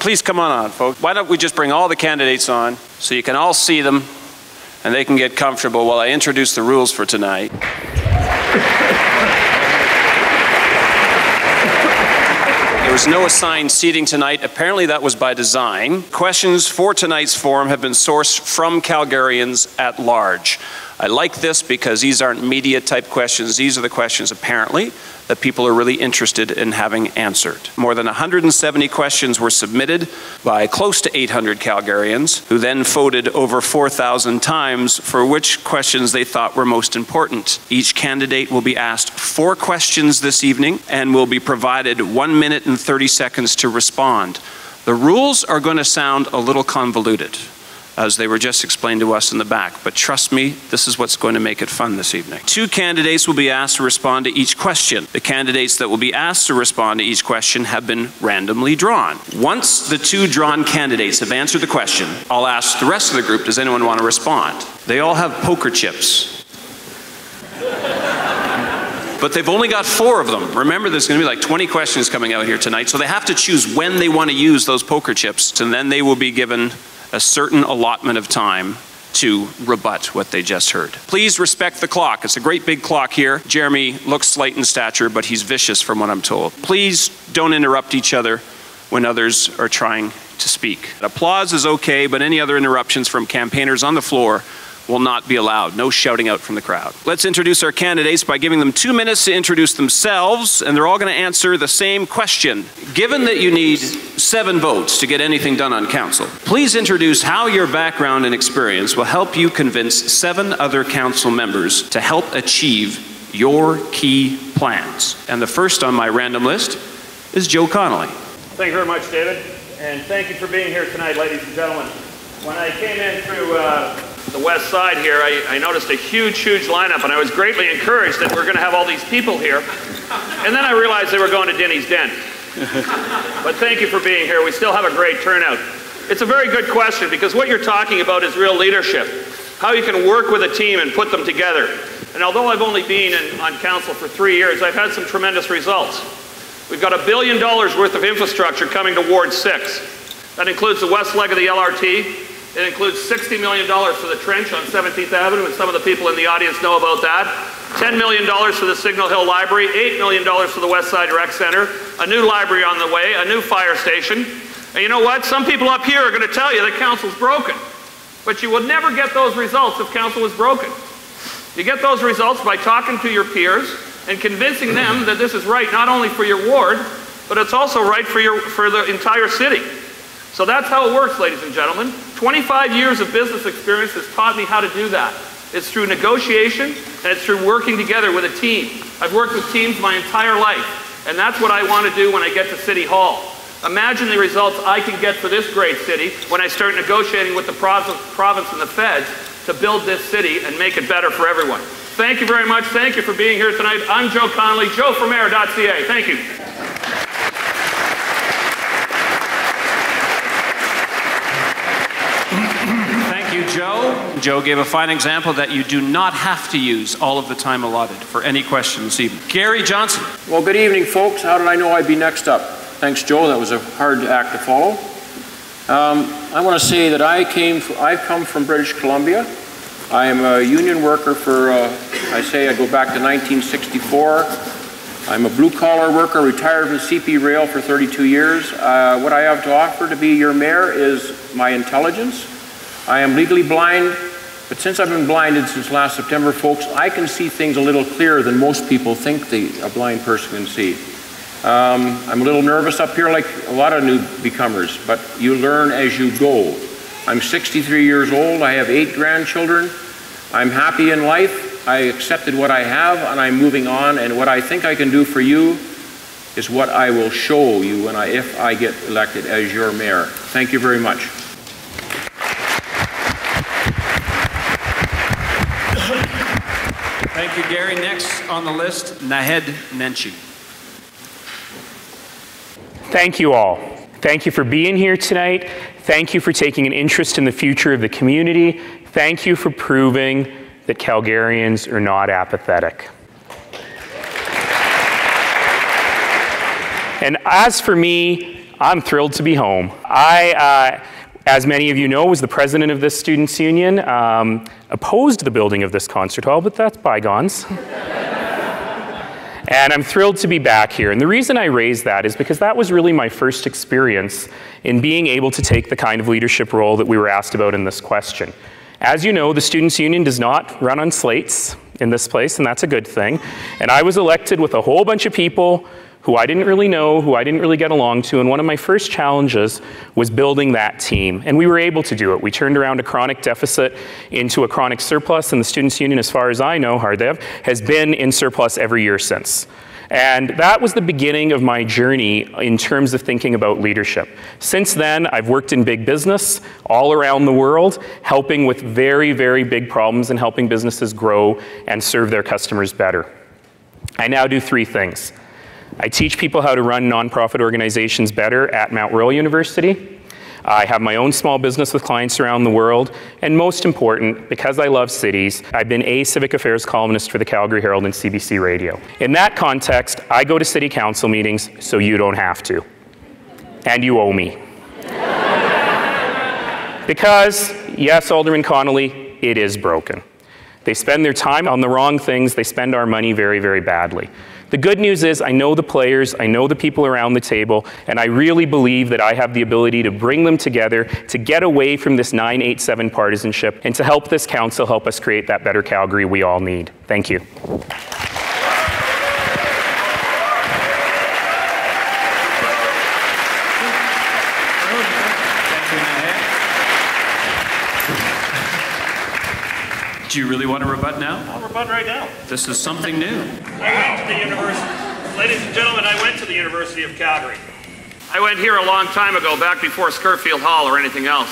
Please come on, folks. Why don't we just bring all the candidates on so you can all see them and they can get comfortable while I introduce the rules for tonight. There was no assigned seating tonight. Apparently that was by design. Questions for tonight's forum have been sourced from Calgarians at large. I like this because these aren't media type questions. These are the questions apparently that people are really interested in having answered. More than 170 questions were submitted by close to 800 Calgarians, who then voted over 4,000 times for which questions they thought were most important. Each candidate will be asked 4 questions this evening and will be provided 1 minute and 30 seconds to respond. The rules are going to sound a little convoluted, as they were just explained to us in the back. But trust me, this is what's going to make it fun this evening. 2 candidates will be asked to respond to each question. The candidates that will be asked to respond to each question have been randomly drawn. Once the 2 drawn candidates have answered the question, I'll ask the rest of the group, does anyone want to respond? They all have poker chips. But they've only got 4 of them. Remember, there's going to be like 20 questions coming out here tonight, so they have to choose when they want to use those poker chips, and then they will be given a certain allotment of time to rebut what they just heard. Please respect the clock. It's a great big clock here. Jeremy looks slight in stature, but he's vicious from what I'm told. Please don't interrupt each other when others are trying to speak. Applause is okay, but any other interruptions from campaigners on the floor will not be allowed. No shouting out from the crowd. Let's introduce our candidates by giving them 2 minutes to introduce themselves, and they're all going to answer the same question. Given that you need 7 votes to get anything done on council, please introduce how your background and experience will help you convince 7 other council members to help achieve your key plans. And the first on my random list is Joe Connolly. Thank you very much, David, and thank you for being here tonight, ladies and gentlemen. When I came in through the west side here, I noticed a huge lineup, and I was greatly encouraged that we're going to have all these people here. And then I realized they were going to Denny's Den. But thank you for being here. We still have a great turnout. It's a very good question, because what you're talking about is real leadership. How you can work with a team and put them together. And although I've only been on council for 3 years, I've had some tremendous results. We've got $1 billion worth of infrastructure coming to Ward 6. That includes the west leg of the LRT. It includes $60 million for the trench on 17th Avenue, and some of the people in the audience know about that. $10 million for the Signal Hill Library, $8 million for the West Side Rec Center, a new library on the way, a new fire station. And you know what? Some people up here are going to tell you that council's broken. But you would never get those results if council was broken. You get those results by talking to your peers and convincing them that this is right not only for your ward, but it's also right for the entire city. So that's how it works, ladies and gentlemen. 25 years of business experience has taught me how to do that. It's through negotiation, and it's through working together with a team. I've worked with teams my entire life, and that's what I want to do when I get to City Hall. Imagine the results I can get for this great city when I start negotiating with the province and the feds to build this city and make it better for everyone. Thank you very much. Thank you for being here tonight. I'm Joe Connolly, joeformayor.ca. Thank you. Joe gave a fine example that you do not have to use all of the time allotted for any question this evening. Gary Johnson. Well, good evening, folks. How did I know I'd be next up? Thanks, Joe. That was a hard act to follow. I want to say that I've come from British Columbia. I am a union worker for, I go back to 1964. I'm a blue-collar worker, retired from CP Rail for 32 years. What I have to offer to be your mayor is my intelligence. I am legally blind, but since I've been blinded since last September, folks, I can see things a little clearer than most people think a blind person can see. I'm a little nervous up here like a lot of newcomers, but you learn as you go. I'm 63 years old, I have 8 grandchildren. I'm happy in life, I accepted what I have, and I'm moving on, and what I think I can do for you is what I will show you if I get elected as your mayor. Thank you very much. Thank you, Gary. Next on the list, Nahed Nenshi. Thank you all. Thank you for being here tonight. Thank you for taking an interest in the future of the community. Thank you for proving that Calgarians are not apathetic. And as for me, I'm thrilled to be home. I, as many of you know, was the president of this students' union, opposed the building of this concert hall, but that's bygones. And I'm thrilled to be back here. And the reason I raise that is because that was really my first experience in being able to take the kind of leadership role that we were asked about in this question. As you know, the Students' Union does not run on slates in this place, and that's a good thing. And I was elected with a whole bunch of people who I didn't really know, who I didn't really get along to, and one of my first challenges was building that team. And we were able to do it. We turned around a chronic deficit into a chronic surplus, and the Students' Union, as far as I know, Hardev, has been in surplus every year since. And that was the beginning of my journey in terms of thinking about leadership. Since then, I've worked in big business all around the world, helping with very, very big problems and helping businesses grow and serve their customers better. I now do 3 things. I teach people how to run nonprofit organizations better at Mayoral University. I have my own small business with clients around the world. And most important, because I love cities, I've been a civic affairs columnist for the Calgary Herald and CBC Radio. In that context, I go to city council meetings so you don't have to. And you owe me. Because, yes, Alderman Connolly, it is broken. They spend their time on the wrong things. They spend our money very, very badly. The good news is I know the players, I know the people around the table, and I really believe that I have the ability to bring them together to get away from this 987 partisanship and to help this council help us create that better Calgary we all need. Thank you. Do you really want to rebut now? I'll rebut right now. This is something new. I went to the university. Ladies and gentlemen, I went to the University of Calgary. I went here a long time ago, back before Scurfield Hall or anything else.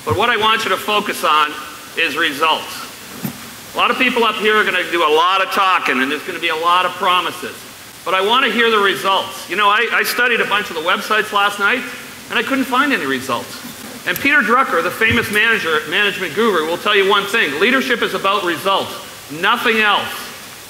But what I want you to focus on is results. A lot of people up here are going to do a lot of talking, and there's going to be a lot of promises. But I want to hear the results. You know, I studied a bunch of the websites last night, and I couldn't find any results. And Peter Drucker, the famous management guru, will tell you one thing. Leadership is about results, nothing else.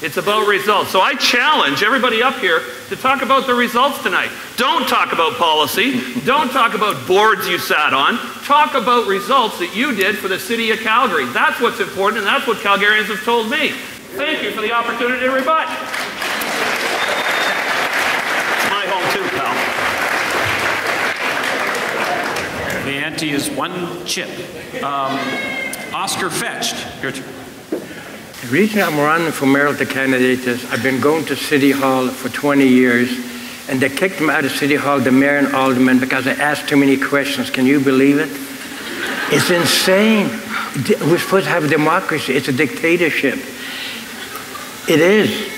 It's about results. So I challenge everybody up here to talk about the results tonight. Don't talk about policy. Don't talk about boards you sat on. Talk about results that you did for the city of Calgary. That's what's important, and that's what Calgarians have told me. Thank you for the opportunity to rebut. It's my home too, pal. The ante is 1 chip. Oscar Fetched. Your turn. The reason I'm running for mayoral candidate is I've been going to City Hall for 20 years, and they kicked me out of City Hall, the mayor and aldermen, because I asked too many questions. Can you believe it? It's insane. We're supposed to have a democracy. It's a dictatorship. It is.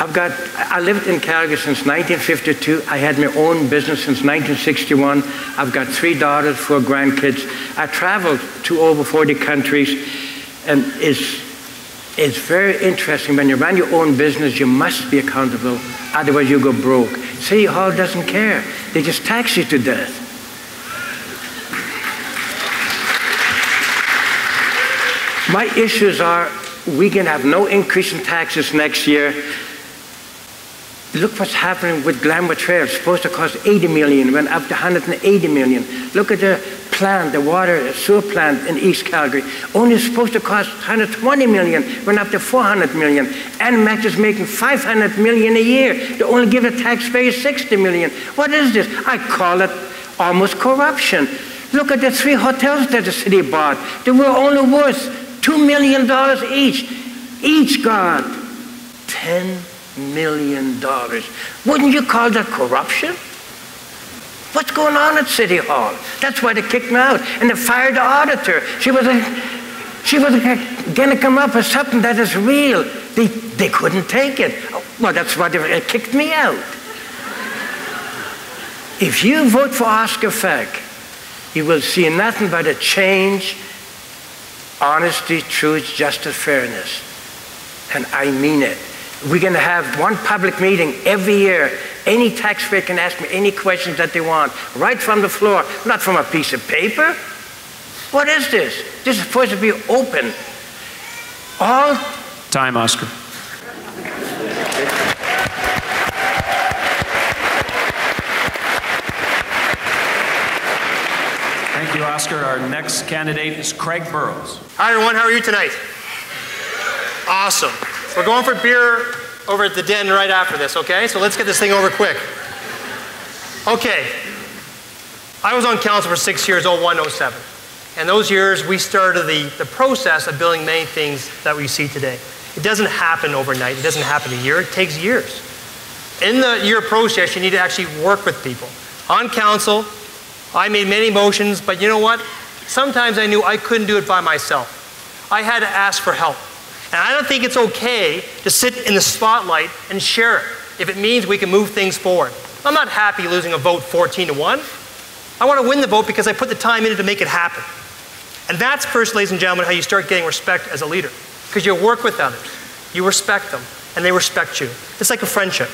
I lived in Calgary since 1952. I had my own business since 1961. I've got 3 daughters, 4 grandkids. I traveled to over 40 countries, and it's very interesting. When you run your own business, you must be accountable, otherwise you go broke. City Hall doesn't care. They just tax you to death. My issues are, we can have no increase in taxes next year. Look what's happening with Glamour Trail. It's supposed to cost $80 million, went up to $180 million. Look at the plant, the water sewer plant in East Calgary. Only supposed to cost $120 million, went up to $400 million. And Max is making $500 million a year. They only give the taxpayers $60 million. What is this? I call it almost corruption. Look at the 3 hotels that the city bought. They were only worth $2 million each. Each got $10 million. Wouldn't you call that corruption? What's going on at City Hall? That's why they kicked me out. And they fired the auditor. She was going to come up with something that is real. They couldn't take it. Well, that's why they kicked me out. If you vote for Oscar Feck, you will see nothing but a change, honesty, truth, justice, fairness. And I mean it. We're going to have 1 public meeting every year. Any taxpayer can ask me any questions that they want, right from the floor, not from a piece of paper. What is this? This is supposed to be open. All time, Oscar. Thank you, Oscar. Our next candidate is Craig Burrows. Hi, everyone. How are you tonight? Awesome. We're going for beer over at the Den right after this, okay? So let's get this thing over quick. Okay. I was on council for 6 years, 01, 07. And those years, we started the process of building many things that we see today. It doesn't happen overnight. It doesn't happen in a year. It takes years. In the year process, you need to actually work with people. On council, I made many motions, but you know what? Sometimes I knew I couldn't do it by myself. I had to ask for help. And I don't think it's okay to sit in the spotlight and share it if it means we can move things forward. I'm not happy losing a vote 14-1. I want to win the vote because I put the time in it to make it happen. And that's first, ladies and gentlemen, how you start getting respect as a leader. Because you work with others, you respect them, and they respect you. It's like a friendship,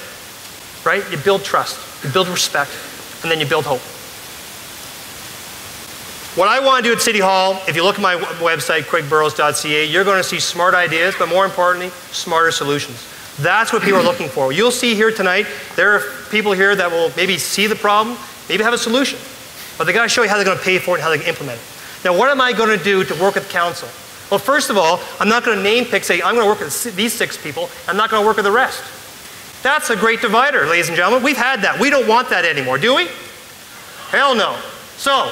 right? You build trust, you build respect, and then you build hope. What I want to do at City Hall, if you look at my website, craigburrows.ca, you're going to see smart ideas, but more importantly, smarter solutions. That's what people are looking for. You'll see here tonight, there are people here that will maybe see the problem, maybe have a solution. But they got to show you how they're going to pay for it and how they can implement it. Now, what am I going to do to work with council? Well, first of all, I'm not going to name pick, say, I'm going to work with these 6 people, I'm not going to work with the rest. That's a great divider, ladies and gentlemen. We've had that. We don't want that anymore, do we? Hell no. So,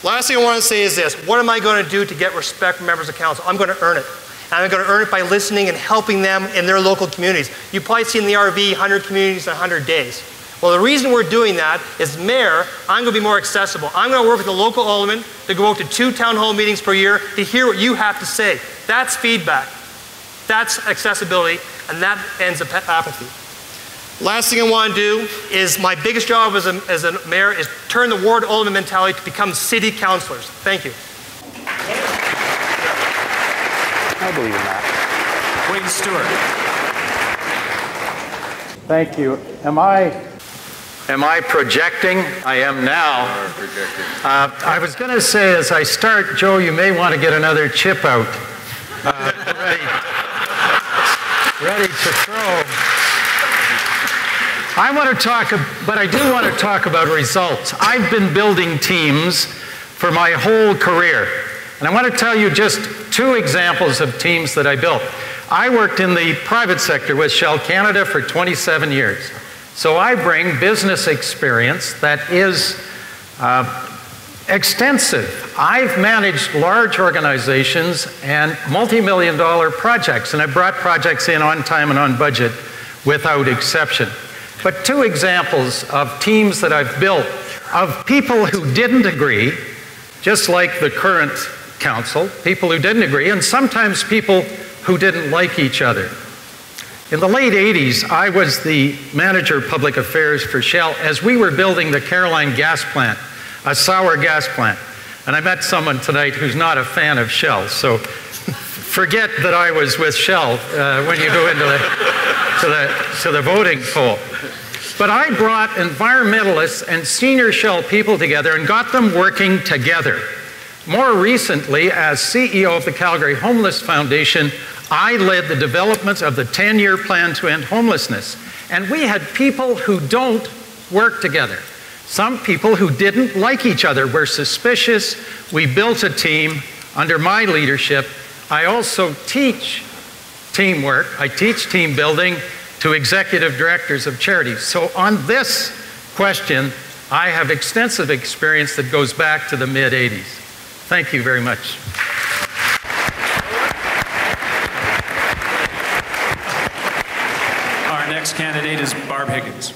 last thing I want to say is this. What am I going to do to get respect from members of council? I'm going to earn it. And I'm going to earn it by listening and helping them in their local communities. You've probably seen the RV, 100 communities in 100 days. Well, the reason we're doing that is, Mayor, I'm going to be more accessible. I'm going to work with the local alderman to go out to 2 town hall meetings per year to hear what you have to say. That's feedback. That's accessibility, and that ends apathy. Last thing I want to do is, my biggest job as a mayor is turn the ward alderman mentality to become city councillors. Thank you. I believe in that. Wayne Stewart. Thank you. Am I projecting? I am now. I was going to say, as I start, Joe, you may want to get another chip out. Ready to throw. I want to talk, but I do want to talk about results. I've been building teams for my whole career. And I want to tell you just 2 examples of teams that I built. I worked in the private sector with Shell Canada for 27 years. So I bring business experience that is extensive. I've managed large organizations and multi-million-dollar projects, and I brought projects in on time and on budget without exception. But 2 examples of teams that I've built of people who didn't agree, just like the current council, people who didn't agree, and sometimes people who didn't like each other. In the late 80s, I was the manager of public affairs for Shell as we were building the Caroline gas plant, a sour gas plant. And I met someone tonight who's not a fan of Shell, so forget that I was with Shell when you go into the voting poll. But I brought environmentalists and senior Shell people together and got them working together. More recently, as CEO of the Calgary Homeless Foundation, I led the development of the 10-year plan to end homelessness. And we had people who don't work together. Some people who didn't like each other were suspicious. We built a team under my leadership. I also teach teamwork. I teach team building to executive directors of charities. So on this question, I have extensive experience that goes back to the mid-80s. Thank you very much. Our next candidate is Barb Higgins.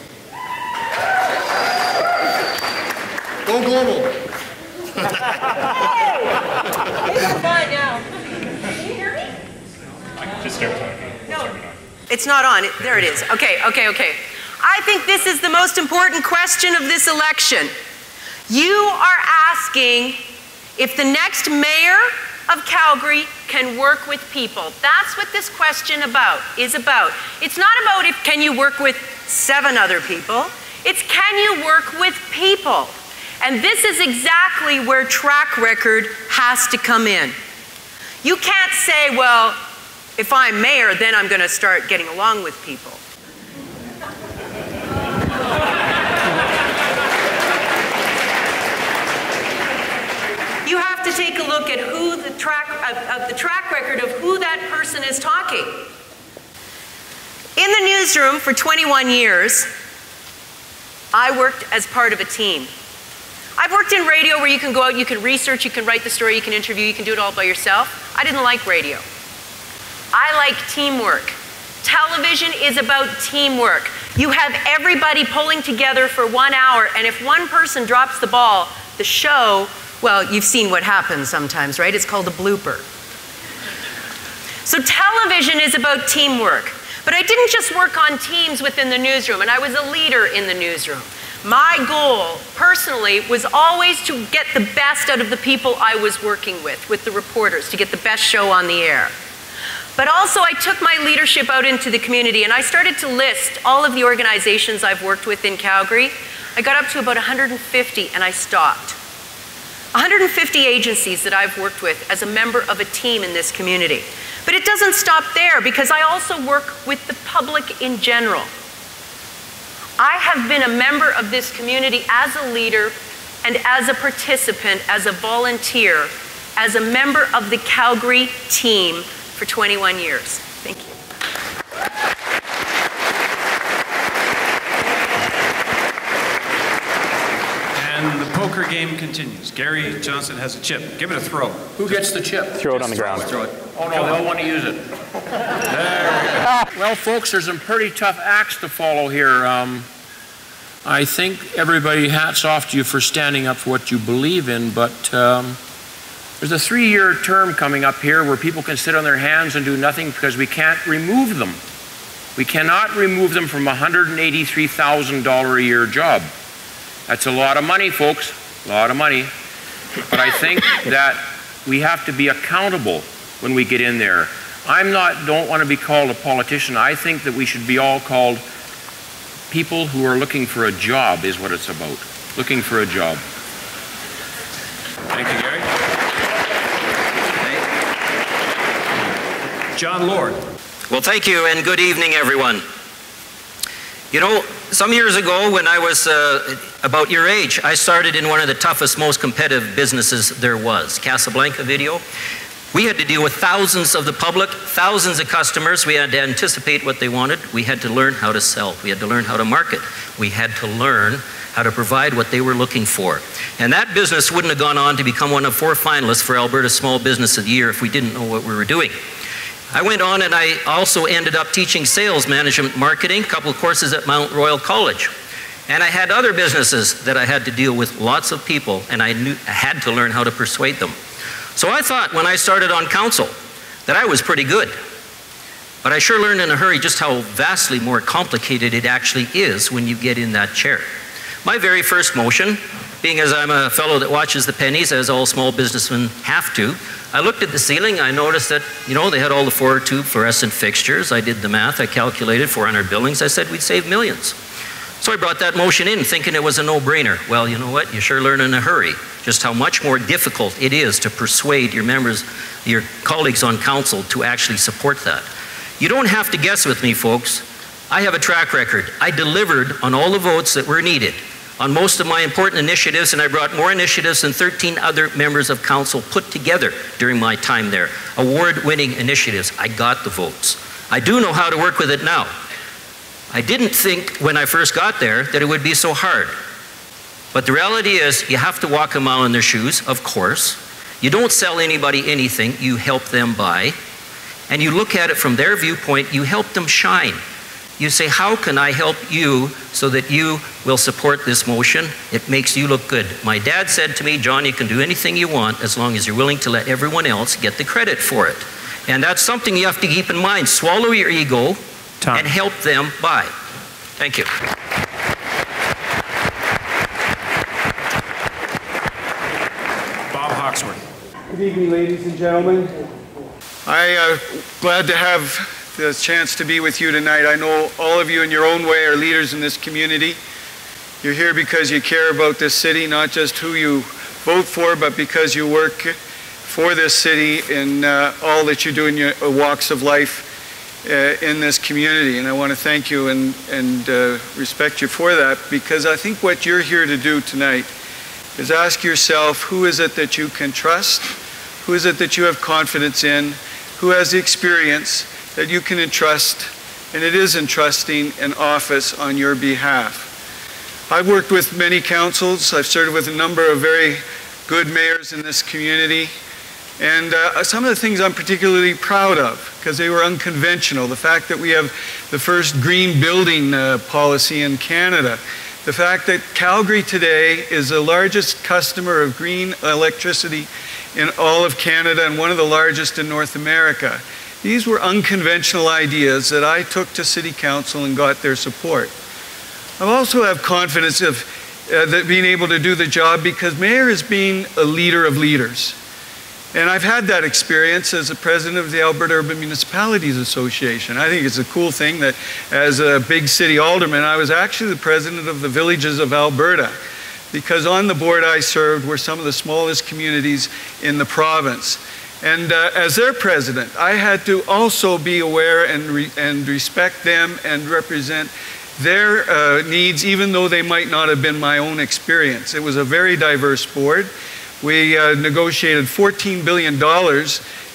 Go global. It's fine now. Can you hear me? I can just start talking. No, it's not on. There it is. Okay. I think this is the most important question of this election. You are asking if the next mayor of Calgary can work with people. That's what this question is about. It's not about can you work with 7 other people. It's can you work with people. And this is exactly where track record has to come in. You can't say, well, if I'm mayor, then I'm going to start getting along with people. to take a look at who the track record of who that person is talking. In the newsroom for 21 years, I worked as part of a team. I've worked in radio where you can go out, you can research, you can write the story, you can interview, you can do it all by yourself. I didn't like radio. I like teamwork. Television is about teamwork. You have everybody pulling together for 1 hour, and if one person drops the ball, the show, well, you've seen what happens sometimes, right? It's called a blooper. So television is about teamwork. But I didn't just work on teams within the newsroom, and I was a leader in the newsroom. My goal, personally, was always to get the best out of the people I was working with the reporters, to get the best show on the air. But also, I took my leadership out into the community, and I started to list all of the organizations I've worked with in Calgary. I got up to about 150, and I stopped. 150 agencies that I've worked with as a member of a team in this community. But it doesn't stop there, because I also work with the public in general. I have been a member of this community as a leader and as a participant, as a volunteer, as a member of the Calgary team for 21 years. Thank you. And the poker game continues. Gary Johnson has a chip. Give it a throw. Who gets the chip? Throw it on the ground. Throw it. Oh no, they'll want to use it. There we go. Well, folks, there's some pretty tough acts to follow here. I think everybody, hats off to you for standing up for what you believe in, but there's a 3-year term coming up here where people can sit on their hands and do nothing because we can't remove them. We cannot remove them from a $183,000 a year job. That's a lot of money, folks, a lot of money. But I think that we have to be accountable when we get in there. Don't want to be called a politician. I think that we should be all called people who are looking for a job is what it's about. Looking for a job. Thank you, Gary. John Lord. Well, thank you, and good evening, everyone. You know, some years ago, when I was about your age, I started in one of the toughest, most competitive businesses there was, Casablanca Video. We had to deal with thousands of the public, thousands of customers. We had to anticipate what they wanted. We had to learn how to sell. We had to learn how to market. We had to learn how to provide what they were looking for. And that business wouldn't have gone on to become one of 4 finalists for Alberta's Small Business of the Year if we didn't know what we were doing. I went on and I also ended up teaching sales management marketing, a couple of courses at Mayoral College. And I had other businesses that I had to deal with, lots of people, and I had to learn how to persuade them. So I thought when I started on council that I was pretty good. But I sure learned in a hurry just how vastly more complicated it actually is when you get in that chair. My very first motion, being as I'm a fellow that watches the pennies, as all small businessmen have to, I looked at the ceiling, I noticed that, you know, they had all the 4-tube fluorescent fixtures. I did the math, I calculated 400 buildings. I said we'd save millions. So I brought that motion in thinking it was a no-brainer. Well, you know what? You sure learn in a hurry just how much more difficult it is to persuade your members, your colleagues on council to actually support that. You don't have to guess with me, folks. I have a track record. I delivered on all the votes that were needed on most of my important initiatives, and I brought more initiatives than 13 other members of council put together during my time there. Award-winning initiatives. I got the votes. I do know how to work with it now. I didn't think when I first got there that it would be so hard. But the reality is you have to walk a mile in their shoes, of course. You don't sell anybody anything, you help them buy. And you look at it from their viewpoint, you help them shine. You say, how can I help you so that you will support this motion? It makes you look good. My dad said to me, John, you can do anything you want as long as you're willing to let everyone else get the credit for it. And that's something you have to keep in mind. Swallow your ego and help them buy. Thank you. Bob Hawksworth. Good evening, ladies and gentlemen. I'm glad to have the chance to be with you tonight. I know all of you in your own way are leaders in this community. You're here because you care about this city, not just who you vote for, but because you work for this city in all that you do in your walks of life in this community. And I want to thank you and respect you for that, because I think what you're here to do tonight is ask yourself, who is it that you can trust? Who is it that you have confidence in? Who has the experience that you can entrust, and it is entrusting an office on your behalf? I've worked with many councils. I've served with a number of very good mayors in this community. And some of the things I'm particularly proud of, because they were unconventional. The fact that we have the first green building policy in Canada. The fact that Calgary today is the largest customer of green electricity in all of Canada and one of the largest in North America. These were unconventional ideas that I took to City Council and got their support. I also have confidence of that being able to do the job because Mayor is being a leader of leaders. And I've had that experience as the president of the Alberta Urban Municipalities Association. I think it's a cool thing that as a big city alderman, I was actually the president of the Villages of Alberta, because on the board I served were some of the smallest communities in the province. And as their president, I had to also be aware and respect them and represent their needs, even though they might not have been my own experience. It was a very diverse board. We negotiated $14 billion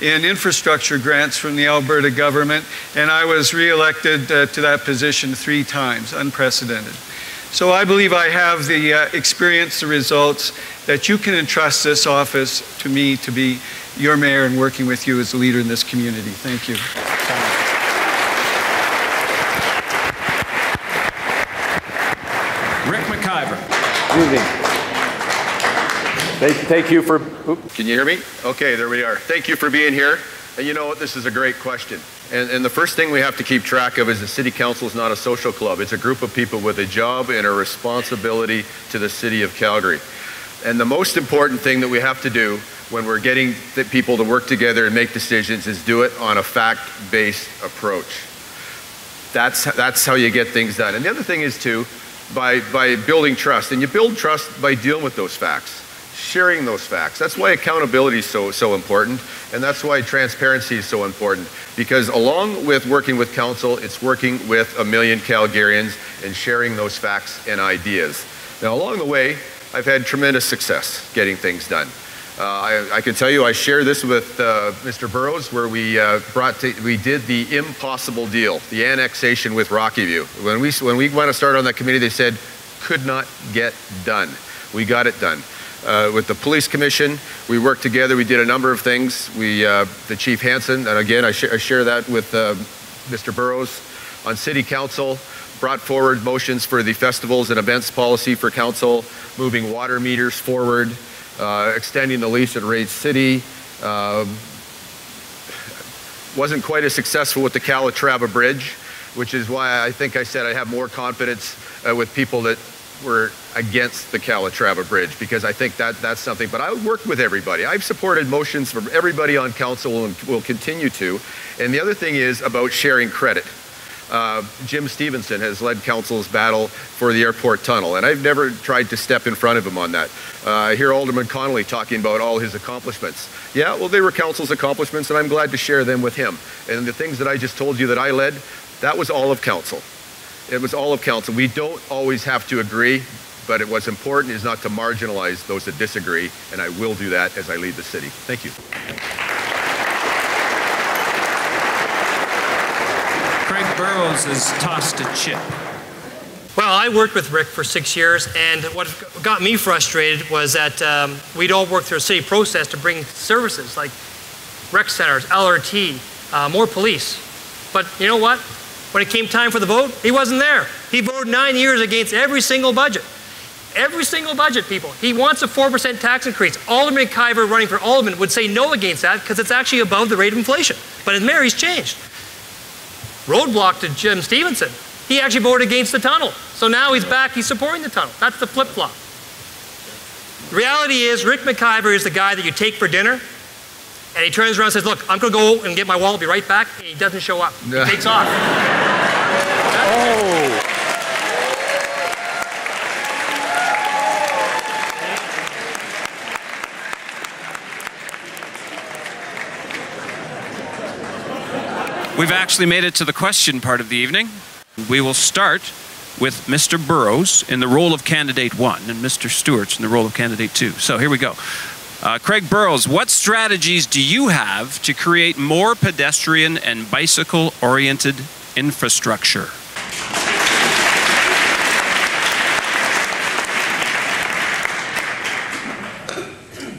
in infrastructure grants from the Alberta government, and I was re-elected to that position 3 times, unprecedented. So I believe I have the experience, the results, that you can entrust this office to me to be your mayor and working with you as a leader in this community. Thank you. Rick McIver. Good evening. Thank you for, oops. Can you hear me? Okay, there we are. Thank you for being here. And you know what, this is a great question. And the first thing we have to keep track of is the City Council is not a social club. It's a group of people with a job and a responsibility to the City of Calgary. And the most important thing that we have to do when we're getting the people to work together and make decisions is do it on a fact-based approach. That's how you get things done. And the other thing is too, by building trust. And you build trust by dealing with those facts. Sharing those facts. That's why accountability is so important, and that's why transparency is so important, because along with working with council, it's working with 1 million Calgarians and sharing those facts and ideas. Now along the way, I've had tremendous success getting things done. I can tell you I share this with Mr. Burrows, where we did the impossible deal, the annexation with Rockyview. When we went to start on that committee, they said could not get done. We got it done. With the police commission, we worked together. We did a number of things. The Chief Hansen, and again, I share that with Mr. Burrows. On City Council, brought forward motions for the festivals and events policy for council, moving water meters forward, extending the lease at Rage City. Wasn't quite as successful with the Calatrava Bridge, which is why I think I said I have more confidence with people that were against the Calatrava Bridge, because I think that's something. But I worked with everybody. I've supported motions from everybody on council and will continue to. And the other thing is about sharing credit. Jim Stevenson has led council's battle for the airport tunnel, and I've never tried to step in front of him on that. I hear Alderman Connolly talking about all his accomplishments. Yeah, well, they were council's accomplishments, and I'm glad to share them with him. And the things that I just told you that I led, that was all of council. It was all of council. We don't always have to agree, but what's important is not to marginalize those that disagree, and I will do that as I lead the city. Thank you. Craig Burrows has tossed a chip. Well, I worked with Rick for 6 years, and what got me frustrated was that we'd all worked through a city process to bring services like rec centers, LRT, more police. But you know what? When it came time for the vote, he wasn't there. He voted 9 years against every single budget. Every single budget, people. He wants a 4% tax increase. Alderman McIver, running for alderman, would say no against that because it's actually above the rate of inflation. But as mayor, he's changed. Roadblock to Jim Stevenson. He actually voted against the tunnel. So now he's back, he's supporting the tunnel. That's the flip-flop. The reality is, Rick McIver is the guy that you take for dinner, and he turns around and says, look, I'm going to go and get my wallet, be right back. And he doesn't show up. He takes off. Oh. We've actually made it to the question part of the evening. We will start with Mr. Burrows in the role of candidate 1 and Mr. Stewart's in the role of candidate 2. So here we go. Craig Burrows, what strategies do you have to create more pedestrian and bicycle-oriented infrastructure?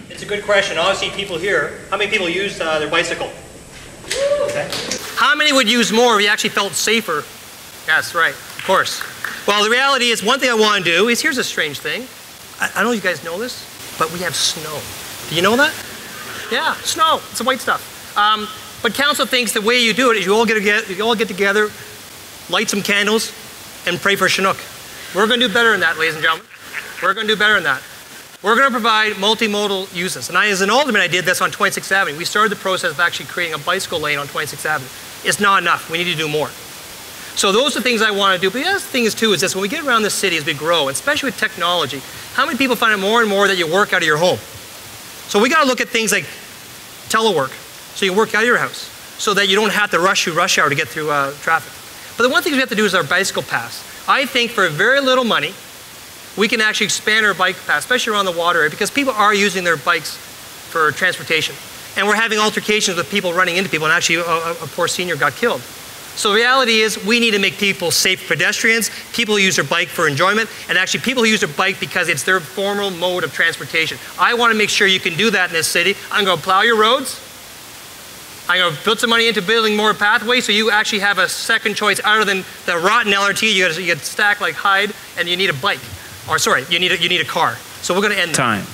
It's a good question. Obviously, people here, how many people use their bicycle? Okay. How many would use more if you actually felt safer? Yes, right, of course. Well, the reality is, one thing I want to do is, here's a strange thing. I don't know if you guys know this, but we have snow. Do you know that? Yeah, snow. It's the white stuff. But council thinks the way you do it is you all get together, light some candles, and pray for Chinook. We're going to do better than that, ladies and gentlemen. We're going to do better than that. We're going to provide multimodal uses. And as an alderman, I did this on 26th Avenue. We started the process of actually creating a bicycle lane on 26th Avenue. It's not enough. We need to do more. So those are things I want to do. But the other thing is, too, is this. When we get around this city as we grow, especially with technology, how many people find it more and more that you work out of your home? So we got to look at things like telework, so you can work out of your house, so that you don't have to rush through rush hour to get through traffic. But the one thing we have to do is our bicycle pass. I think for very little money, we can actually expand our bike path, especially around the water area, because people are using their bikes for transportation. And we're having altercations with people running into people, and actually a poor senior got killed. So the reality is we need to make people safe pedestrians, people who use their bike for enjoyment, and actually people who use their bike because it's their formal mode of transportation. I want to make sure you can do that in this city. I'm going to plow your roads. I'm going to put some money into building more pathways so you actually have a second choice other than the rotten LRT you get stacked like hide, and you need a bike. Or sorry, you need a car. So we're going to end time.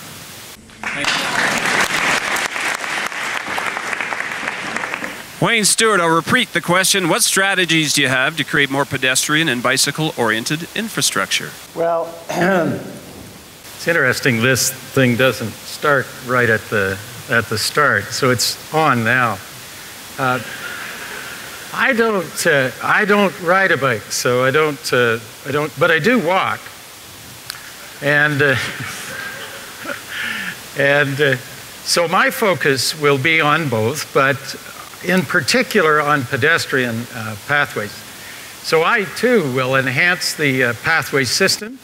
Wayne Stewart, I'll repeat the question. What strategies do you have to create more pedestrian and bicycle-oriented infrastructure? Well, it's interesting. This thing doesn't start right at the start, so it's on now. I don't ride a bike, so I don't. But I do walk. And so my focus will be on both, but in particular on pedestrian pathways. So I too will enhance the pathway system.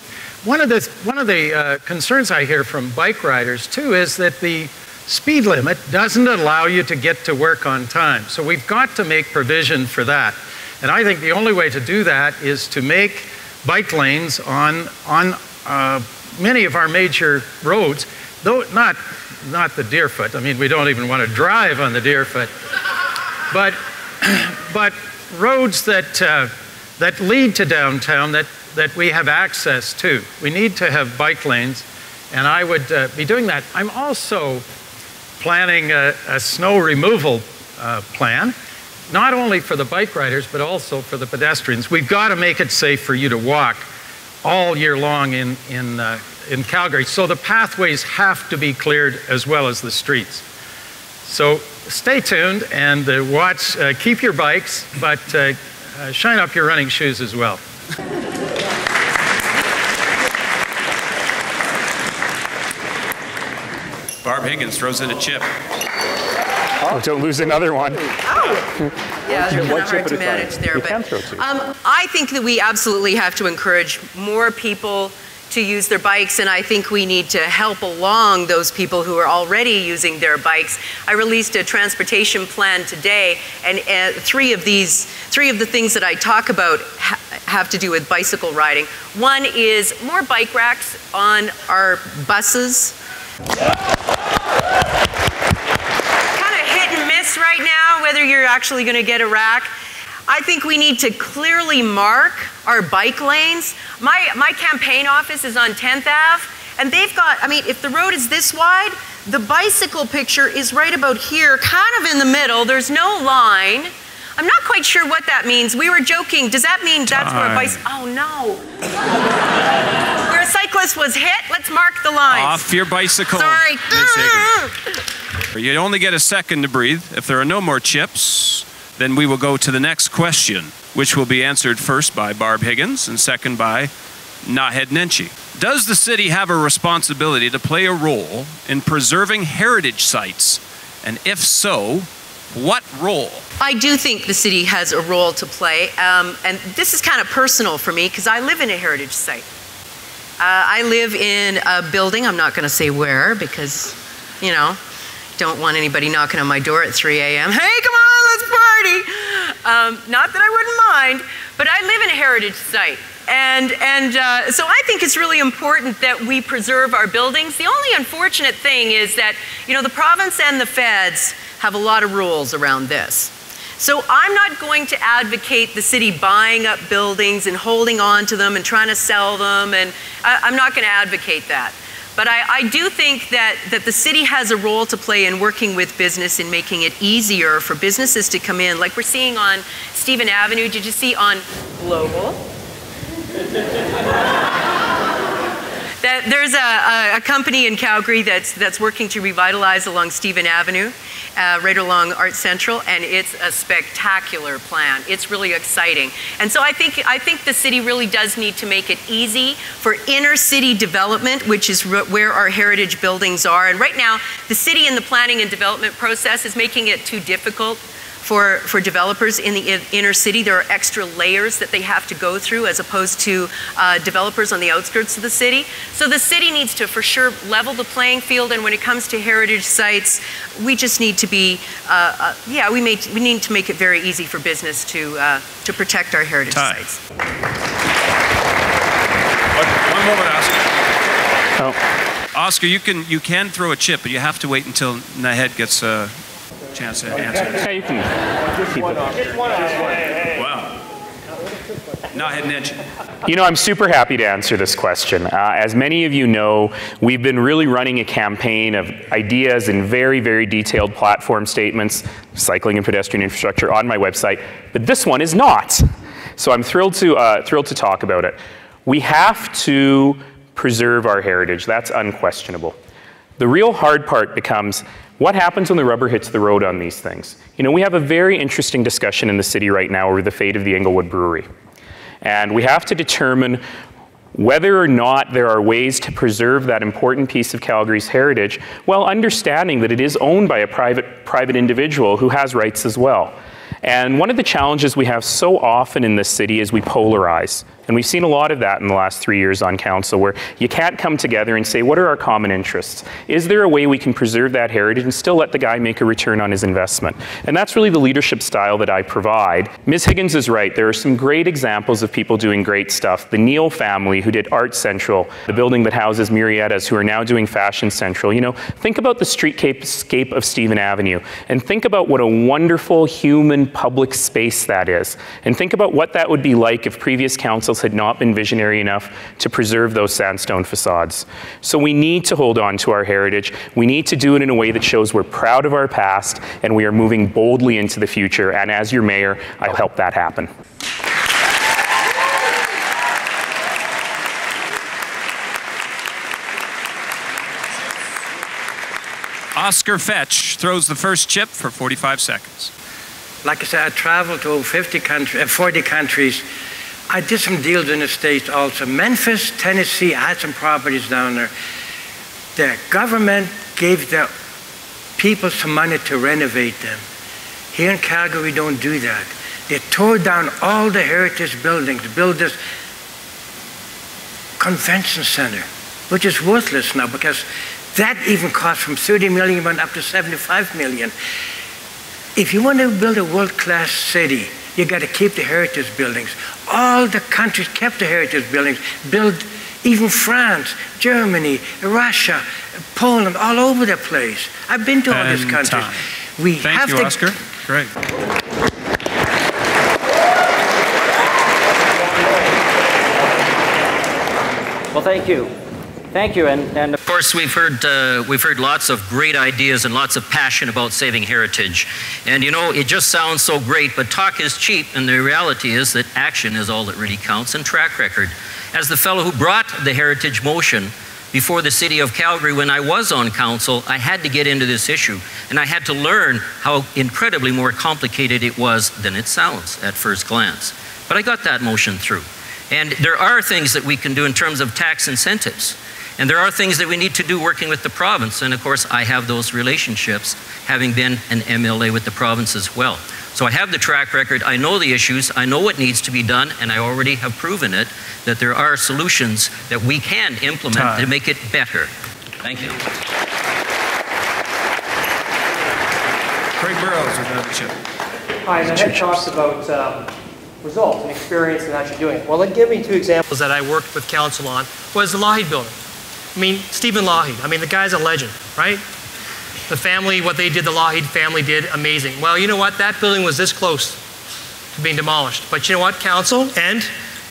One of the concerns I hear from bike riders too is that the speed limit doesn't allow you to get to work on time. So we've got to make provision for that. And I think the only way to do that is to make bike lanes on many of our major roads, though not the Deerfoot. I mean, we don't even want to drive on the Deerfoot, but roads that lead to downtown that we have access to. We need to have bike lanes, and I would be doing that. I'm also planning a snow removal plan, not only for the bike riders, but also for the pedestrians. We've got to make it safe for you to walk all year long in Calgary. So the pathways have to be cleared as well as the streets. So stay tuned and watch, keep your bikes, but shine up your running shoes as well. Barb Higgins throws in a chip. Oh, don't lose another one. Oh. Yeah, it's kind of hard to manage there. But I think that we absolutely have to encourage more people to use their bikes, and I think we need to help along those people who are already using their bikes. I released a transportation plan today, and three of the things that I talk about have to do with bicycle riding. One is more bike racks on our buses. Right now, whether you're actually going to get a rack. I think we need to clearly mark our bike lanes. My campaign office is on 10th Ave, and they've got, I mean, if the road is this wide, the bicycle picture is right about here, kind of in the middle. There's no line. I'm not quite sure what that means. We were joking. Does that mean that's where a bicycle? Oh, no. Where a cyclist was hit? Let's mark the lines. Off your bicycle. Sorry. You only get a second to breathe. If there are no more chips, then we will go to the next question, which will be answered first by Barb Higgins and second by Naheed Nenshi. Does the city have a responsibility to play a role in preserving heritage sites? And if so, What role? I do think the city has a role to play, and this is kind of personal for me because I live in a heritage site. I live in a building, I'm not going to say where because, you know, don't want anybody knocking on my door at 3 a.m. Hey, come on, let's party! Not that I wouldn't mind, but I live in a heritage site. And so I think it's really important that we preserve our buildings. The only unfortunate thing is that, you know, the province and the feds have a lot of rules around this. So I'm not going to advocate the city buying up buildings and holding on to them and trying to sell them, and I'm not going to advocate that. But I do think that the city has a role to play in working with business in making it easier for businesses to come in, like we're seeing on Stephen Avenue. Did you see on Global? That there's a company in Calgary that's working to revitalize along Stephen Avenue, right along Art Central, and it's a spectacular plan. It's really exciting. And so I think the city really does need to make it easy for inner city development, which is where our heritage buildings are. And right now, the city in the planning and development process is making it too difficult for developers in the inner city. There are extra layers that they have to go through as opposed to developers on the outskirts of the city. So the city needs to, for sure, level the playing field. And when it comes to heritage sites, we just need to be, we need to make it very easy for business to protect our heritage sites. One moment, Oscar. Oh. Oscar, you can throw a chip, but you have to wait until Nahed gets a chance to answer. Yeah, you can keep it. Wow. Nahed Ned. You know, I'm super happy to answer this question. As many of you know, we've been really running a campaign of ideas and very, very detailed platform statements, cycling and pedestrian infrastructure, on my website, but this one is not. So I'm thrilled to talk about it. We have to preserve our heritage. That's unquestionable. The real hard part becomes, what happens when the rubber hits the road on these things? You know, we have a very interesting discussion in the city right now over the fate of the Inglewood Brewery. And we have to determine whether or not there are ways to preserve that important piece of Calgary's heritage while understanding that it is owned by a private individual who has rights as well. And one of the challenges we have so often in this city is we polarize. And we've seen a lot of that in the last 3 years on council, where you can't come together and say, what are our common interests? Is there a way we can preserve that heritage and still let the guy make a return on his investment? And that's really the leadership style that I provide. Ms. Higgins is right. There are some great examples of people doing great stuff. The Neal family, who did Art Central, the building that houses Murrieta's, who are now doing Fashion Central. You know, think about the streetscape of Stephen Avenue, and think about what a wonderful human public space that is. And think about what that would be like if previous councils had not been visionary enough to preserve those sandstone facades. So we need to hold on to our heritage. We need to do it in a way that shows we're proud of our past and we are moving boldly into the future. And as your mayor, I'll help that happen. Oscar Fetch throws the first chip for 45 seconds. Like I said, I traveled to over 40 countries. I did some deals in the States also. Memphis, Tennessee, I had some properties down there. The government gave the people some money to renovate them. Here in Calgary, we don't do that. They tore down all the heritage buildings, built this convention center, which is worthless now because that even cost from 30 million went up to 75 million. If you want to build a world-class city, you got to keep the heritage buildings. All the countries kept the heritage buildings, built even France, Germany, Russia, Poland, all over the place. I've been to all these countries. Thank you, Oscar. Great. Well, thank you. Thank you, and of course we've heard lots of great ideas and lots of passion about saving heritage. And you know, it just sounds so great, but talk is cheap, and the reality is that action is all that really counts, and track record. As the fellow who brought the heritage motion before the city of Calgary when I was on council, I had to get into this issue, and I had to learn how incredibly more complicated it was than it sounds at first glance. But I got that motion through. And there are things that we can do in terms of tax incentives. And there are things that we need to do working with the province. And of course, I have those relationships, having been an MLA with the province as well. So I have the track record, I know the issues, I know what needs to be done, and I already have proven it, that there are solutions that we can implement to make it better. Thank you. Craig Burrows with another chip. Hi, and I had talks about results and experience in actually doing it. Well, give me 2 examples that I worked with council on was the Lougheed building. I mean, Stephen Lougheed, I mean, the guy's a legend, right? The family, what they did, the Lougheed family did, amazing. Well, you know what? That building was this close to being demolished. But you know what? Council and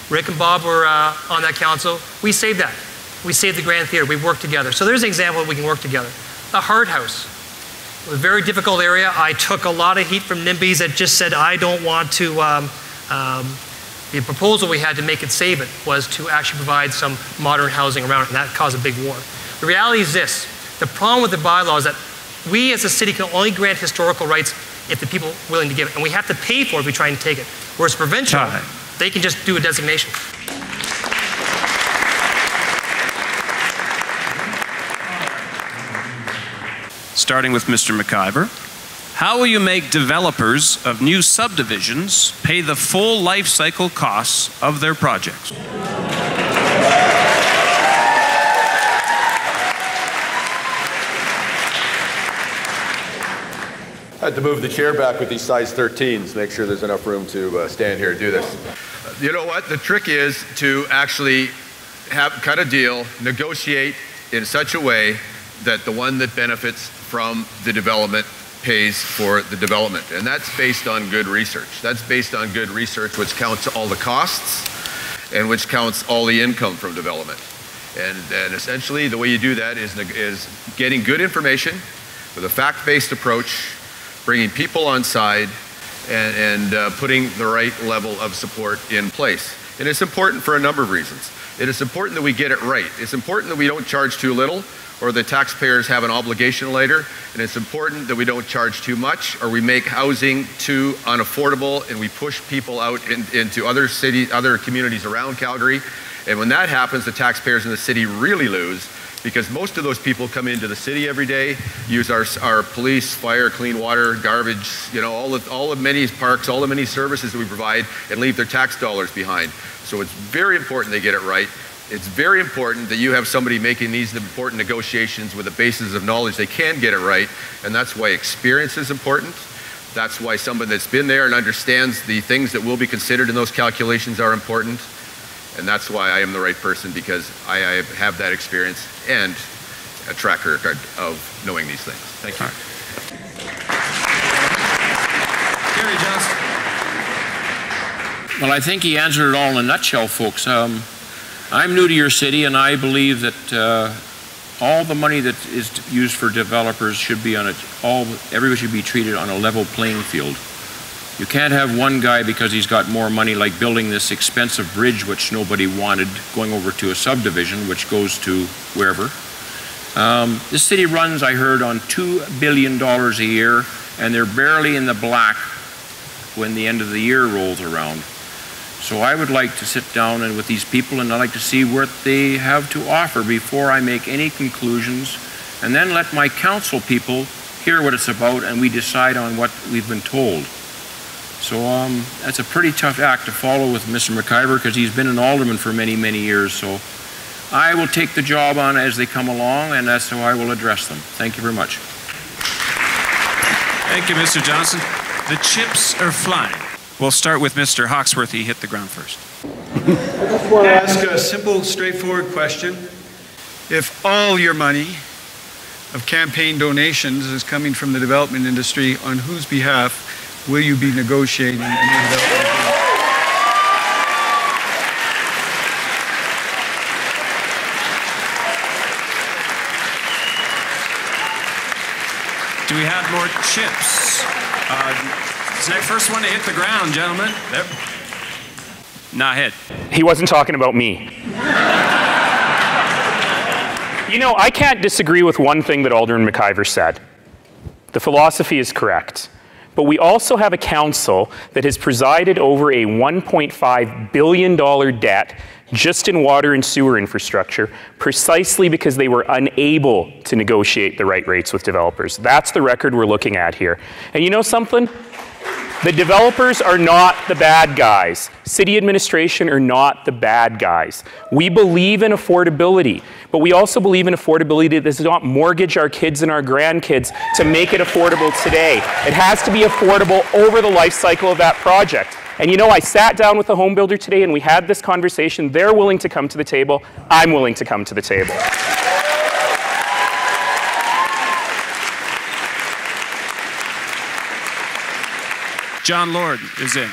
Rick and Bob were on that council. We saved that. We saved the Grand Theatre. We worked together. So there's an example that we can work together. The Hart House. A very difficult area. I took a lot of heat from NIMBYs that just said, I don't want to, the proposal we had to make it save it was to actually provide some modern housing around it, and that caused a big war. The reality is this, the problem with the bylaw is that we as a city can only grant historical rights if the people are willing to give it, and we have to pay for it if we try and take it. Whereas provincial, they can just do a designation. Starting with Mr. McIver. How will you make developers of new subdivisions pay the full life cycle costs of their projects? I had to move the chair back with these size 13s, make sure there's enough room to stand here and do this. You know what? The trick is to actually cut a deal, negotiate in such a way that the one that benefits from the development pays for the development. And that's based on good research. That's based on good research which counts all the costs and which counts all the income from development. And essentially the way you do that is getting good information with a fact-based approach, bringing people on side, and putting the right level of support in place. And it's important for a number of reasons. It is important that we get it right. It's important that we don't charge too little, or the taxpayers have an obligation later, and it's important that we don't charge too much, or we make housing too unaffordable, and we push people out into other cities, other communities around Calgary. And when that happens, the taxpayers in the city really lose, because most of those people come into the city every day, use our police, fire, clean water, garbage, you know, all the many parks, all the many services that we provide, and leave their tax dollars behind. So it's very important they get it right. It's very important that you have somebody making these important negotiations with a basis of knowledge they can get it right, and that's why experience is important. That's why somebody that's been there and understands the things that will be considered in those calculations are important. And that's why I am the right person, because I have that experience and a track record of knowing these things. Thank you. Gary Johnson. Well, I think he answered it all in a nutshell, folks. I'm new to your city, and I believe that all the money that is used for developers should be everybody should be treated on a level playing field. You can't have one guy, because he's got more money, like building this expensive bridge which nobody wanted, going over to a subdivision which goes to wherever. This city runs, I heard, on $2 billion a year, and they're barely in the black when the end of the year rolls around. So I would like to sit down with these people, and I'd like to see what they have to offer before I make any conclusions, and then let my council people hear what it's about, and we decide on what we've been told. So that's a pretty tough act to follow with Mr. McIver, because he's been an alderman for many, many years. So I will take the job on as they come along, and that's how I will address them. Thank you very much. Thank you, Mr. Johnson. The chips are flying. We'll start with Mr. Hawksworthy. Hit the ground first. I just want to ask a simple, straightforward question. If all your money of campaign donations is coming from the development industry, on whose behalf will you be negotiating a new development agreement? Do we have more chips? Is that first one to hit the ground, gentlemen? There. Not hit. He wasn't talking about me. You know, I can't disagree with one thing that Alderman McIver said. The philosophy is correct. But we also have a council that has presided over a $1.5 billion debt just in water and sewer infrastructure, precisely because they were unable to negotiate the right rates with developers. That's the record we're looking at here. And you know something? The developers are not the bad guys. City administration are not the bad guys. We believe in affordability, but we also believe in affordability that does not mortgage our kids and our grandkids to make it affordable today. It has to be affordable over the life cycle of that project. And you know, I sat down with a home builder today and we had this conversation. They're willing to come to the table. I'm willing to come to the table. John Lord is in.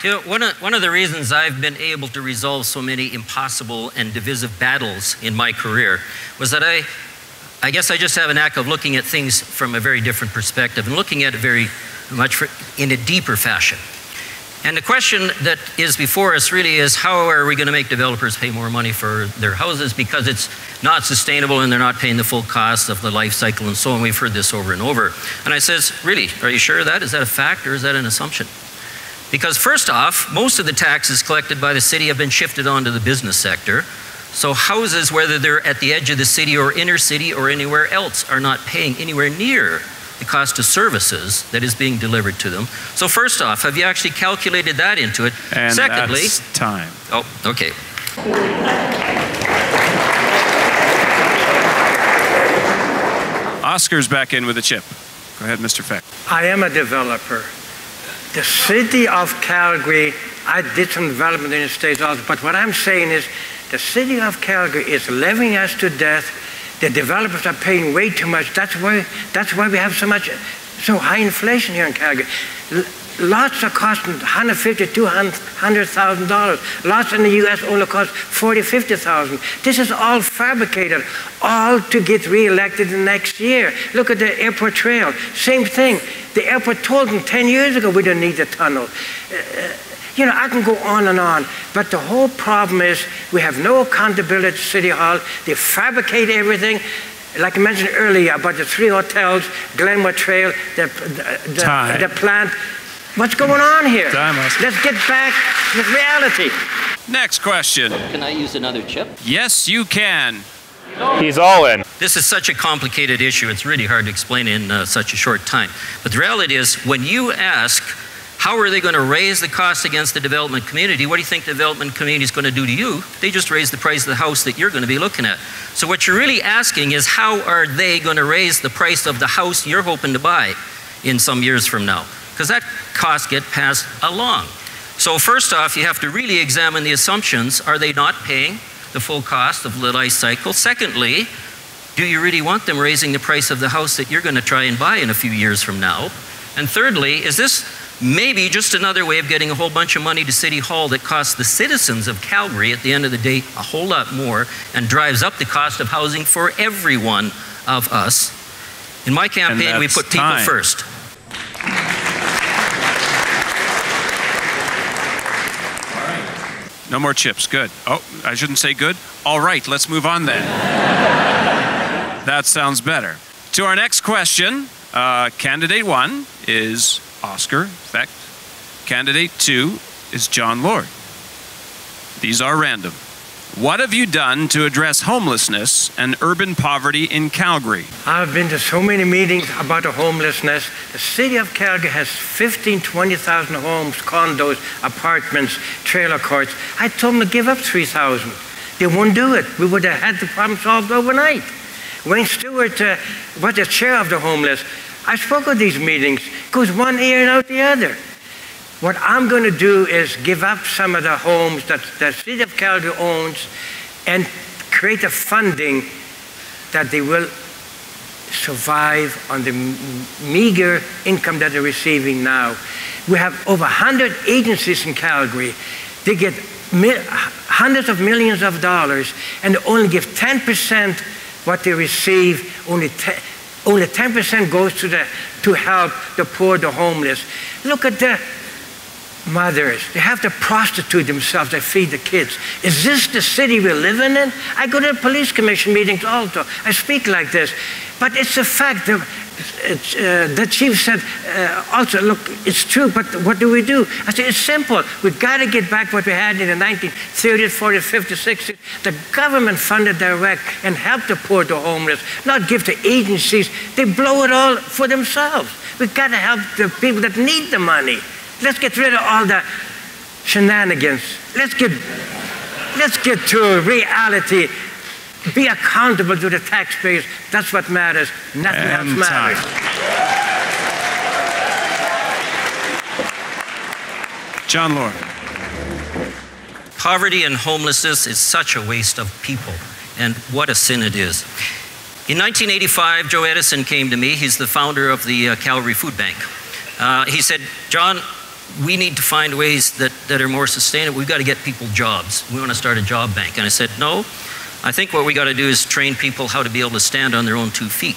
You know, one of the reasons I've been able to resolve so many impossible and divisive battles in my career was that I guess I just have a knack of looking at things from a very different perspective and looking at it very much in a deeper fashion. And the question that is before us really is, how are we going to make developers pay more money for their houses because it's not sustainable and they're not paying the full cost of the life cycle and so on. We've heard this over and over. And I says, really, are you sure of that? Is that a fact or is that an assumption? Because first off, most of the taxes collected by the city have been shifted onto the business sector. So houses, whether they're at the edge of the city or inner city or anywhere else, are not paying anywhere near the cost of services that is being delivered to them. So first off, have you actually calculated that into it? And secondly, that's time. Oh, okay. Oscar's back in with a chip. Go ahead, Mr. Feck. I am a developer. The city of Calgary, I did some development in the States also, but what I'm saying is the city of Calgary is levying us to death. The developers are paying way too much. That's why we have so high inflation here in Calgary. Lots are costing $150,000 to $200,000. Lots in the U.S. only cost $40,000, $50,000. This is all fabricated, all to get reelected the next year. Look at the airport trail. Same thing. The airport told them 10 years ago we don't need the tunnel. You know, I can go on and on, but the whole problem is we have no accountability at City Hall. They fabricate everything. Like I mentioned earlier about the 3 hotels, Glenmore Trail, the plant. What's going on here? Let's get back to reality. Next question. Can I use another chip? Yes, you can. He's all in. This is such a complicated issue. It's really hard to explain in such a short time. But the reality is, when you ask, how are they going to raise the cost against the development community? What do you think the development community is going to do to you? They just raise the price of the house that you're going to be looking at. So what you're really asking is, how are they going to raise the price of the house you're hoping to buy in some years from now? Because that cost gets passed along. So first off, you have to really examine the assumptions. Are they not paying the full cost of the life cycle? Secondly, do you really want them raising the price of the house that you're going to try and buy in a few years from now? And thirdly, is this maybe just another way of getting a whole bunch of money to City Hall that costs the citizens of Calgary at the end of the day a whole lot more and drives up the cost of housing for every one of us? In my campaign, we put people first. No more chips. Good. Oh, I shouldn't say good. All right, let's move on then. That sounds better. To our next question, candidate 1 is Oscar Feck. Candidate 2 is John Lord. These are random. What have you done to address homelessness and urban poverty in Calgary? I've been to so many meetings about the homelessness. The city of Calgary has 15,000, 20,000 homes, condos, apartments, trailer courts. I told them to give up 3,000. They wouldn't do it. We would have had the problem solved overnight. Wayne Stewart was the chair of the homeless. I spoke at these meetings. It goes one ear and out the other. What I'm going to do is give up some of the homes that the city of Calgary owns and create a funding that they will survive on the meager income that they're receiving now. We have over 100 agencies in Calgary. They get hundreds of millions of dollars and they only give 10% what they receive. Only 10% goes to help the poor, the homeless. Look at the mothers. They have to prostitute themselves to feed the kids. Is this the city we're living in? I go to police commission meetings also. I speak like this. But it's a fact. The the chief said, also, look, it's true, but what do we do? I said, it's simple. We've got to get back what we had in the 1930s, 40s, 50s, 60s. The government funded direct and helped the poor, the homeless, not give to agencies. They blow it all for themselves. We've got to help the people that need the money. Let's get rid of all the shenanigans. Let's get to reality. Be accountable to the taxpayers. That's what matters. Nothing else matters. John Lord. Poverty and homelessness is such a waste of people, and what a sin it is. In 1985, Joe Edison came to me. He's the founder of the Calgary Food Bank. He said, John, we need to find ways that are more sustainable. We've got to get people jobs. We want to start a job bank. And I said, no, I think what we got to do is train people how to be able to stand on their own 2 feet.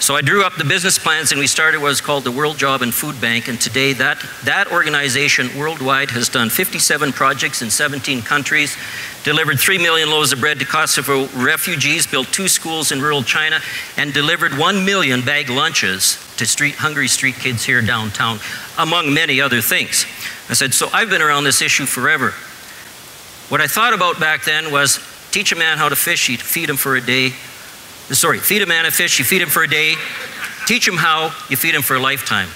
So I drew up the business plans, and we started what was called the World Job and Food Bank. And today that organization worldwide has done 57 projects in 17 countries, delivered 3 million loaves of bread to Kosovo refugees, built 2 schools in rural China, and delivered 1 million bag lunches to hungry street kids here downtown, among many other things. I said, so I've been around this issue forever. What I thought about back then was teach a man how to fish, you feed him for a day. Sorry, feed a man a fish, you feed him for a day. Teach him how, you feed him for a lifetime.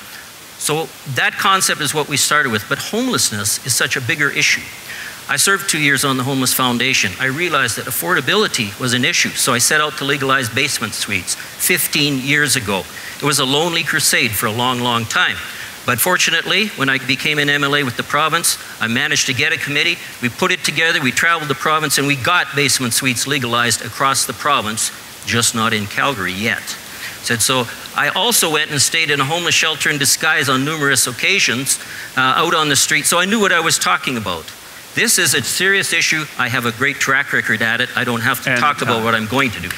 So that concept is what we started with, but homelessness is such a bigger issue. I served 2 years on the Homeless Foundation. I realized that affordability was an issue, so I set out to legalize basement suites 15 years ago. It was a lonely crusade for a long, long time. But fortunately, when I became an MLA with the province, I managed to get a committee. We put it together, we traveled the province, and we got basement suites legalized across the province, just not in Calgary yet. So I also went and stayed in a homeless shelter in disguise on numerous occasions out on the street, so I knew what I was talking about. This is a serious issue. I have a great track record at it. I don't have to talk about what I'm going to do.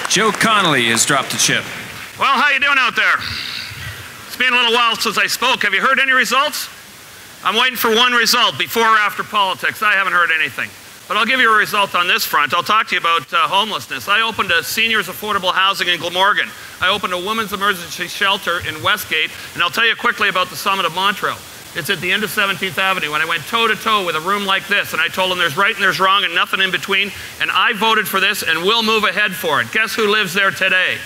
Joe Connolly has dropped a chip. Well, how you doing out there? It's been a little while since I spoke. Have you heard any results? I'm waiting for one result, before or after politics. I haven't heard anything. But I'll give you a result on this front. I'll talk to you about homelessness. I opened a seniors affordable housing in Glamorgan. I opened a women's emergency shelter in Westgate. And I'll tell you quickly about the Summit of Montreal. It's at the end of 17th Avenue, when I went toe-to-toe with a room like this, and I told them there's right and there's wrong and nothing in between, and I voted for this, and we'll move ahead for it. Guess who lives there today?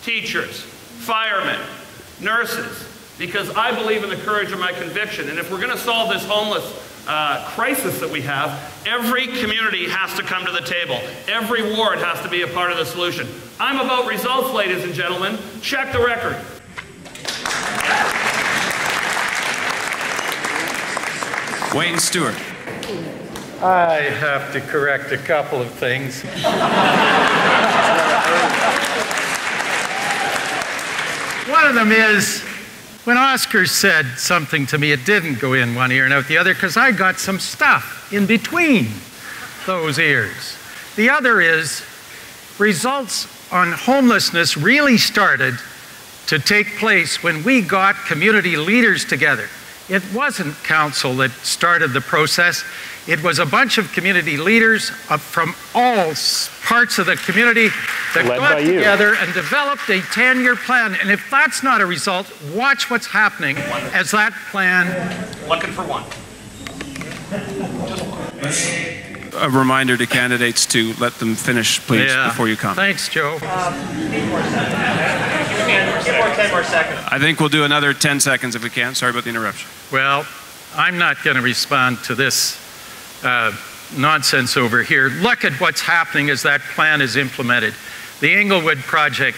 Teachers, firemen, nurses, because I believe in the courage of my conviction. And if we're going to solve this homeless crisis that we have, every community has to come to the table. Every ward has to be a part of the solution. I'm about results, ladies and gentlemen. Check the record. Wayne Stewart. I have to correct a couple of things. One of them is, when Oscar said something to me, it didn't go in one ear and out the other, because I got some stuff in between those ears. The other is, results on homelessness really started to take place when we got community leaders together. It wasn't council that started the process. It was a bunch of community leaders from all parts of the community that got together and developed a 10-year plan. And if that's not a result, watch what's happening as that plan... Looking for one. A reminder to candidates to let them finish, please, before you comment. Thanks, Joe. Give more 10 more seconds. I think we'll do another 10 seconds if we can. Sorry about the interruption. Well, I'm not going to respond to this nonsense over here. Look at what's happening as that plan is implemented. The Inglewood project,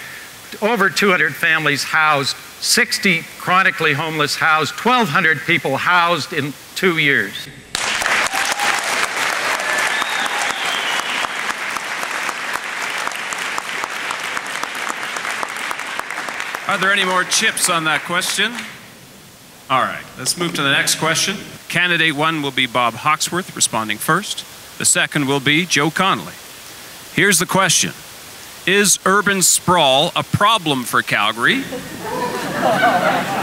over 200 families housed, 60 chronically homeless housed, 1,200 people housed in 2 years. Are there any more chips on that question? All right, let's move to the next question. Candidate 1 will be Bob Hawksworth, responding first. The second will be Joe Connolly. Here's the question. Is urban sprawl a problem for Calgary?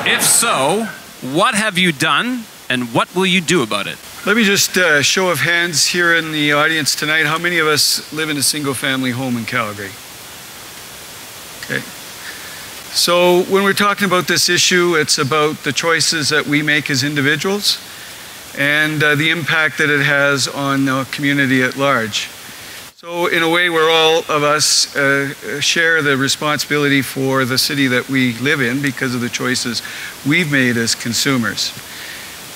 If so, what have you done and what will you do about it? Let me just show of hands here in the audience tonight. How many of us live in a single-family home in Calgary? Okay. So when we're talking about this issue, it's about the choices that we make as individuals and the impact that it has on the community at large. So in a way, we're all of us share the responsibility for the city that we live in because of the choices we've made as consumers.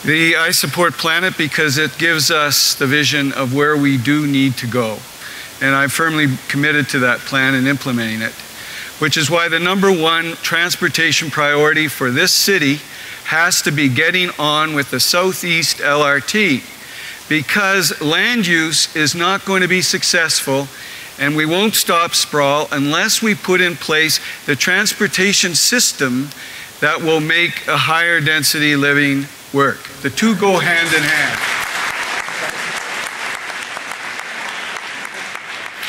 I support Planet because it gives us the vision of where we do need to go. And I'm firmly committed to that plan and implementing it, which is why the #1 transportation priority for this city has to be getting on with the Southeast LRT, because land use is not going to be successful and we won't stop sprawl unless we put in place the transportation system that will make a higher density living work. The two go hand in hand.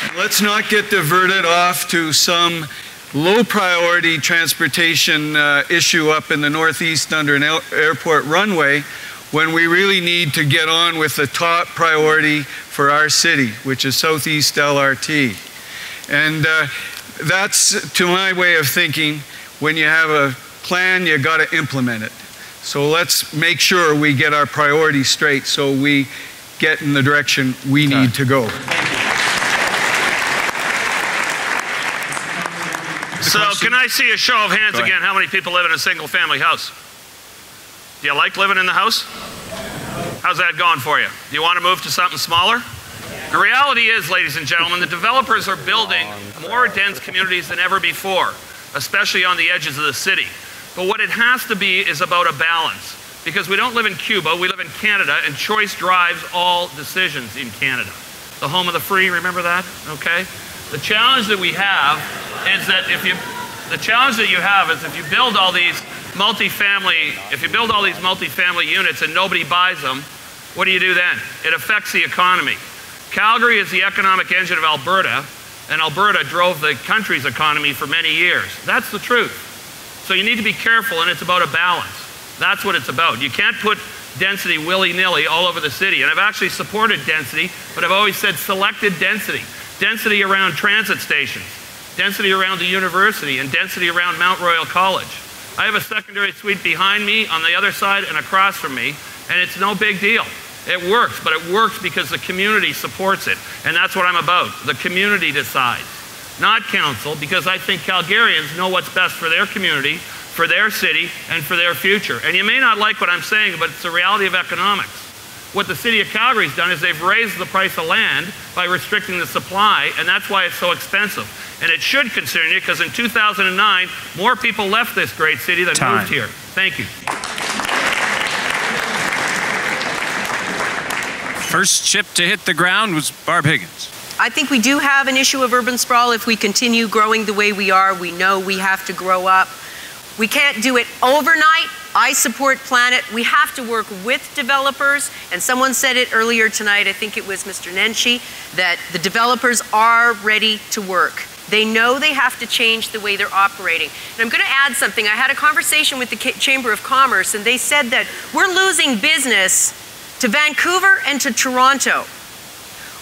And let's not get diverted off to some low priority transportation issue up in the Northeast under an airport runway when we really need to get on with the top priority for our city, which is Southeast LRT. And that's, to my way of thinking, when you have a plan, you got to implement it. So let's make sure we get our priorities straight so we get in the direction we need to go. So can I see a show of hands again? How many people live in a single family house? Do you like living in the house? How's that going for you? Do you want to move to something smaller? The reality is, ladies and gentlemen, the developers are building more dense communities than ever before, especially on the edges of the city. But what it has to be is about a balance, because we don't live in Cuba, we live in Canada, and choice drives all decisions in Canada. The home of the free, remember that? Okay? The challenge that we have is that if you build all these multifamily units and nobody buys them, what do you do then? It affects the economy. Calgary is the economic engine of Alberta, and Alberta drove the country's economy for many years. That's the truth. So you need to be careful, and it's about a balance. That's what it's about. You can't put density willy-nilly all over the city. And I've actually supported density, but I've always said selected density. Density around transit stations, density around the university, and density around Mount Royal College. I have a secondary suite behind me, on the other side, and across from me, and it's no big deal. It works, but it works because the community supports it. And that's what I'm about. The community decides, not council, because I think Calgarians know what's best for their community, for their city, and for their future. And you may not like what I'm saying, but it's the reality of economics. What the city of Calgary's done is they've raised the price of land by restricting the supply, and that's why it's so expensive. And it should concern you, because in 2009, more people left this great city than moved here. Thank you. First chip to hit the ground was Barb Higgins. I think we do have an issue of urban sprawl. If we continue growing the way we are, we know we have to grow up. We can't do it overnight. I support Planet. We have to work with developers. And someone said it earlier tonight, I think it was Mr. Nenshi, that the developers are ready to work. They know they have to change the way they're operating. And I'm going to add something. I had a conversation with the Chamber of Commerce, and they said that we're losing business to Vancouver and to Toronto.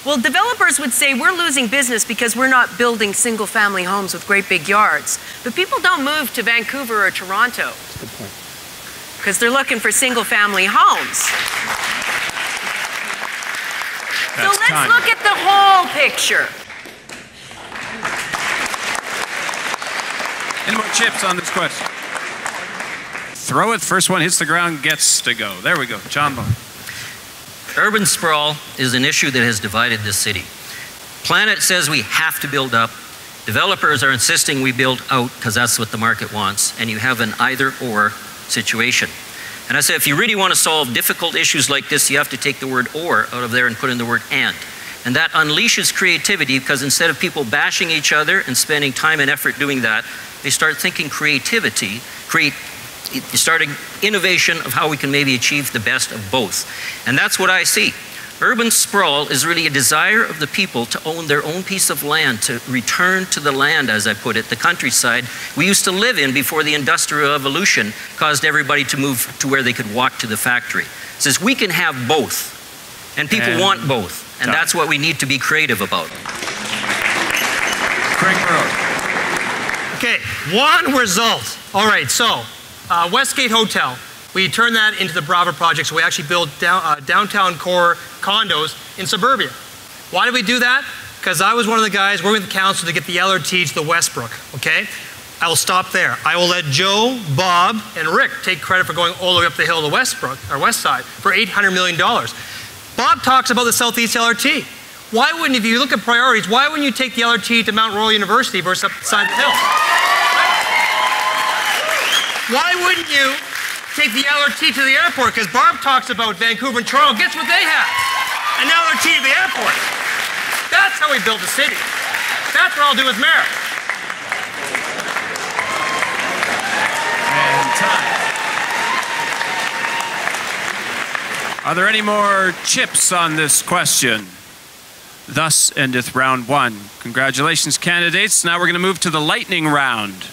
Well, developers would say we're losing business because we're not building single-family homes with great big yards. But people don't move to Vancouver or Toronto. That's a good point. Because they're looking for single-family homes. So let's look at the whole picture. Any more chips on this question? Throw it. First one hits the ground, gets to go. There we go. John Bone. Urban sprawl is an issue that has divided this city. Planet says we have to build up. Developers are insisting we build out because that's what the market wants, and you have an either-or situation. And I say if you really want to solve difficult issues like this, you have to take the word or out of there and put in the word and. And that unleashes creativity, because instead of people bashing each other and spending time and effort doing that, they start thinking creativity, starting innovation of how we can maybe achieve the best of both. And that's what I see. Urban sprawl is really a desire of the people to own their own piece of land, to return to the land, as I put it, the countryside we used to live in before the Industrial Revolution caused everybody to move to where they could walk to the factory. It says we can have both. And people want both. And that's what we need to be creative about. Craig Burrows. Okay, one result. All right, so Westgate Hotel, we turned that into the Bravo project, so we actually built downtown core condos in suburbia. Why did we do that? Because I was one of the guys working with the council to get the LRT to the Westbrook, okay? I will stop there. I will let Joe, Bob, and Rick take credit for going all the way up the hill to Westbrook, or West Side, for $800 million. Bob talks about the Southeast LRT. Why wouldn't, if you look at priorities, why wouldn't you take the LRT to Mount Royal University versus up the side of the hill? Why wouldn't you take the LRT to the airport? Because Barb talks about Vancouver and Toronto. Guess what they have? An LRT to the airport. That's how we build a city. That's what I'll do as mayor. And time. Are there any more chips on this question? Thus endeth round one. Congratulations, candidates. Now we're going to move to the lightning round.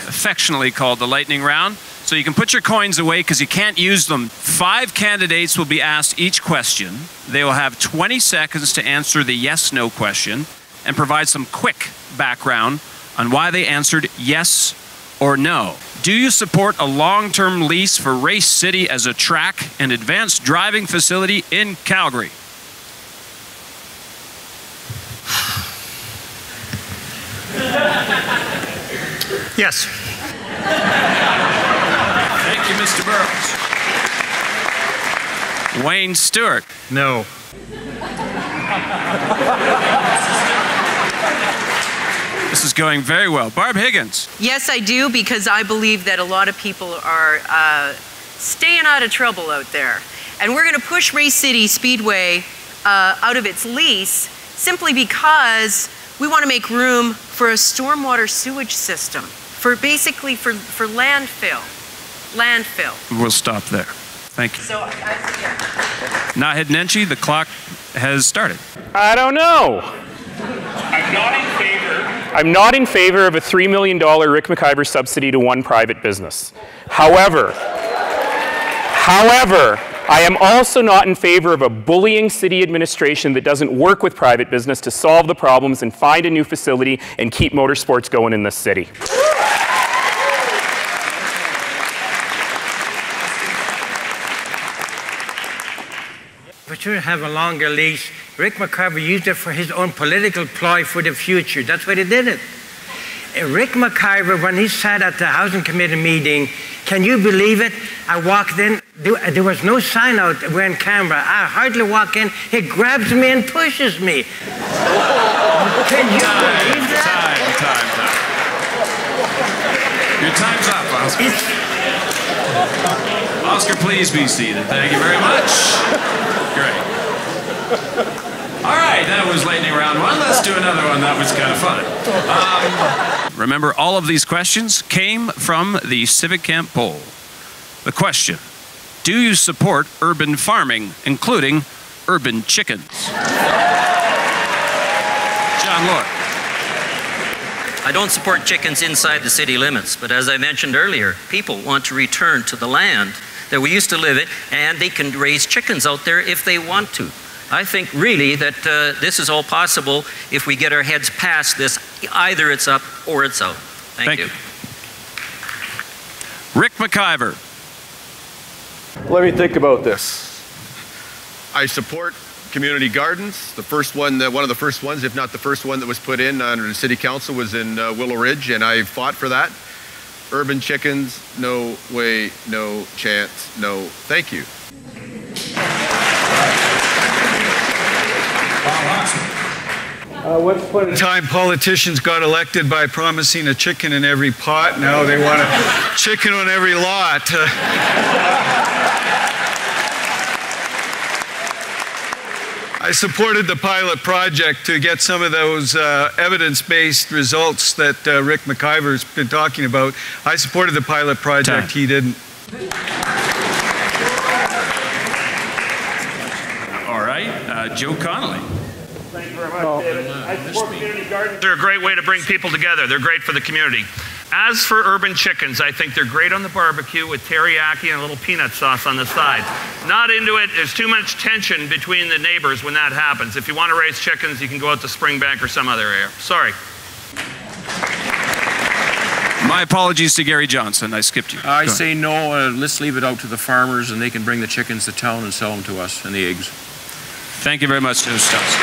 Affectionately called the lightning round. So you can put your coins away because you can't use them. 5 candidates will be asked each question. They will have 20 seconds to answer the yes/no question and provide some quick background on why they answered yes or no. Do you support a long-term lease for Race City as a track and advanced driving facility in Calgary? Yes. Thank you, Mr. Burrows. Wayne Stewart. No. This is going very well. Barb Higgins. Yes, I do, because I believe that a lot of people are staying out of trouble out there. And we're going to push Race City Speedway out of its lease simply because we want to make room for a stormwater sewage system, for basically for landfill. We'll stop there. Thank you. So, Nahid Nenshi, the clock has started. I don't know. I'm not in favor of a $3 million Rick McIver subsidy to one private business. However, I am also not in favor of a bullying city administration that doesn't work with private business to solve the problems and find a new facility and keep motorsports going in this city. But should have a longer lease. Rick McIver used it for his own political ploy for the future. That's why he did it. Rick McIver, when he sat at the Housing Committee meeting, can you believe it? I walked in, there was no sign out, we're on camera. I hardly walk in, he grabs me and pushes me. Can you believe that? Time. Your time's up, Oscar. Oscar, please be seated. Thank you very much. Great. All right, that was lightning round one. Let's do another one. That was kind of fun. Remember, all of these questions came from the CivicCamp poll. The question: do you support urban farming, including urban chickens? John Lord. I don't support chickens inside the city limits, but as I mentioned earlier, people want to return to the land that we used to live in, and they can raise chickens out there if they want to. I think really that this is all possible if we get our heads past this. Either it's up or it's out. Thank you. Rick McIver. Let me think about this. I support community gardens. The first one, one of the first ones, if not the first one that was put in under the city council was in Willow Ridge, and I fought for that. Urban chickens, no way, no chance, no thank you. Once upon a time, politicians got elected by promising a chicken in every pot. Now they want a chicken on every lot. I supported the pilot project to get some of those evidence-based results that Rick McIver's been talking about. I supported the pilot project. He didn't. All right, Joe Connolly. Thank you very much, David. I support community gardens. They're a great way to bring people together. They're great for the community. As for urban chickens, I think they're great on the barbecue with teriyaki and a little peanut sauce on the side. Not into it. There's too much tension between the neighbors when that happens. If you want to raise chickens, you can go out to Springbank or some other area. Sorry. My apologies to Gary Johnson. I skipped you. I say no. Let's leave it out to the farmers, and they can bring the chickens to town and sell them to us, and the eggs. Thank you very much, Mr. Johnson.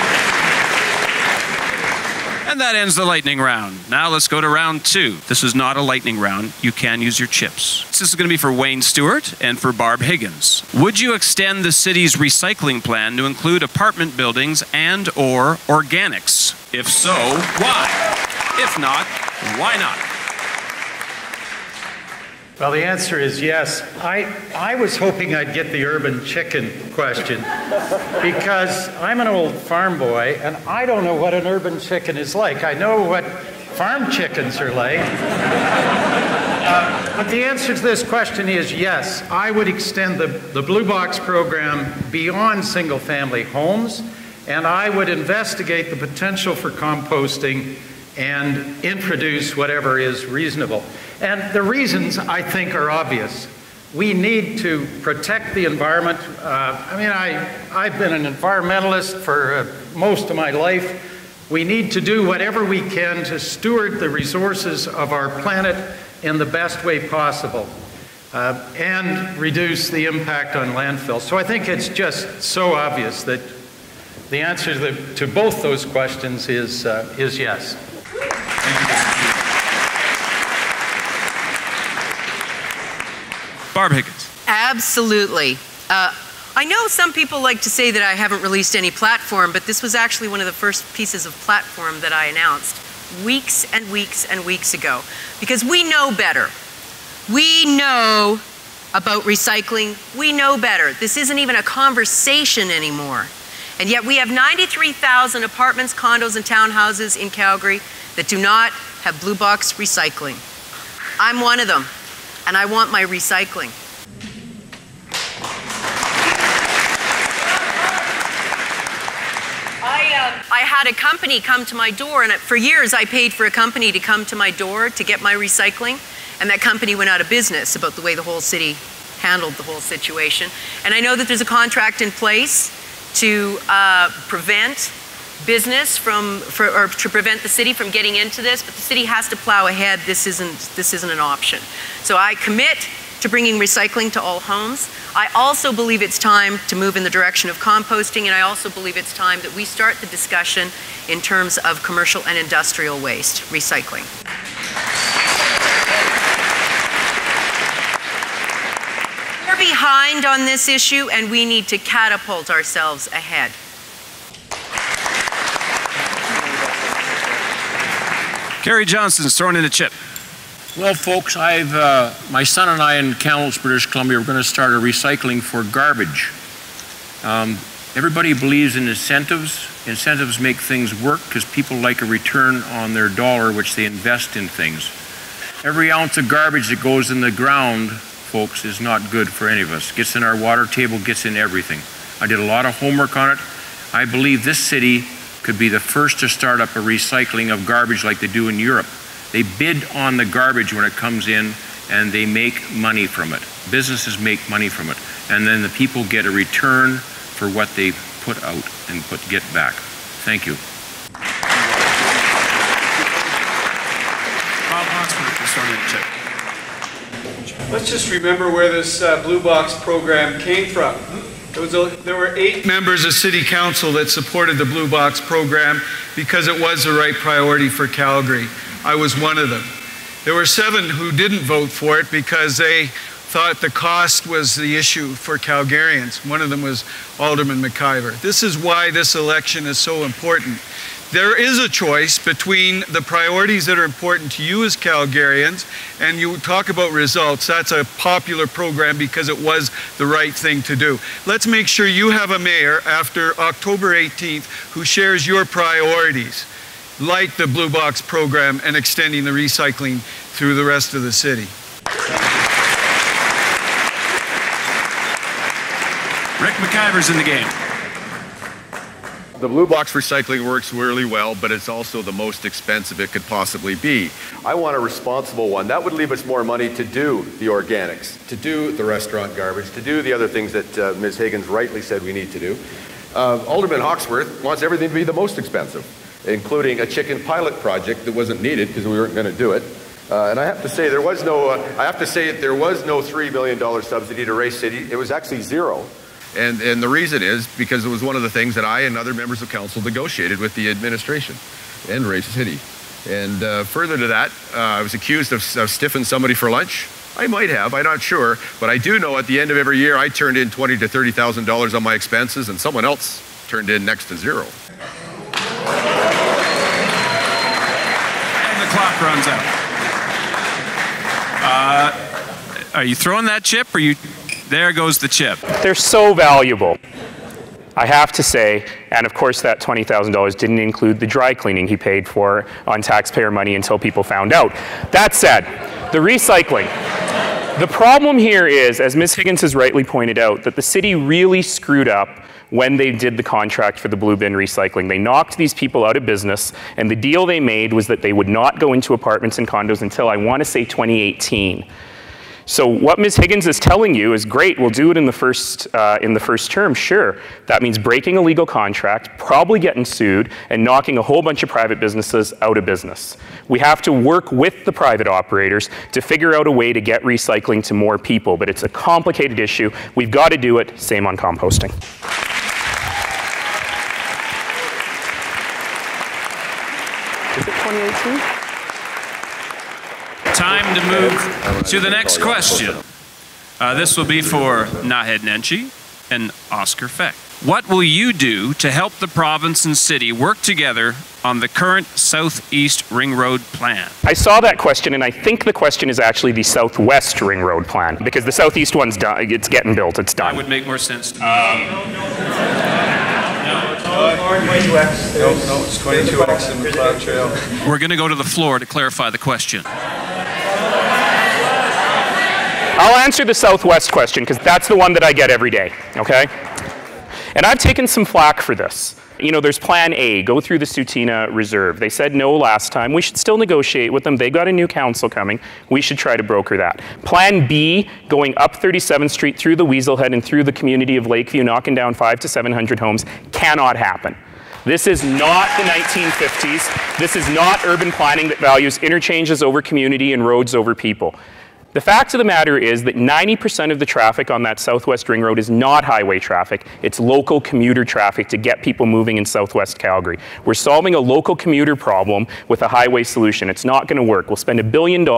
And that ends the lightning round. Now let's go to round 2. This is not a lightning round. You can use your chips. This is going to be for Wayne Stewart and for Barb Higgins. Would you extend the city's recycling plan to include apartment buildings and/or organics? If so, why? If not, why not? Well, the answer is yes. I was hoping I'd get the urban chicken question because I'm an old farm boy and I don't know what an urban chicken is like. I know what farm chickens are like. But the answer to this question is yes. I would extend the Blue Box program beyond single-family homes, and I would investigate the potential for composting and introduce whatever is reasonable. And the reasons, I think, are obvious. We need to protect the environment. I've been an environmentalist for most of my life. We need to do whatever we can to steward the resources of our planet in the best way possible and reduce the impact on landfills. So I think it's just so obvious that the answer to both those questions is yes. Barb Higgins. Absolutely. I know some people like to say that I haven't released any platform, but this was actually one of the first pieces of platform that I announced weeks and weeks and weeks ago, because we know better. We know about recycling. We know better. This isn't even a conversation anymore. And yet we have 93,000 apartments, condos, and townhouses in Calgary that do not have Blue Box recycling. I'm one of them, and I want my recycling. I had a company come to my door, and for years I paid for a company to come to my door to get my recycling, and that company went out of business about the way the whole city handled the whole situation. And I know that there's a contract in place to prevent business or to prevent the city from getting into this, but the city has to plow ahead. This isn't an option. So I commit to bringing recycling to all homes. I also believe it's time to move in the direction of composting, and I also believe it's time that we start the discussion in terms of commercial and industrial waste recycling. We're behind on this issue, and we need to catapult ourselves ahead. Gary Johnson's throwing in a chip. Well, folks, my son and I in Kamloops, British Columbia, we're going to start a recycling for garbage. Everybody believes in incentives. Incentives make things work because people like a return on their dollar, which they invest in things. Every ounce of garbage that goes in the ground, folks, is not good for any of us. Gets in our water table, gets in everything. I did a lot of homework on it. I believe this city could be the first to start up a recycling of garbage like they do in Europe. They bid on the garbage when it comes in, and they make money from it. Businesses make money from it. And then the people get a return for what they put out and get back. Thank you. Let's just remember where this Blue Box program came from. There were 8 members of City Council that supported the Blue Box program because it was the right priority for Calgary. I was one of them. There were 7 who didn't vote for it because they thought the cost was the issue for Calgarians. One of them was Alderman McIver. This is why this election is so important. There is a choice between the priorities that are important to you as Calgarians, and you talk about results. That's a popular program because it was the right thing to do. Let's make sure you have a mayor after October 18th who shares your priorities, like the Blue Box program and extending the recycling through the rest of the city. Rick McIver's in the game. The blue box recycling works really well, but it's also the most expensive it could possibly be. I want a responsible one. That would leave us more money to do the organics, to do the restaurant garbage, to do the other things that Ms. Higgins rightly said we need to do. Alderman Hawksworth wants everything to be the most expensive, including a chicken pilot project that wasn't needed because we weren't going to do it. And I have to say there was no $3 million subsidy to Race City. It was actually zero. And the reason is because it was one of the things that I and other members of council negotiated with the administration and Race City. And further to that, I was accused of stiffing somebody for lunch. I might have, I'm not sure, but I do know at the end of every year I turned in $20,000 to $30,000 on my expenses, and someone else turned in next to zero. And the clock runs out. Are you throwing that chip, or you? There goes the chip. They're so valuable, I have to say, and of course that $20,000 didn't include the dry cleaning he paid for on taxpayer money until people found out. That said, the recycling. The problem here is, as Ms. Higgins has rightly pointed out, that the city really screwed up when they did the contract for the blue bin recycling. They knocked these people out of business, and the deal they made was that they would not go into apartments and condos until, I want to say, 2018. So what Ms. Higgins is telling you is great, we'll do it in the first term, sure. That means breaking a legal contract, probably getting sued, and knocking a whole bunch of private businesses out of business. We have to work with the private operators to figure out a way to get recycling to more people, but it's a complicated issue. We've got to do it, same on composting. Is it 2018? Time to move to the next question. This will be for Naheed Nenshi and Oscar Feck. What will you do to help the province and city work together on the current Southeast Ring Road plan? I saw that question, and I think the question is actually the Southwest Ring Road plan, because the Southeast one's done. It's getting built. It's done. That would make more sense. No, it's 22X in the Cloud Trail. We're going to go to the floor to clarify the question. I'll answer the Southwest question, because that's the one that I get every day, okay? And I've taken some flack for this. You know, there's Plan A, go through the Sutina Reserve. They said no last time. We should still negotiate with them. They got a new council coming. We should try to broker that. Plan B, going up 37th Street through the Weaselhead and through the community of Lakeview, knocking down 500 to 700 homes, cannot happen. This is not the 1950s. This is not urban planning that values interchanges over community and roads over people. The fact of the matter is that 90% of the traffic on that Southwest Ring Road is not highway traffic. It's local commuter traffic to get people moving in Southwest Calgary. We're solving a local commuter problem with a highway solution. It's not going to work. We'll spend $1 billion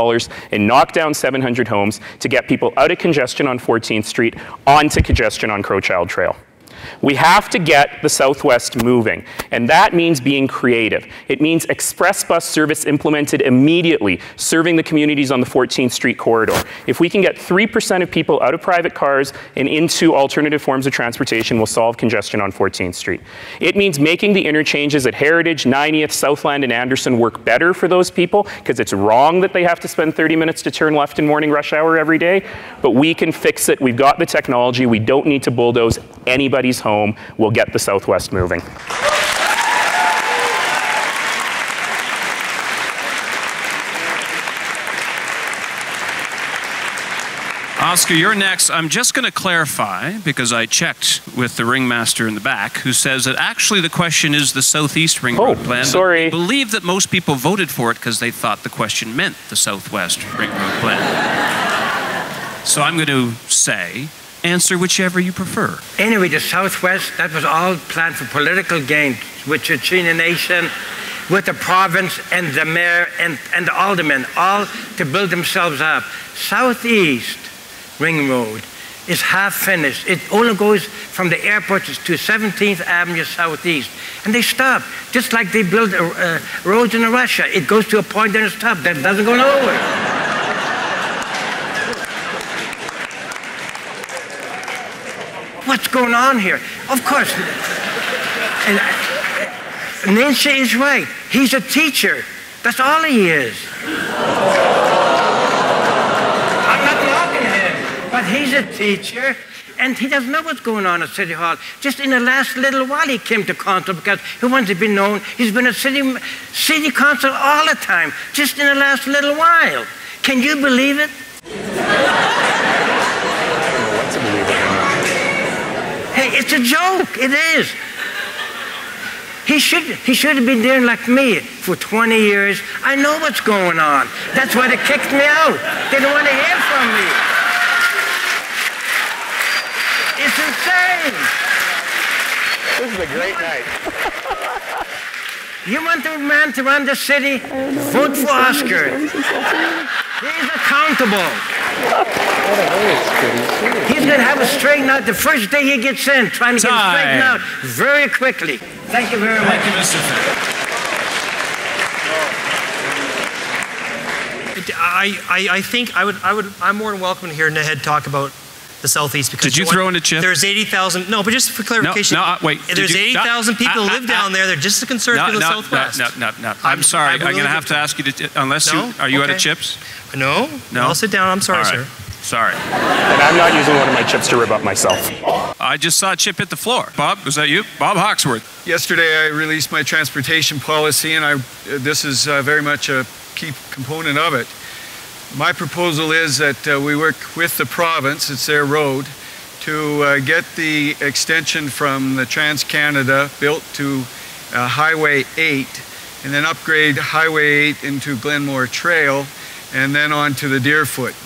and knock down 700 homes to get people out of congestion on 14th Street onto congestion on Crowchild Trail. We have to get the Southwest moving, and that means being creative. It means express bus service implemented immediately, serving the communities on the 14th Street corridor. If we can get 3% of people out of private cars and into alternative forms of transportation, we'll solve congestion on 14th Street. It means making the interchanges at Heritage, 90th, Southland, and Anderson work better for those people, because it's wrong that they have to spend 30 minutes to turn left in morning rush hour every day, but we can fix it. We've got the technology. We don't need to bulldoze anybody's home. We'll get the Southwest moving. Oscar, you're next. I'm just going to clarify, because I checked with the ringmaster in the back, who says that actually the question is the Southeast Ring Road plan. Sorry. I believe that most people voted for it because they thought the question meant the Southwest Ring Road plan. So I'm going to say, answer whichever you prefer. Anyway, the Southwest, that was all planned for political gain with the China Nation, with the province and the mayor and the aldermen, all to build themselves up. Southeast Ring Road is half finished. It only goes from the airport to 17th Avenue Southeast. And they stop, just like they build roads in Russia. It goes to a point and it stops. That doesn't go nowhere. What's going on here? Of course, Nancy is right. He's a teacher. That's all he is. I'm not knocking him, but he's a teacher, And he doesn't know what's going on at City Hall. Just in the last little while he came to council because he wants to be known. He's been at city council all the time, just in the last little while. Can you believe it? Hey, it's a joke. It is. He should have been there like me for 20 years. I know what's going on. That's why they kicked me out. They don't want to hear from me. It's insane. This is a great night. You want the man to run the city? Vote for Oscar. He's accountable. He's going to have it straightened out the first day he gets in, trying to get it straightened out very quickly. Thank you very much. Thank you, Mr. Finn. I think I'm more than welcome to hear Naheed talk about the Southeast because did you throw in a chip? There's 80,000. No, but just for clarification. No, wait. There's 80,000 people who live down there. They're just as concerned for the Southwest. No. I'm sorry. I'm going to have to ask you to. Unless you are you out of chips? No. I'll sit down. I'm sorry, sir. Sorry. And I'm not using one of my chips to rib up myself. I just saw a chip hit the floor. Bob, was that you? Bob Hawksworth. Yesterday I released my transportation policy, and this is very much a key component of it. My proposal is that we work with the province, it's their road, to get the extension from the Trans-Canada built to Highway 8, and then upgrade Highway 8 into Glenmore Trail, and then on to the Deerfoot.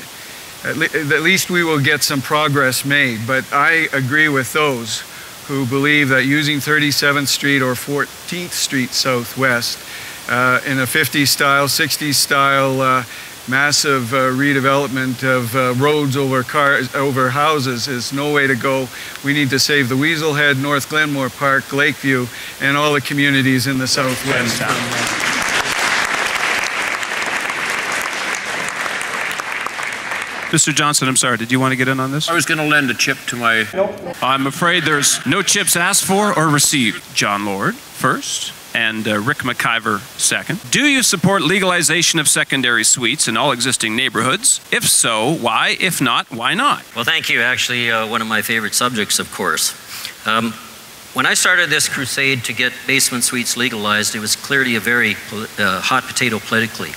At least we will get some progress made, but I agree with those who believe that using 37th Street or 14th Street Southwest in a 50s style, 60s style massive redevelopment of roads over houses is no way to go. We need to save the Weaselhead, North Glenmore Park, Lakeview, and all the communities in the Southwest. Mr. Johnson, I'm sorry, did you want to get in on this? I was going to lend a chip to my... Nope. I'm afraid there's no chips asked for or received. John Lord first, and Rick McIver second. Do you support legalization of secondary suites in all existing neighborhoods? If so, why? If not, why not? Well, thank you. Actually, one of my favorite subjects, of course. When I started this crusade to get basement suites legalized, it was clearly a very hot potato politically.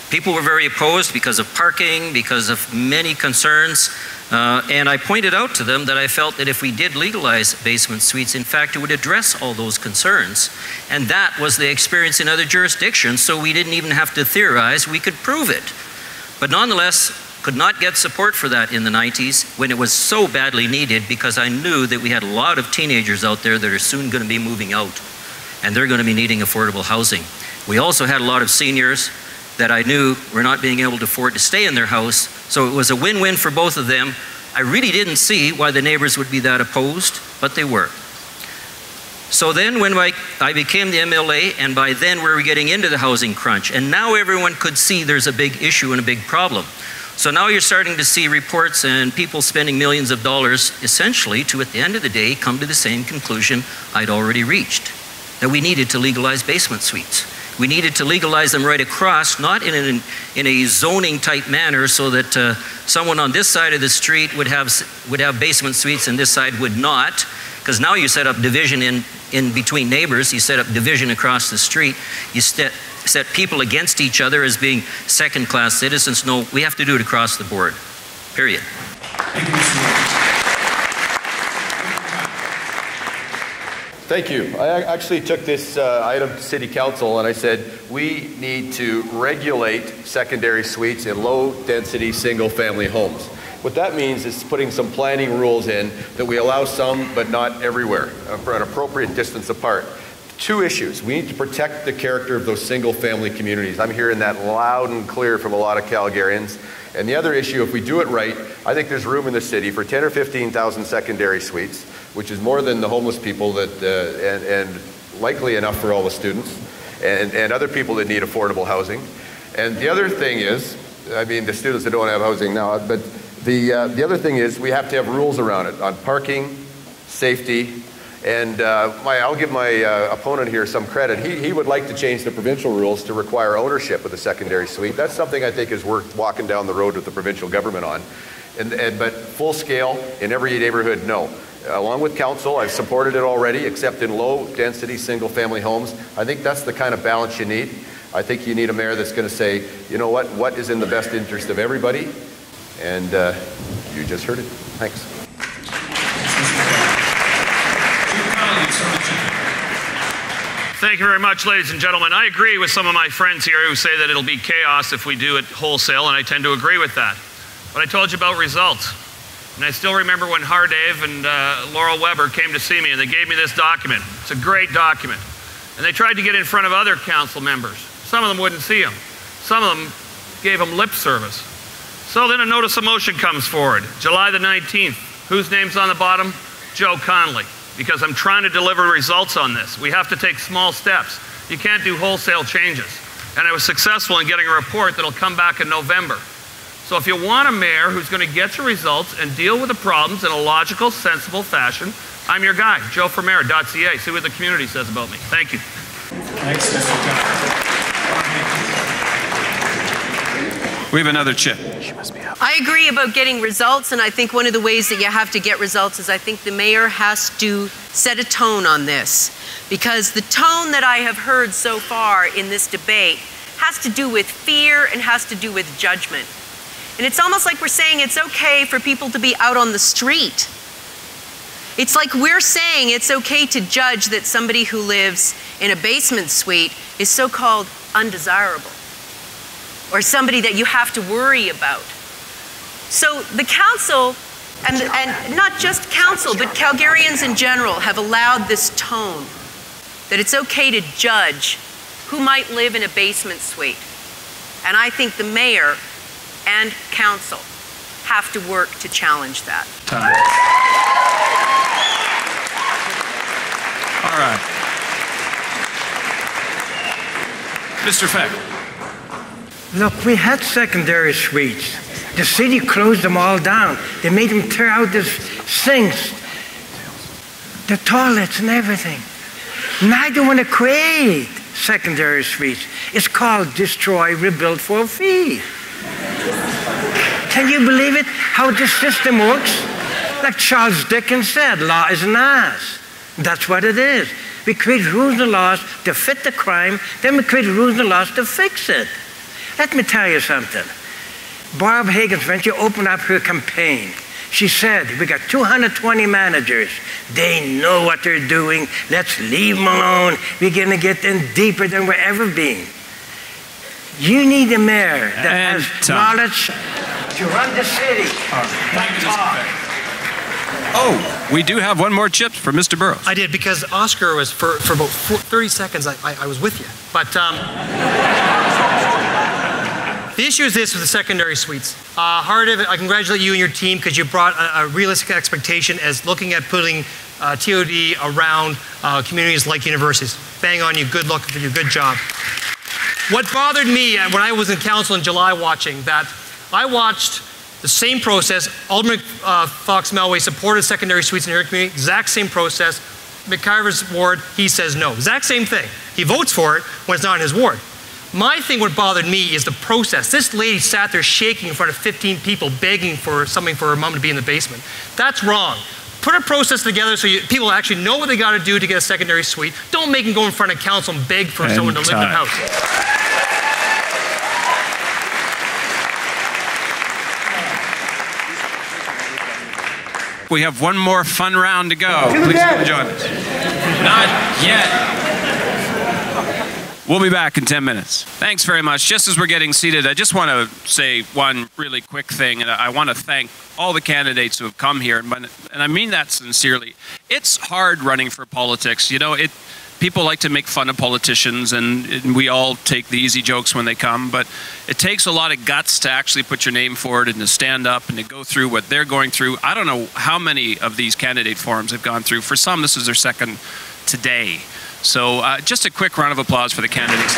People were very opposed because of parking, because of many concerns, and I pointed out to them that I felt that if we did legalize basement suites, in fact, it would address all those concerns. And that was the experience in other jurisdictions, so we didn't even have to theorize, we could prove it. But nonetheless, could not get support for that in the 90s when it was so badly needed, because I knew that we had a lot of teenagers out there that are soon going to be moving out, and they're going to be needing affordable housing. We also had a lot of seniors that I knew were not being able to afford to stay in their house, so it was a win-win for both of them. I really didn't see why the neighbors would be that opposed, but they were. So then when I became the MLA, and by then we were getting into the housing crunch, and now everyone could see there's a big issue and a big problem. So now you're starting to see reports and people spending millions of dollars essentially to, at the end of the day, come to the same conclusion I'd already reached, that we needed to legalize basement suites. We needed to legalize them right across, not in a zoning type manner so that someone on this side of the street would have basement suites and this side would not. Because now you set up division in between neighbors, you set up division across the street, you set people against each other as being second-class citizens. No, we have to do it across the board, period. Thank you. I actually took this item to City Council and I said we need to regulate secondary suites in low-density single-family homes. What that means is putting some planning rules in that we allow some but not everywhere for an appropriate distance apart. Two issues. We need to protect the character of those single-family communities. I'm hearing that loud and clear from a lot of Calgarians. And the other issue, if we do it right, I think there's room in the city for 10 or 15,000 secondary suites, which is more than the homeless people that, and likely enough for all the students, and other people that need affordable housing. And the other thing is, I mean, the students that don't have housing now, but the other thing is we have to have rules around it on parking, safety, and I'll give my opponent here some credit. He would like to change the provincial rules to require ownership of the secondary suite. That's something I think is worth walking down the road with the provincial government on. But full scale in every neighborhood, no. Along with council, I've supported it already, except in low-density single-family homes. I think that's the kind of balance you need. I think you need a mayor that's going to say, you know what is in the best interest of everybody? And you just heard it. Thanks. Thank you very much, ladies and gentlemen. I agree with some of my friends here who say that it'll be chaos if we do it wholesale, and I tend to agree with that. But I told you about results. And I still remember when Hardave and Laurel Weber came to see me and they gave me this document. It's a great document. And they tried to get in front of other council members. Some of them wouldn't see them. Some of them gave them lip service. So then a notice of motion comes forward, July the 19th. Whose name's on the bottom? Joe Connolly. Because I'm trying to deliver results on this. We have to take small steps. You can't do wholesale changes. And I was successful in getting a report that'll come back in November. So if you want a mayor who's going to get your results and deal with the problems in a logical, sensible fashion, I'm your guy, joeformayor.ca. See what the community says about me. Thank you. Thanks, Mr. Tucker. We have another chip. I agree about getting results, and I think one of the ways that you have to get results is I think the mayor has to set a tone on this, because the tone that I have heard so far in this debate has to do with fear and has to do with judgment. And it's almost like we're saying it's okay for people to be out on the street. It's like we're saying it's okay to judge that somebody who lives in a basement suite is so-called undesirable, or somebody that you have to worry about. So the council, and not just council, but Calgarians in general, have allowed this tone that it's okay to judge who might live in a basement suite. And I think the mayor and council have to work to challenge that. All right. Mr. Feck. Look, we had secondary suites. The city closed them all down. They made them tear out the sinks, the toilets and everything. Now they want to create secondary suites. It's called destroy, rebuild for a fee. Can you believe it, how this system works? Like Charles Dickens said, law is an ass. That's what it is. We create rules and laws to fit the crime, then we create rules and laws to fix it. Let me tell you something. Barb Higgins, when she opened up her campaign, she said, we got 220 managers. They know what they're doing. Let's leave them alone. We're going to get in deeper than we've ever been. You need a mayor that has knowledge to run the city. Thank you, Mr. Feck. Oh, we do have one more chip for Mr. Burrows. I did, because Oscar was, for about 30 seconds, I was with you. But the issue is this with the secondary suites. I congratulate you and your team, because you brought a realistic expectation as looking at putting TOD around communities like universities. Bang on you, good luck for you, good job. What bothered me when I was in council in July watching that, I watched the same process. Alderman Fox Melway supported secondary suites in her community, exact same process. McIver's ward, he says no. Exact same thing. He votes for it when it's not in his ward. My thing, what bothered me is the process. This lady sat there shaking in front of 15 people begging for something for her mom to be in the basement. That's wrong. Put a process together so people actually know what they got to do to get a secondary suite. Don't make them go in front of council and beg for someone to live in their house. We have one more fun round to go. Please come join us. Not yet. We'll be back in 10 minutes. Thanks very much. Just as we're getting seated, I just want to say one really quick thing, and I want to thank all the candidates who have come here, and I mean that sincerely. It's hard running for politics. You know, people like to make fun of politicians, and we all take the easy jokes when they come, but it takes a lot of guts to actually put your name forward and to stand up and to go through what they're going through. I don't know how many of these candidate forums have gone through. For some, this is their second today. So just a quick round of applause for the candidates.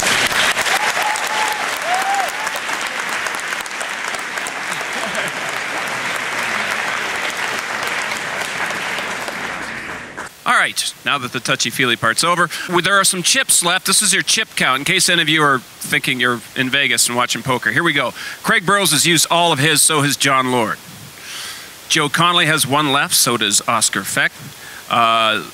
All right, now that the touchy-feely part's over, there are some chips left. This is your chip count, in case any of you are thinking you're in Vegas and watching poker. Here we go. Craig Burrows has used all of his, so has John Lord. Joe Connolly has 1 left, so does Oscar Feck.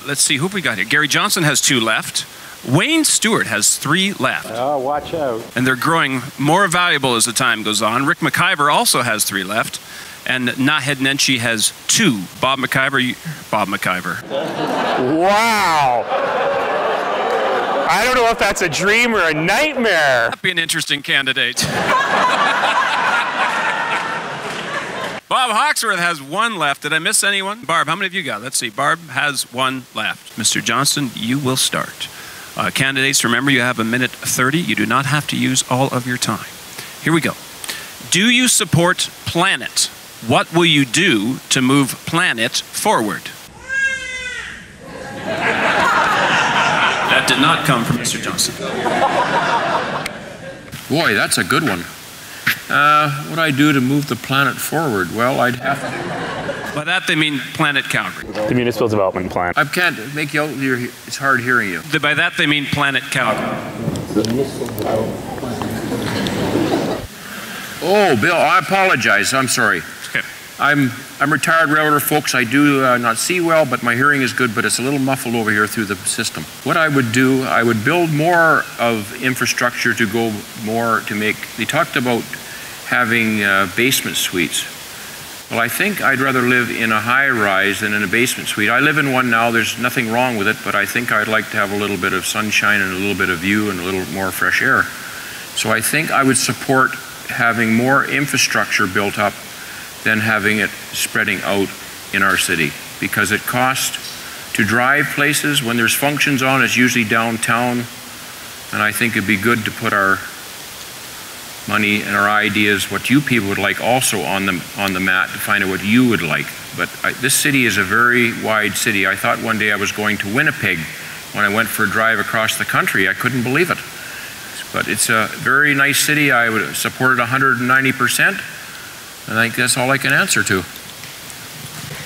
Let's see, who have we got here? Gary Johnson has 2 left. Wayne Stewart has 3 left. Oh, watch out. And they're growing more valuable as the time goes on. Rick McIver also has 3 left. And Nahed Nenshi has 2. Bob McIver. Wow. I don't know if that's a dream or a nightmare. That'd be an interesting candidate. Bob Hawksworth has 1 left. Did I miss anyone? Barb, how many of you got? Let's see. Barb has 1 left. Mr. Johnston, you will start. Candidates, remember you have 1:30. You do not have to use all of your time. Here we go. Do you support Planet? What will you do to move Planet forward? That did not come from Mr. Johnston. Boy, that's a good one. What would I do to move the planet forward? Well, I'd have to... By that they mean Planet Calgary. The Municipal Development Plan. I can't make you out, it's hard hearing you. By that they mean Planet Calgary. Oh, Bill, I apologize. I'm sorry. Okay. I'm retired railroader, folks. I do not see well, but my hearing is good, but it's a little muffled over here through the system. What I would do, I would build more of infrastructure to go more to make... They talked about having basement suites. Well, I think I'd rather live in a high-rise than in a basement suite. I live in one now. There's nothing wrong with it, but I think I'd like to have a little bit of sunshine and a little bit of view and a little more fresh air. So I think I would support having more infrastructure built up than having it spreading out in our city, because it costs to drive places. When there's functions on, it's usually downtown, and I think it'd be good to put our money and our ideas, what you people would like, also on the mat to find out what you would like. But this city is a very wide city. I thought one day I was going to Winnipeg when I went for a drive across the country. I couldn't believe it. But it's a very nice city. I would support it 190%. And I think that's all I can answer to.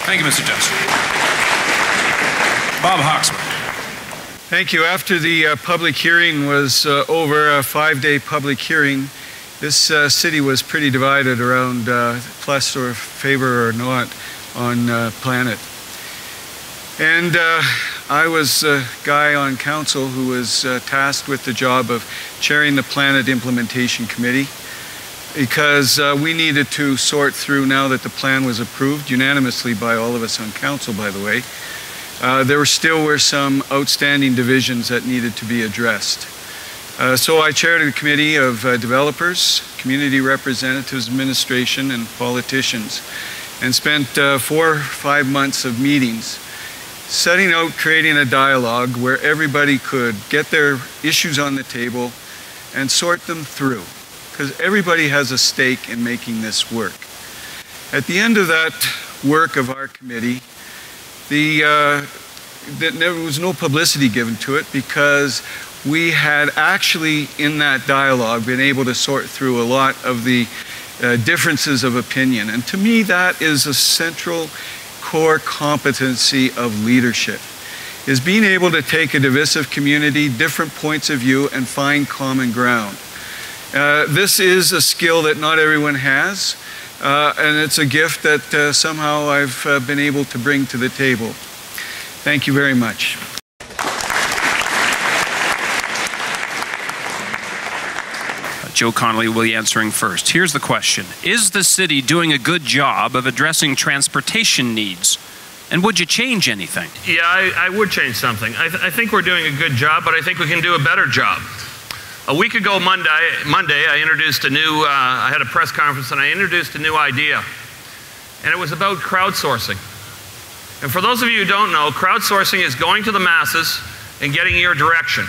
Thank you, Mr. Johnson. Bob Hawksworth. Thank you. After the public hearing was over, a 5-day public hearing, this city was pretty divided around plus or favor or not on Planet. And I was a guy on council who was tasked with the job of chairing the Planet Implementation Committee, because we needed to sort through, now that the plan was approved unanimously by all of us on council, by the way, there still were some outstanding divisions that needed to be addressed. So I chaired a committee of developers, community representatives, administration, and politicians, and spent 4 or 5 months of meetings setting out, creating a dialogue where everybody could get their issues on the table and sort them through, because everybody has a stake in making this work. At the end of that work of our committee, there was no publicity given to it, because we had actually, in that dialogue, been able to sort through a lot of the differences of opinion. And to me, that is a central core competency of leadership, is being able to take a divisive community, different points of view, and find common ground. This is a skill that not everyone has, and it's a gift that somehow I've been able to bring to the table. Thank you very much. Joe Connolly will be answering first. Here's the question. Is the city doing a good job of addressing transportation needs? And would you change anything? Yeah, I would change something. I think we're doing a good job, but I think we can do a better job. A week ago Monday, I introduced a new, I had a press conference and I introduced a new idea. And it was about crowdsourcing. And for those of you who don't know, crowdsourcing is going to the masses and getting your direction.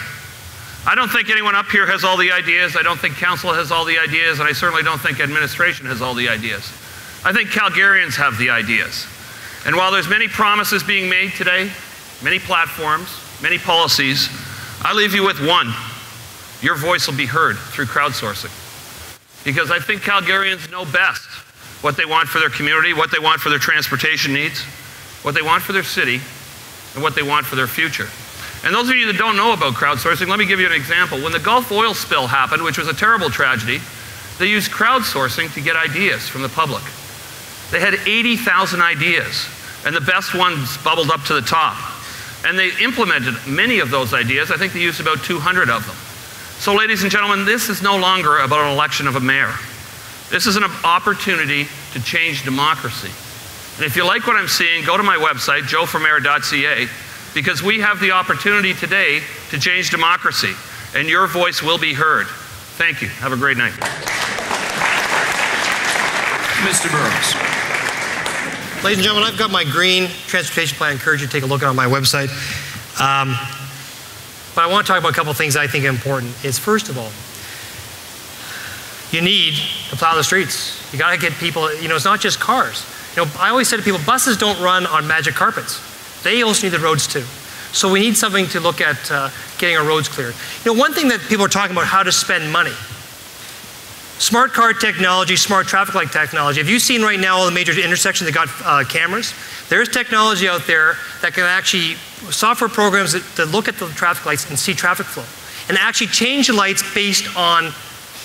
I don't think anyone up here has all the ideas. I don't think council has all the ideas, and I certainly don't think administration has all the ideas. I think Calgarians have the ideas. And while there's many promises being made today, many platforms, many policies, I leave you with one. Your voice will be heard through crowdsourcing. Because I think Calgarians know best what they want for their community, what they want for their transportation needs, what they want for their city, and what they want for their future. And those of you that don't know about crowdsourcing, let me give you an example. When the Gulf oil spill happened, which was a terrible tragedy, they used crowdsourcing to get ideas from the public. They had 80,000 ideas, and the best ones bubbled up to the top. And they implemented many of those ideas. I think they used about 200 of them. So ladies and gentlemen, this is no longer about an election of a mayor. This is an opportunity to change democracy. And if you like what I'm seeing, go to my website, joeformayor.ca, because we have the opportunity today to change democracy, and your voice will be heard. Thank you. Have a great night. Mr. Burrows. Ladies and gentlemen, I've got my green transportation plan. I encourage you to take a look at it on my website. But I want to talk about a couple of things I think are important. Is first of all, you need to plow the streets. You got to get people, it's not just cars. I always say to people, buses don't run on magic carpets. They also need the roads too. So we need something to look at getting our roads cleared. One thing that people are talking about, how to spend money. Smart car technology, smart traffic light technology. Have you seen right now all the major intersections that got cameras? There's technology out there that can actually, software programs that look at the traffic lights and see traffic flow. And actually change the lights based on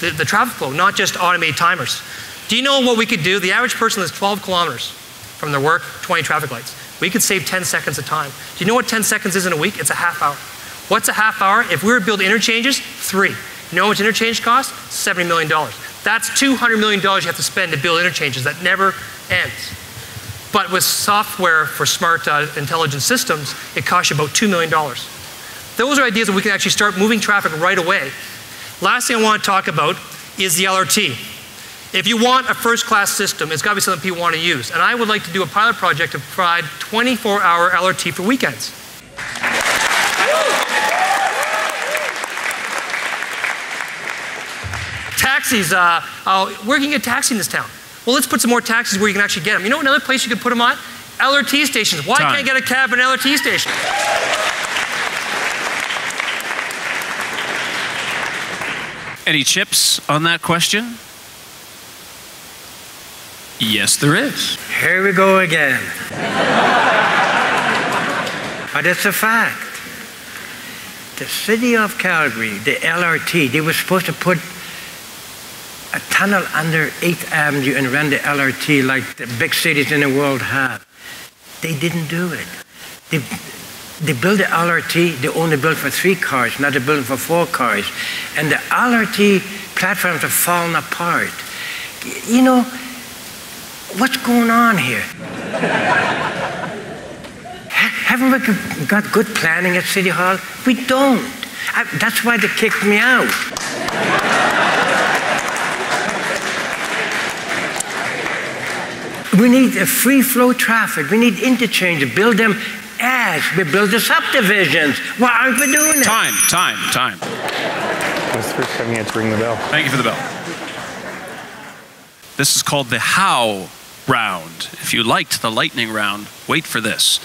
the traffic flow, not just automated timers. Do you know what we could do? The average person lives 12 kilometers from their work, 20 traffic lights. We could save 10 seconds of time. Do you know what 10 seconds is in a week? It's a half hour. What's a half hour? If we were to build interchanges, 3. You know how much interchange costs? $70 million. That's $200 million you have to spend to build interchanges. That never ends. But with software for smart intelligent systems, it costs you about $2 million. Those are ideas that we can actually start moving traffic right away. Last thing I want to talk about is the LRT. If you want a first-class system, it's got to be something people want to use. And I would like to do a pilot project to provide 24-hour LRT for weekends. Taxis, where can you get a taxi in this town? Well, let's put some more taxis where you can actually get them. You know another place you could put them on? LRT stations. Why can't I get a cab at an LRT station? Any chips on that question? Yes, there is. Here we go again. But it's a fact. The city of Calgary, the LRT, they were supposed to put a tunnel under 8th Avenue and run the LRT like the big cities in the world have. They didn't do it. They built the LRT, they only built for 3 cars, not they built for 4 cars. And the LRT platforms are falling apart. What's going on here? Haven't we got good planning at City Hall? We don't. That's why they kicked me out. We need a free flow traffic. We need interchange. Build them as we build the subdivisions. Why aren't we doing it? Time. That's the first time you had to ring the bell. Thank you for the bell. This is called the how round. If you liked the lightning round, wait for this.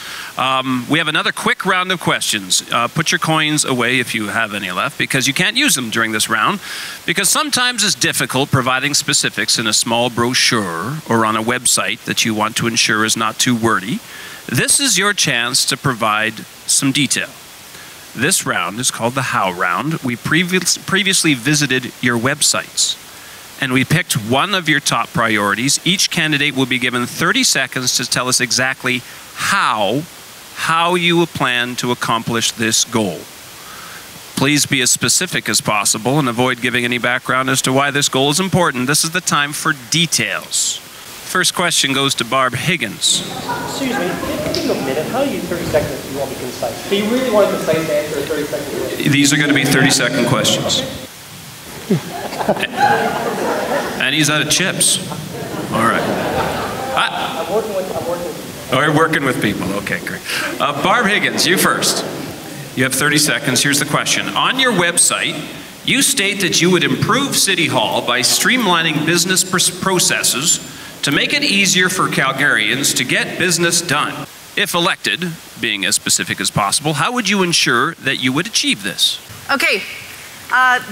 We have another quick round of questions. Put your coins away if you have any left, because you can't use them during this round, because sometimes it's difficult providing specifics in a small brochure or on a website that you want to ensure is not too wordy. This is your chance to provide some detail. This round is called the how round. We previously visited your websites, and we picked one of your top priorities. Each candidate will be given 30 seconds to tell us exactly how you will plan to accomplish this goal. Please be as specific as possible and avoid giving any background as to why this goal is important. This is the time for details. First question goes to Barb Higgins. Excuse me, give me a minute. How do you 30 seconds if you want to be concise? So you really want a concise answer in 30 seconds? These are going to be 30-second questions. And he's out of chips. All right. I'm working with Oh, you're working with people. Okay, great. Barb Higgins, you first. You have 30 seconds. Here's the question. On your website, you state that you would improve City Hall by streamlining business processes to make it easier for Calgarians to get business done. If elected, being as specific as possible, how would you ensure that you would achieve this? Okay,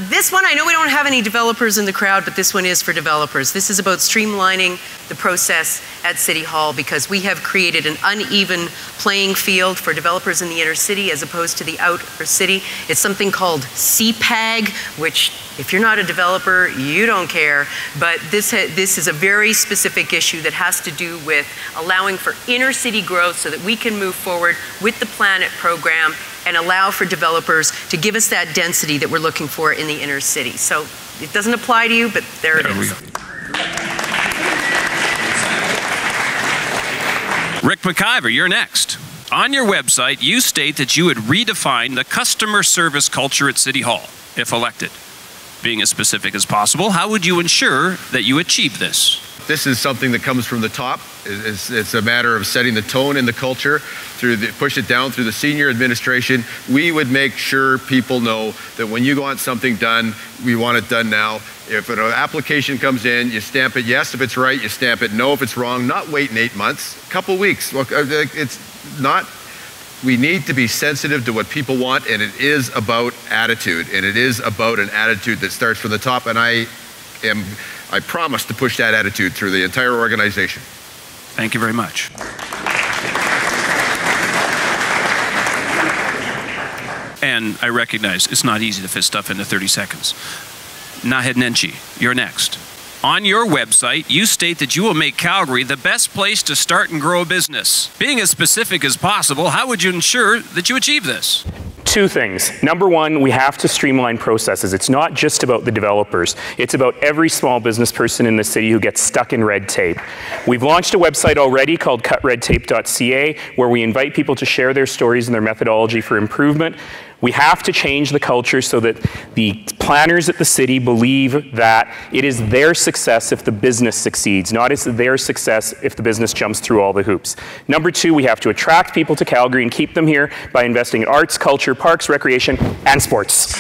This one, I know we don't have any developers in the crowd, but this one is for developers. This is about streamlining the process at City Hall because we have created an uneven playing field for developers in the inner city as opposed to the outer city. It's something called CPAG, which if you're not a developer, you don't care, but this is a very specific issue that has to do with allowing for inner city growth so that we can move forward with the Planet program and allow for developers to give us that density that we're looking for in the inner city. So it doesn't apply to you, but there it is. Rick McIver, you're next. On your website, you state that you would redefine the customer service culture at City Hall, if elected. Being as specific as possible, how would you ensure that you achieve this? This is something that comes from the top. It's a matter of setting the tone in the culture, push it down through the senior administration. We would make sure people know that when you want something done, we want it done now. If an application comes in, you stamp it yes if it's right, you stamp it no if it's wrong, not waiting 8 months, a couple weeks. Look, it's not, we need to be sensitive to what people want, and it is about attitude, and it is about an attitude that starts from the top, and I promise to push that attitude through the entire organization. Thank you very much. And I recognize it's not easy to fit stuff into 30 seconds. Naheed Nenshi, you're next. On your website, you state that you will make Calgary the best place to start and grow a business. Being as specific as possible, how would you ensure that you achieve this? Two things. Number one, we have to streamline processes. It's not just about the developers. It's about every small business person in the city who gets stuck in red tape. We've launched a website already called cutredtape.ca where we invite people to share their stories and their methodology for improvement. We have to change the culture so that the planners at the city believe that it is their success if the business succeeds, not it's their success if the business jumps through all the hoops. Number two, we have to attract people to Calgary and keep them here by investing in arts, culture, parks, recreation, and sports.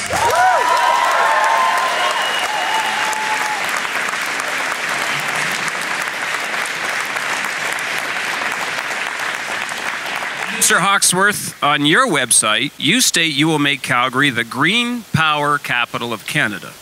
Mr. Hawksworth, on your website, you state you will make Calgary the green power capital of Canada.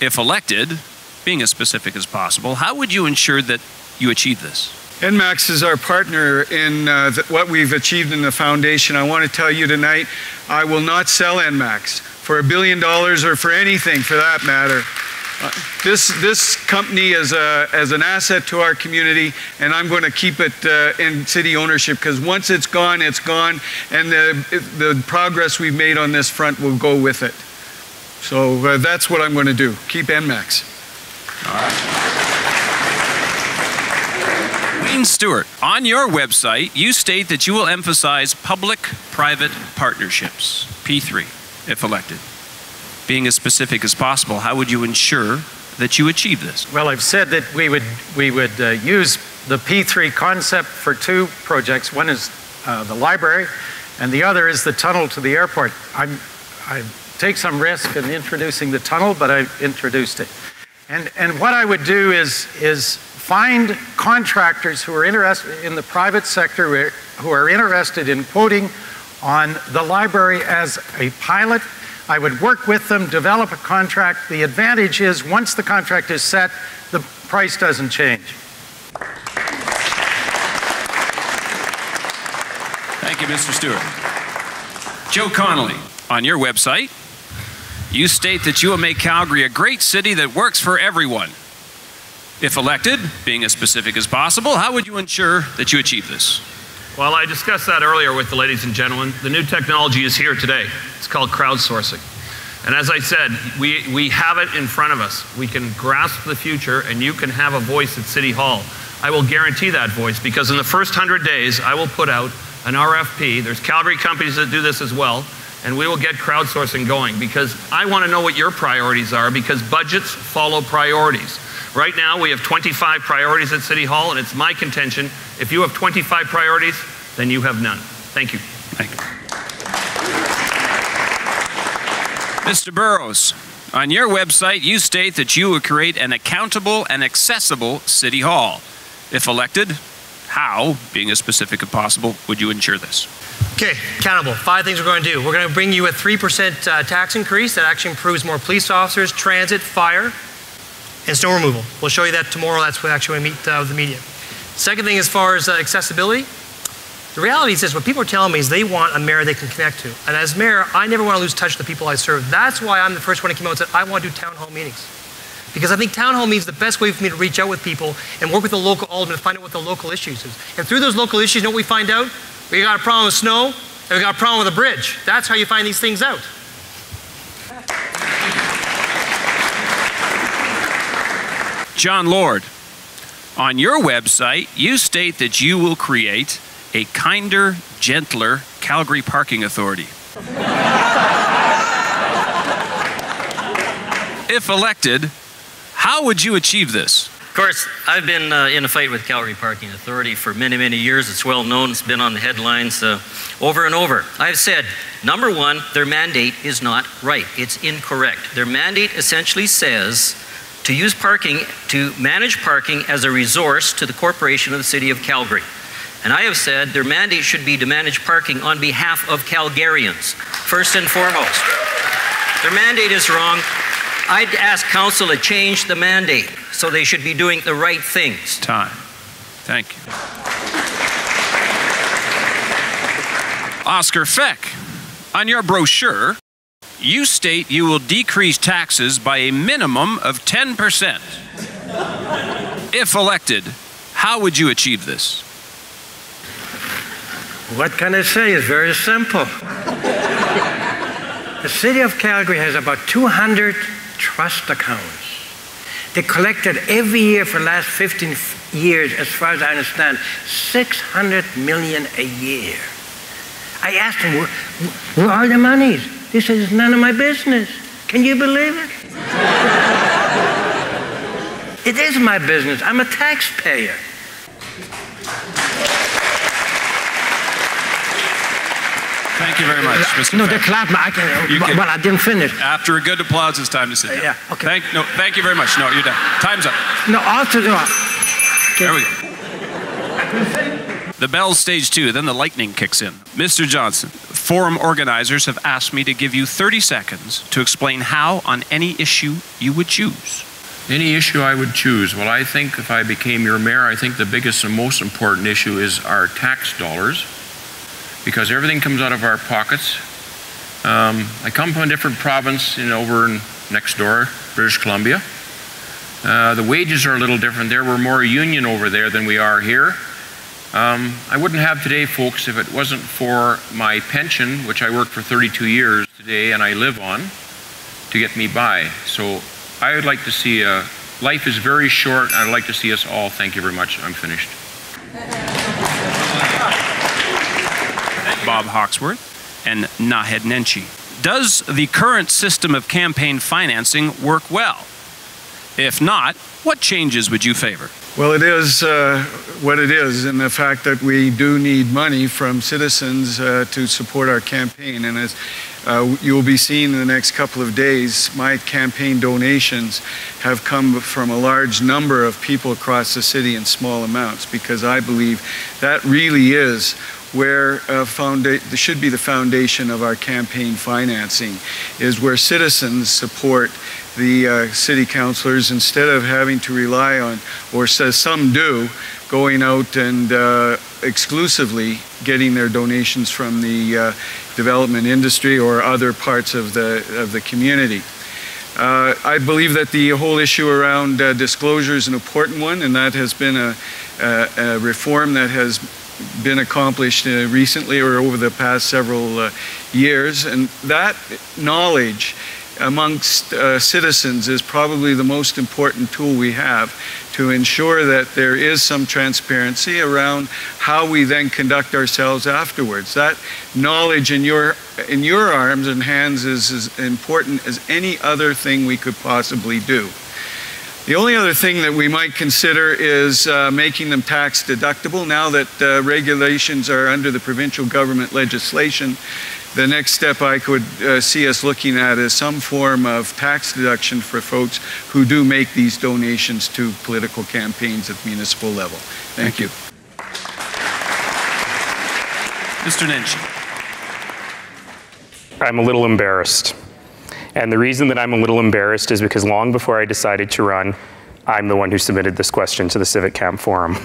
If elected, being as specific as possible, how would you ensure that you achieve this? NMAX is our partner in what we've achieved in the foundation. I want to tell you tonight, I will not sell NMAX for $1 billion or for anything for that matter. This company is as an asset to our community, and I'm going to keep it in city ownership because once it's gone, and the progress we've made on this front will go with it. So that's what I'm going to do. Keep NMAX. All right. Wayne Stewart, on your website, you state that you will emphasize public-private partnerships, P3, if elected. Being as specific as possible, how would you ensure that you achieve this? Well, I've said that we would use the P3 concept for two projects. One is the library, and the other is the tunnel to the airport. I take some risk in introducing the tunnel, but I've introduced it. And what I would do is find contractors who are interested in the private sector, who are interested in quoting on the library as a pilot. I would work with them, develop a contract. The advantage is once the contract is set, the price doesn't change. Thank you, Mr. Stewart. Joe Connolly, on your website, you state that you will make Calgary a great city that works for everyone. If elected, being as specific as possible, how would you ensure that you achieve this? Well, I discussed that earlier with the ladies and gentlemen. The new technology is here today. It's called crowdsourcing. And as I said, we have it in front of us. We can grasp the future, and you can have a voice at City Hall. I will guarantee that voice because in the first 100 days, I will put out an RFP. There's Calgary companies that do this as well, and we will get crowdsourcing going because I want to know what your priorities are because budgets follow priorities. Right now, we have 25 priorities at City Hall, and it's my contention, if you have 25 priorities, then you have none. Thank you. Thank you. Mr. Burrows, on your website, you state that you will create an accountable and accessible City Hall. If elected, how, being as specific as possible, would you ensure this? Okay, accountable. 5 things we're going to do. We're going to bring you a 3% tax increase that actually improves more police officers, transit, fire, and snow removal. We'll show you that tomorrow. That's what actually we meet with the media. Second thing, as far as accessibility, the reality is this, what people are telling me is they want a mayor they can connect to. And as mayor, I never want to lose touch with the people I serve. That's why I'm the first one to come out and say, I want to do town hall meetings. Because I think town hall meetings is the best way for me to reach out with people and work with the local alderman to find out what the local issues is. And through those local issues, you know what we find out? We got a problem with snow, and we got a problem with a bridge. That's how you find these things out. John Lord, on your website, you state that you will create a kinder, gentler Calgary Parking Authority. If elected, how would you achieve this? Of course, I've been in a fight with Calgary Parking Authority for many, many years. It's well known. It's been on the headlines over and over. I've said, number one, their mandate is not right. It's incorrect. Their mandate essentially says to use parking, to manage parking as a resource to the corporation of the City of Calgary. And I have said their mandate should be to manage parking on behalf of Calgarians, first and foremost. Their mandate is wrong. I'd ask council to change the mandate, so they should be doing the right things. Time. Thank you. Oscar Feck, on your brochure, you state you will decrease taxes by a minimum of 10%. If elected, how would you achieve this? What can I say? It's very simple. The City of Calgary has about 200 trust accounts. They collected every year for the last 15 years, as far as I understand, $600 million a year. I asked them, where are the monies? They said, it's none of my business. Can you believe it? It is my business. I'm a taxpayer. Thank you very much, Mr. No, Feck. they're clapping. Well, I didn't finish. After a good applause, it's time to sit down. Yeah, okay. Thank you very much. No, you're done. Time's up. No, also, okay. There we go. The bell's stage 2, then the lightning kicks in. Mr. Johnson, forum organizers have asked me to give you 30 seconds to explain how, on any issue, you would choose. Any issue I would choose? Well, I think if I became your mayor, I think the biggest and most important issue is our tax dollars, because everything comes out of our pockets. I come from a different province, over next door, British Columbia. The wages are a little different there. We're more union over there than we are here. I wouldn't have today, folks, if it wasn't for my pension, which I worked for 32 years today and I live on, to get me by. So I would like to see, life is very short, and I'd like to see us all. Thank you very much. I'm finished. Bob Hawksworth and Nahed Nenshi. Does the current system of campaign financing work well? If not, what changes would you favor? Well, it is what it is, in the fact that we do need money from citizens to support our campaign. And as you will be seeing in the next couple of days, my campaign donations have come from a large number of people across the city in small amounts, because I believe that really is where should be the foundation of our campaign financing, is where citizens support the city councilors instead of having to rely on, or some do, going out and exclusively getting their donations from the development industry or other parts of the community. I believe that the whole issue around disclosure is an important one, and that has been a reform that has been accomplished recently or over the past several years, and that knowledge amongst citizens is probably the most important tool we have to ensure that there is some transparency around how we then conduct ourselves afterwards. That knowledge in your arms and hands is as important as any other thing we could possibly do. The only other thing that we might consider is making them tax deductible. Now that regulations are under the provincial government legislation, the next step I could see us looking at is some form of tax deduction for folks who do make these donations to political campaigns at the municipal level. Thank you. Mr. Nenshi. I'm a little embarrassed. And the reason that I'm a little embarrassed is because long before I decided to run, I'm the one who submitted this question to the CivicCamp Forum.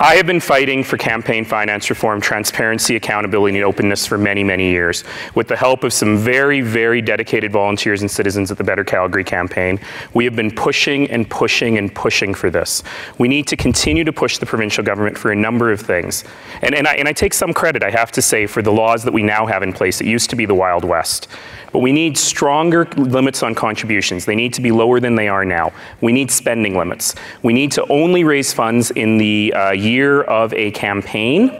I have been fighting for campaign finance reform, transparency, accountability, and openness for many, many years. With the help of some very, very dedicated volunteers and citizens at the Better Calgary campaign, we have been pushing and pushing and pushing for this. We need to continue to push the provincial government for a number of things. And I take some credit, I have to say, for the laws that we now have in place. It used to be the Wild West. But we need stronger limits on contributions. They need to be lower than they are now. We need spending limits. We need to only raise funds in the year of a campaign.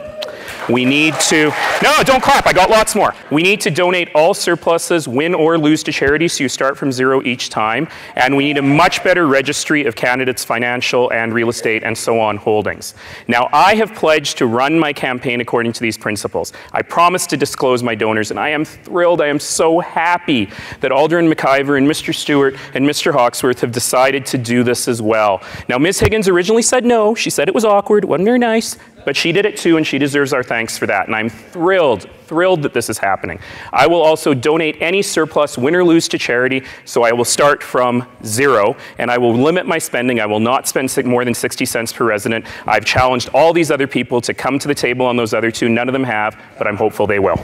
We need to, no, don't clap, I got lots more. We need to donate all surpluses, win or lose, to charity, so you start from zero each time. And we need a much better registry of candidates' financial and real estate and so on holdings. Now, I have pledged to run my campaign according to these principles. I promise to disclose my donors, and I am thrilled, I am so happy that Alderman McIver and Mr. Stewart and Mr. Hawksworth have decided to do this as well. Now, Ms. Higgins originally said no. She said it was awkward, wasn't very nice. But she did it too, and she deserves our thanks for that. And I'm thrilled that this is happening. I will also donate any surplus, win or lose, to charity, so I will start from zero, and I will limit my spending. I will not spend more than 60 cents per resident. I've challenged all these other people to come to the table on those other two. None of them have, but I'm hopeful they will.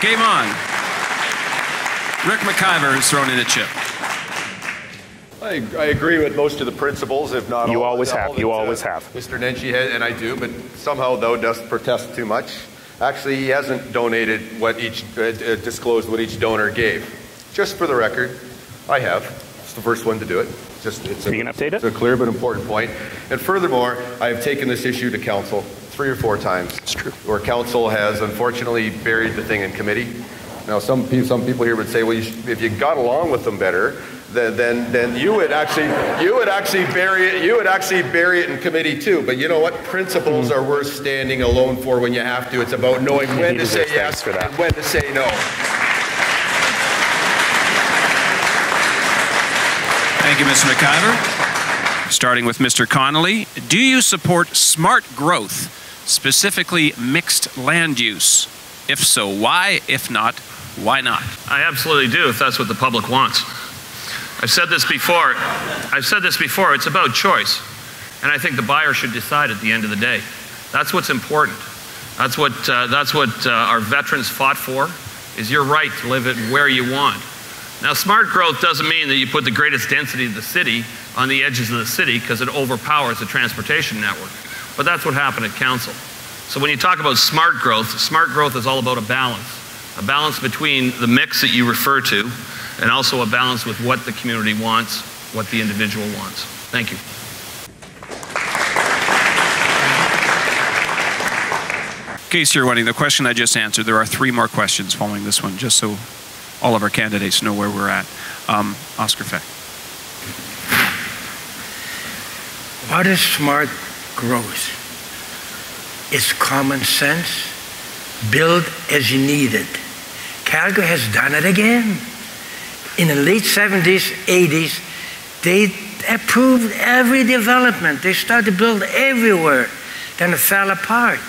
Game on. Rick McIver has thrown in a chip. I agree with most of the principles, if not all. You always have. You always have. Mr. Nenshi had, and I do, but somehow, though, does protest too much. Actually, he hasn't donated what disclosed what each donor gave. Just for the record, I have. It's the first one to do it. Are you going to update it? It's a clear but important point. And furthermore, I have taken this issue to council 3 or 4 times. It's true. Where council has unfortunately buried the thing in committee. Now, some people here would say, well, if you got along with them better, then you would actually bury it in committee too. But you know what? Principles are worth standing alone for when you have to. It's about knowing when to say yes and when to say no. Thank you, Mr. McIver. Starting with Mr. Connolly, do you support smart growth, specifically mixed land use? If so, why? If not, why not? I absolutely do, if that's what the public wants. I've said this before. It's about choice. And I think the buyer should decide at the end of the day. That's what's important. That's what our veterans fought for, is your right to live it where you want. Now, smart growth doesn't mean that you put the greatest density of the city on the edges of the city because it overpowers the transportation network. But that's what happened at council. So when you talk about smart growth is all about a balance between the mix that you refer to and also a balance with what the community wants, what the individual wants. Thank you. In case you're wondering, the question I just answered, there are 3 more questions following this one, just so all of our candidates know where we're at. Oscar Fay. What is smart growth? It's common sense. Build as you need it. Calgary has done it again. In the late 70s, 80s, they approved every development. They started to build everywhere. Then it fell apart.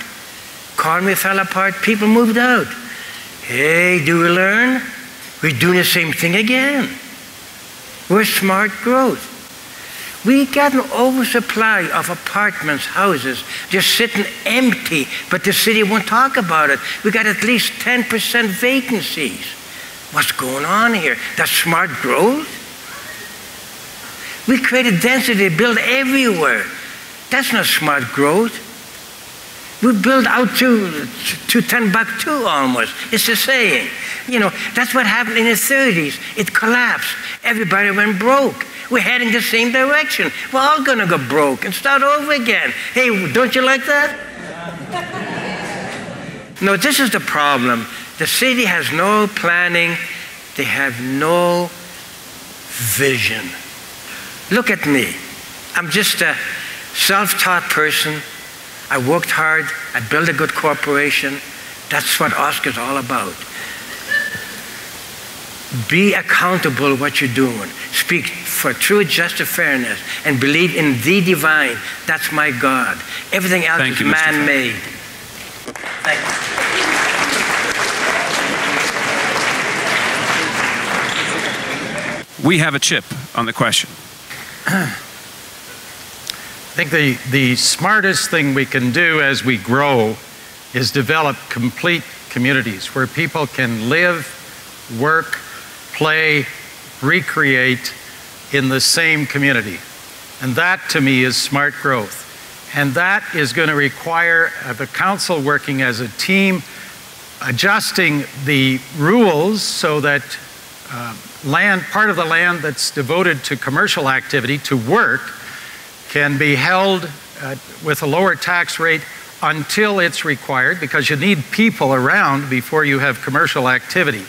Economy fell apart. People moved out. Hey, do we learn? We're doing the same thing again. We're smart growth. We got an oversupply of apartments, houses, just sitting empty, but the city won't talk about it. We got at least 10% vacancies. What's going on here? That's smart growth? We created density, build everywhere. That's not smart growth. We build out to Timbuktu almost. It's the saying. You know, that's what happened in the 30s. It collapsed. Everybody went broke. We're heading the same direction. We're all going to go broke and start over again. Hey, don't you like that? No, this is the problem. The city has no planning. They have no vision. Look at me. I'm just a self-taught person. I worked hard. I built a good corporation. That's what Oscar's all about. Be accountable what you're doing. Speak for true justice, fairness, and believe in the divine. That's my God. Everything else is man-made. Thank you. We have a chip on the question. I think the smartest thing we can do as we grow is develop complete communities where people can live, work, play, recreate in the same community. And that, to me, is smart growth. And that is going to require the council working as a team, adjusting the rules so that part of the land that's devoted to commercial activity, to work, can be held with a lower tax rate until it's required, because you need people around before you have commercial activity.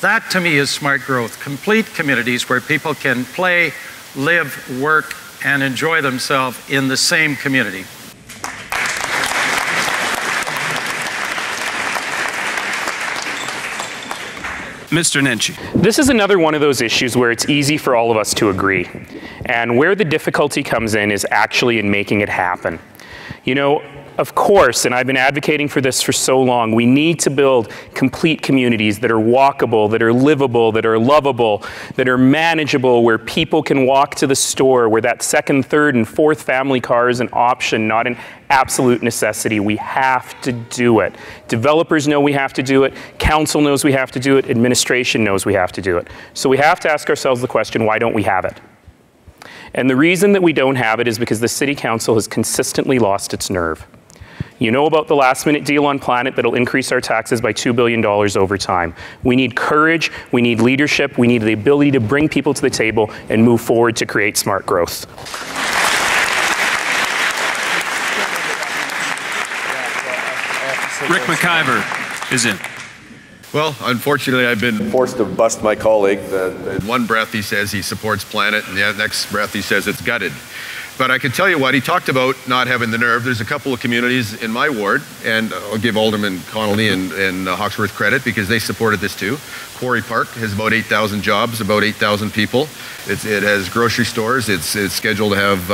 That, to me, is smart growth. Complete communities where people can play, live, work, and enjoy themselves in the same community. Mr. Nenshi. This is another one of those issues where it's easy for all of us to agree. And where the difficulty comes in is actually in making it happen. You know, of course, and I've been advocating for this for so long, we need to build complete communities that are walkable, that are livable, that are lovable, that are manageable, where people can walk to the store, where that second, third, and fourth family car is an option, not an absolute necessity. We have to do it. Developers know we have to do it. Council knows we have to do it. Administration knows we have to do it. So we have to ask ourselves the question, why don't we have it? And the reason that we don't have it is because the City Council has consistently lost its nerve. You know about the last-minute deal on Planet that'll increase our taxes by $2 billion over time. We need courage, we need leadership, we need the ability to bring people to the table and move forward to create smart growth. Rick McIver is in. Well, unfortunately, I've been forced to bust my colleague. In one breath, he says he supports Planet, and the next breath, he says it's gutted. But I can tell you what, he talked about not having the nerve. There's a couple of communities in my ward, and I'll give Alderman Connolly and Hawksworth credit because they supported this too. Quarry Park has about 8,000 jobs, about 8,000 people. It has grocery stores. It's scheduled to have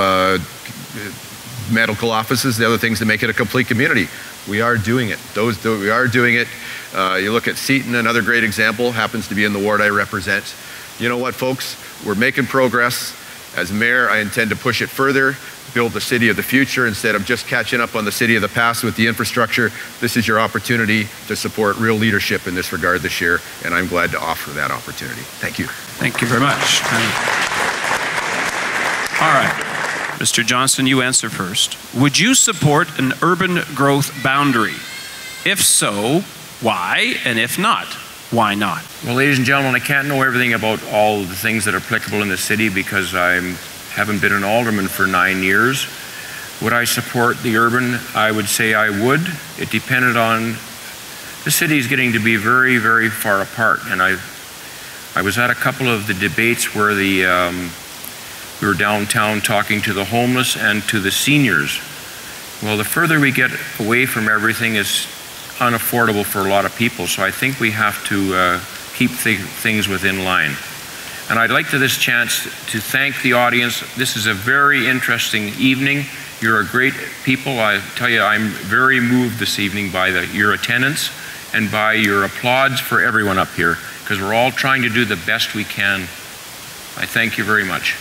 medical offices, the other things to make it a complete community. We are doing it. We are doing it. You look at Seaton, another great example, happens to be in the ward I represent. You know what, folks? We're making progress. As mayor, I intend to push it further, build the city of the future instead of just catching up on the city of the past with the infrastructure. This is your opportunity to support real leadership in this regard this year, and I'm glad to offer that opportunity. Thank you. Thank you very much. All right. Mr. Johnston, you answer first. Would you support an urban growth boundary? If so, why? And if not, why not? Well, ladies and gentlemen, I can't know everything about all the things that are applicable in the city because I haven't been an alderman for 9 years. Would I support the urban? I would say I would. It depended on the city is getting to be very, very far apart. And I was at a couple of the debates where we were downtown talking to the homeless and to the seniors. Well, the further we get away from everything is unaffordable for a lot of people. So I think we have to keep things within line. And I'd like to this chance to thank the audience. This is a very interesting evening. You're a great people. I tell you, I'm very moved this evening by your attendance and by your applause for everyone up here, because we're all trying to do the best we can. I thank you very much.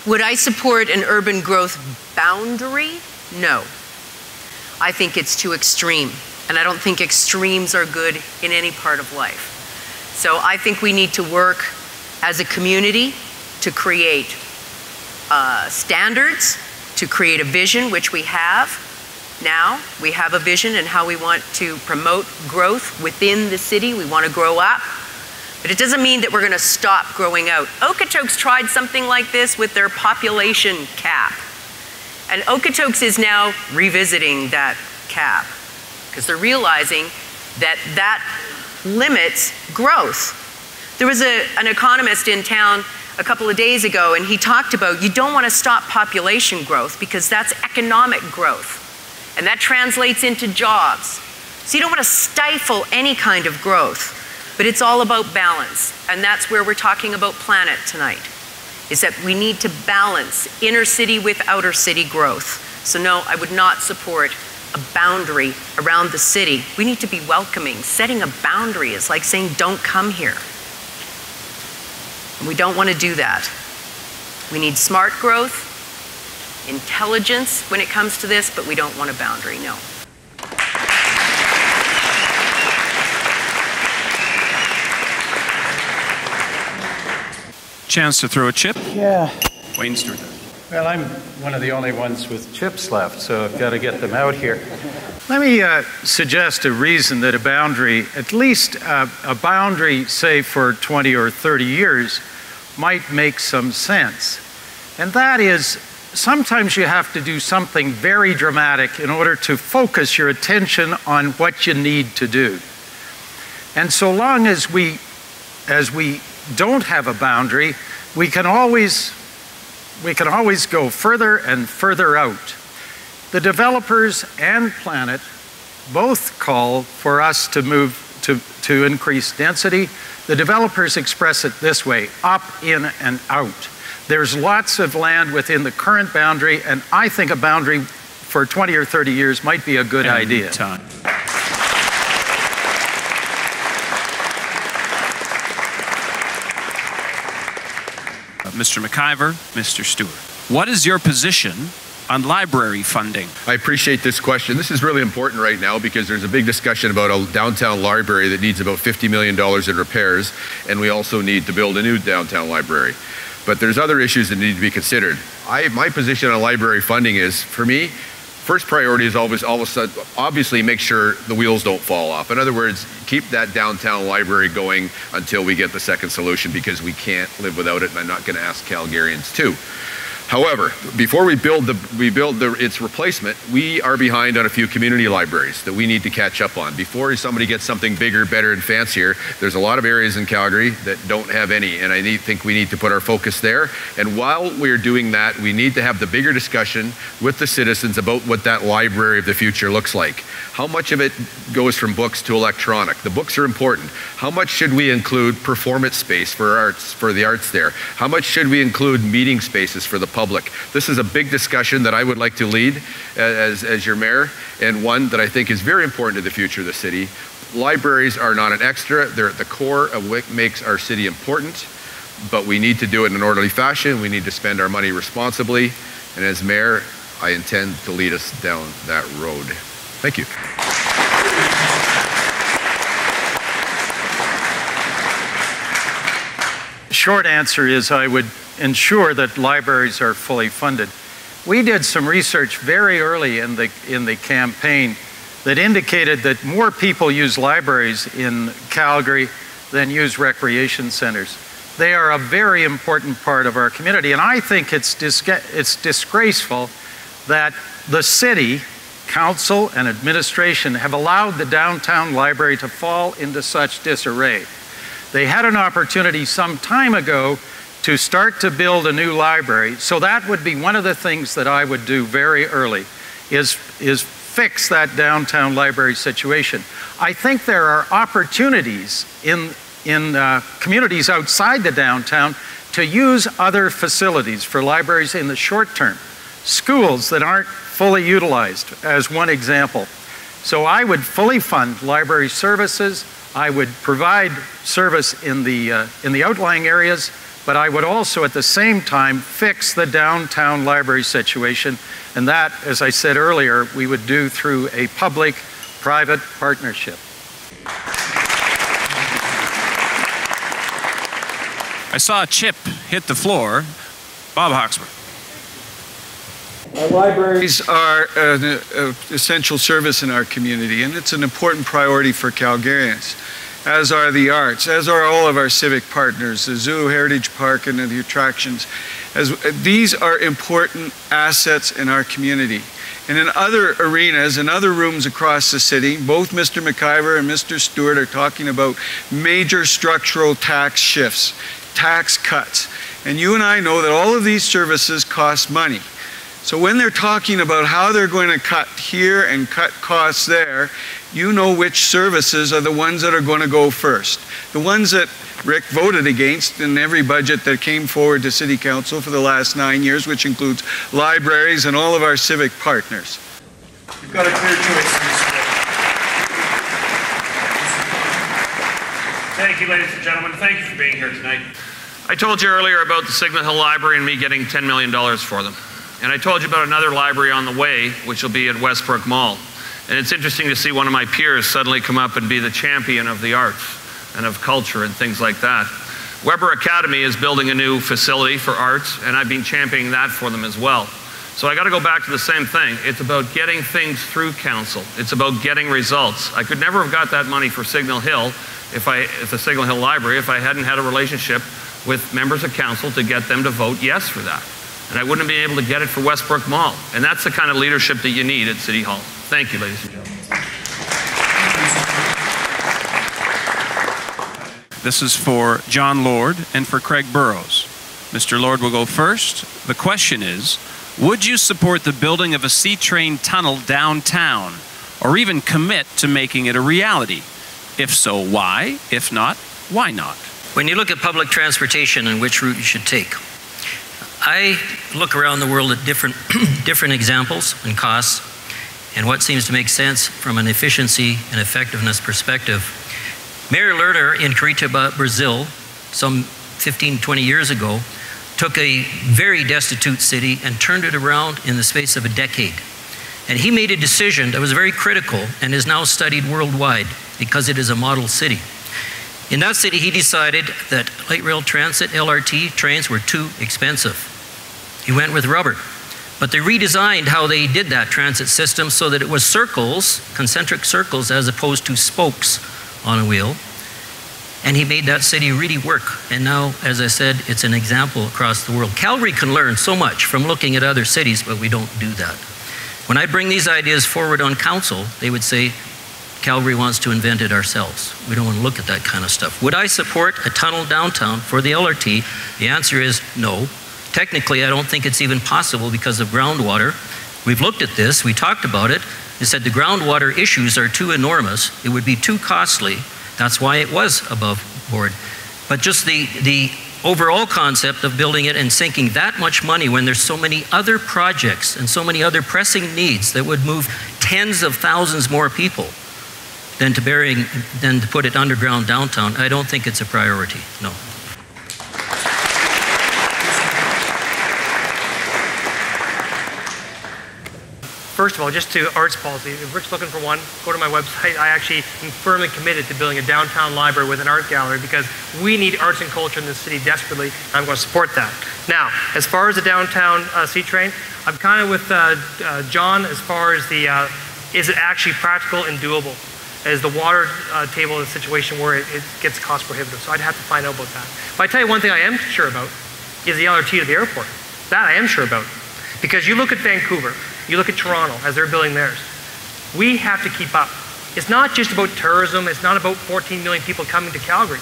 Would I support an urban growth boundary? No. I think it's too extreme, and I don't think extremes are good in any part of life. So I think we need to work as a community to create standards, to create a vision, which we have now. We have a vision and how we want to promote growth within the city. We want to grow up. But it doesn't mean that we're going to stop growing out. Okotoks tried something like this with their population cap. And Okotoks is now revisiting that cap because they're realizing that that limits growth. There was an economist in town a couple of days ago, and he talked about you don't want to stop population growth because that's economic growth. And that translates into jobs. So you don't want to stifle any kind of growth, but it's all about balance. And that's where we're talking about planet tonight, is that we need to balance inner city with outer city growth. So no, I would not support a boundary around the city. We need to be welcoming. Setting a boundary is like saying, don't come here. And we don't want to do that. We need smart growth, intelligence when it comes to this, but we don't want a boundary, no. Chance to throw a chip. Yeah. Wayne Stewart. Well, I'm one of the only ones with chips left, so I've got to get them out here. Let me suggest a reason that a boundary, at least a boundary, say for 20 or 30 years, might make some sense. And that is, sometimes you have to do something very dramatic in order to focus your attention on what you need to do. And so long as we don't have a boundary, we can always go further and further out. The developers and Planet both call for us to move to increase density. The developers express it this way: up, in, and out. There's lots of land within the current boundary, and I think a boundary for 20 or 30 years might be a good idea. Time. Mr. McIver, Mr. Stewart. What is your position on library funding? I appreciate this question. This is really important right now because there's a big discussion about a downtown library that needs about $50 million in repairs, and we also need to build a new downtown library. But there's other issues that need to be considered. My position on library funding is, for me, first priority is always obviously make sure the wheels don't fall off. In other words, keep that downtown library going until we get the second solution, because we can't live without it, and I'm not going to ask Calgarians to. However, before we build its replacement, we are behind on a few community libraries that we need to catch up on. Before somebody gets something bigger, better, and fancier, there's a lot of areas in Calgary that don't have any, and I think we need to put our focus there. And while we're doing that, we need to have the bigger discussion with the citizens about what that library of the future looks like. How much of it goes from books to electronic? The books are important. How much should we include performance space for the arts there? How much should we include meeting spaces for the public? This is a big discussion that I would like to lead as your mayor, and one that I think is very important to the future of the city. Libraries are not an extra. They're at the core of what makes our city important, but we need to do it in an orderly fashion. We need to spend our money responsibly, and as mayor, I intend to lead us down that road. Thank you. Short answer is I would ensure that libraries are fully funded. We did some research very early in the campaign that indicated that more people use libraries in Calgary than use recreation centers. They are a very important part of our community, and I think it's disgraceful that the city, council, and administration have allowed the downtown library to fall into such disarray. They had an opportunity some time ago to start to build a new library, so that would be one of the things that I would do very early, is fix that downtown library situation. I think there are opportunities in communities outside the downtown to use other facilities for libraries in the short term. Schools that aren't fully utilized, as one example. So I would fully fund library services. I would provide service in the outlying areas, but I would also at the same time fix the downtown library situation, and that, as I said earlier, we would do through a public-private partnership. I saw a chip hit the floor. Bob Hawksworth. Libraries are an essential service in our community, and it's an important priority for Calgarians, as are the arts, as are all of our civic partners, the zoo, Heritage Park, and the attractions. These are important assets in our community. And in other arenas, in other rooms across the city, both Mr. McIver and Mr. Stewart are talking about major structural tax shifts, tax cuts. And you and I know that all of these services cost money. So when they're talking about how they're going to cut here and cut costs there, you know which services are the ones that are going to go first. The ones that Rick voted against in every budget that came forward to City Council for the last 9 years, which includes libraries and all of our civic partners. You've got a clear choice in this way. Thank you, ladies and gentlemen. Thank you for being here tonight. I told you earlier about the Signal Hill Library and me getting $10 million for them. And I told you about another library on the way, which will be at Westbrook Mall. And it's interesting to see one of my peers suddenly come up and be the champion of the arts and of culture and things like that. Weber Academy is building a new facility for arts, and I've been championing that for them as well. So I got to go back to the same thing. It's about getting things through council. It's about getting results. I could never have got that money for Signal Hill, if the Signal Hill Library, if I hadn't had a relationship with members of council to get them to vote yes for that. And I wouldn't have been able to get it for Westbrook Mall. And that's the kind of leadership that you need at City Hall. Thank you, ladies and gentlemen. This is for John Lord and for Craig Burrows. Mr. Lord will go first. The question is, would you support the building of a C-train tunnel downtown, or even commit to making it a reality? If so, why? If not, why not? When you look at public transportation and which route you should take, I look around the world at different examples and costs and what seems to make sense from an efficiency and effectiveness perspective. Mayor Lerner in Curitiba, Brazil, some 15, 20 years ago, took a very destitute city and turned it around in the space of a decade. And he made a decision that was very critical and is now studied worldwide because it is a model city. In that city, he decided that light rail transit, LRT trains were too expensive. He went with rubber. But they redesigned how they did that transit system so that it was circles, concentric circles, as opposed to spokes on a wheel. And he made that city really work. And now, as I said, it's an example across the world. Calgary can learn so much from looking at other cities, but we don't do that. When I bring these ideas forward on council, they would say, Calgary wants to invent it ourselves. We don't want to look at that kind of stuff. Would I support a tunnel downtown for the LRT? The answer is no. Technically, I don't think it's even possible because of groundwater. We've looked at this, we talked about it. They said the groundwater issues are too enormous. It would be too costly. That's why it was above board. But just the overall concept of building it and sinking that much money when there's so many other projects and so many other pressing needs that would move tens of thousands more people than to put it underground downtown, I don't think it's a priority, no. First of all, just to arts policy, if Rick's looking for one, go to my website. I actually am firmly committed to building a downtown library with an art gallery because we need arts and culture in this city desperately. I'm going to support that. Now, as far as the downtown C-train, I'm kind of with John as far as the, is it actually practical and doable? Is the water table in a situation where it gets cost prohibitive? So I'd have to find out about that. But I tell you one thing I am sure about is the LRT to the airport. That I am sure about. Because you look at Vancouver, you look at Toronto as they're building theirs. We have to keep up. It's not just about tourism, it's not about 14 million people coming to Calgary.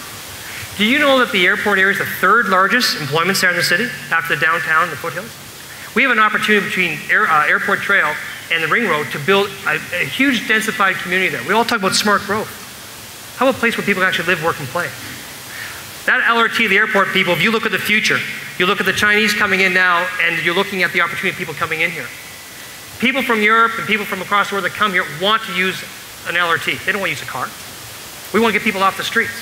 Do you know that the airport area is the third largest employment center in the city after the downtown and the foothills? We have an opportunity between Airport Trail and the Ring Road to build a huge densified community there. We all talk about smart growth. How about a place where people can actually live, work, and play? That LRT, the airport people, if you look at the future, you look at the Chinese coming in now, and you're looking at the opportunity of people coming in here. People from Europe and people from across the world that come here want to use an LRT. They don't want to use a car. We want to get people off the streets.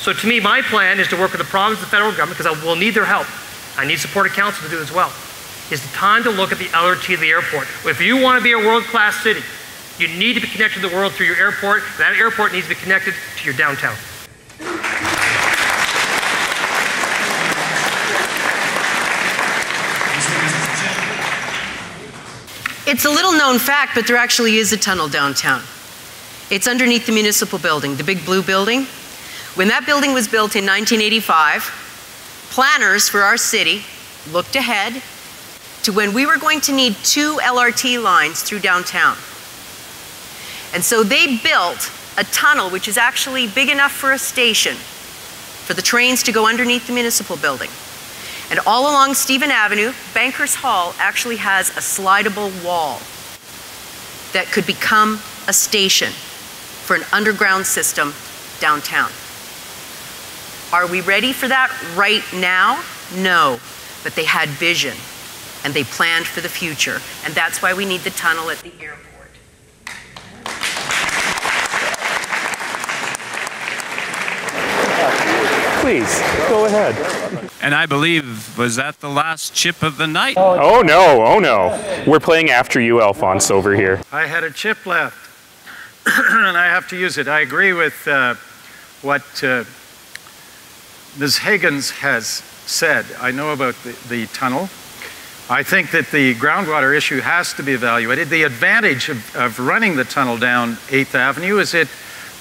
So to me, my plan is to work with the province and the federal government, because I will need their help. I need support of council to do it as well. It's the time to look at the LRT at the airport. If you want to be a world-class city, you need to be connected to the world through your airport. That airport needs to be connected to your downtown. It's a little known fact, but there actually is a tunnel downtown. It's underneath the municipal building, the big blue building. When that building was built in 1985, planners for our city looked ahead to when we were going to need 2 LRT lines through downtown. And so they built a tunnel which is actually big enough for a station for the trains to go underneath the municipal building. And all along Stephen Avenue, Bankers Hall actually has a slidable wall that could become a station for an underground system downtown. Are we ready for that right now? No, but they had vision and they planned for the future, and that's why we need the tunnel at the airport. Please, go ahead. And I believe, was that the last chip of the night? Oh no, oh no. We're playing after you, Alphonse, over here. I had a chip left, and I have to use it. I agree with what Ms. Higgins has said. I know about the tunnel. I think that the groundwater issue has to be evaluated. The advantage of running the tunnel down 8th Avenue is it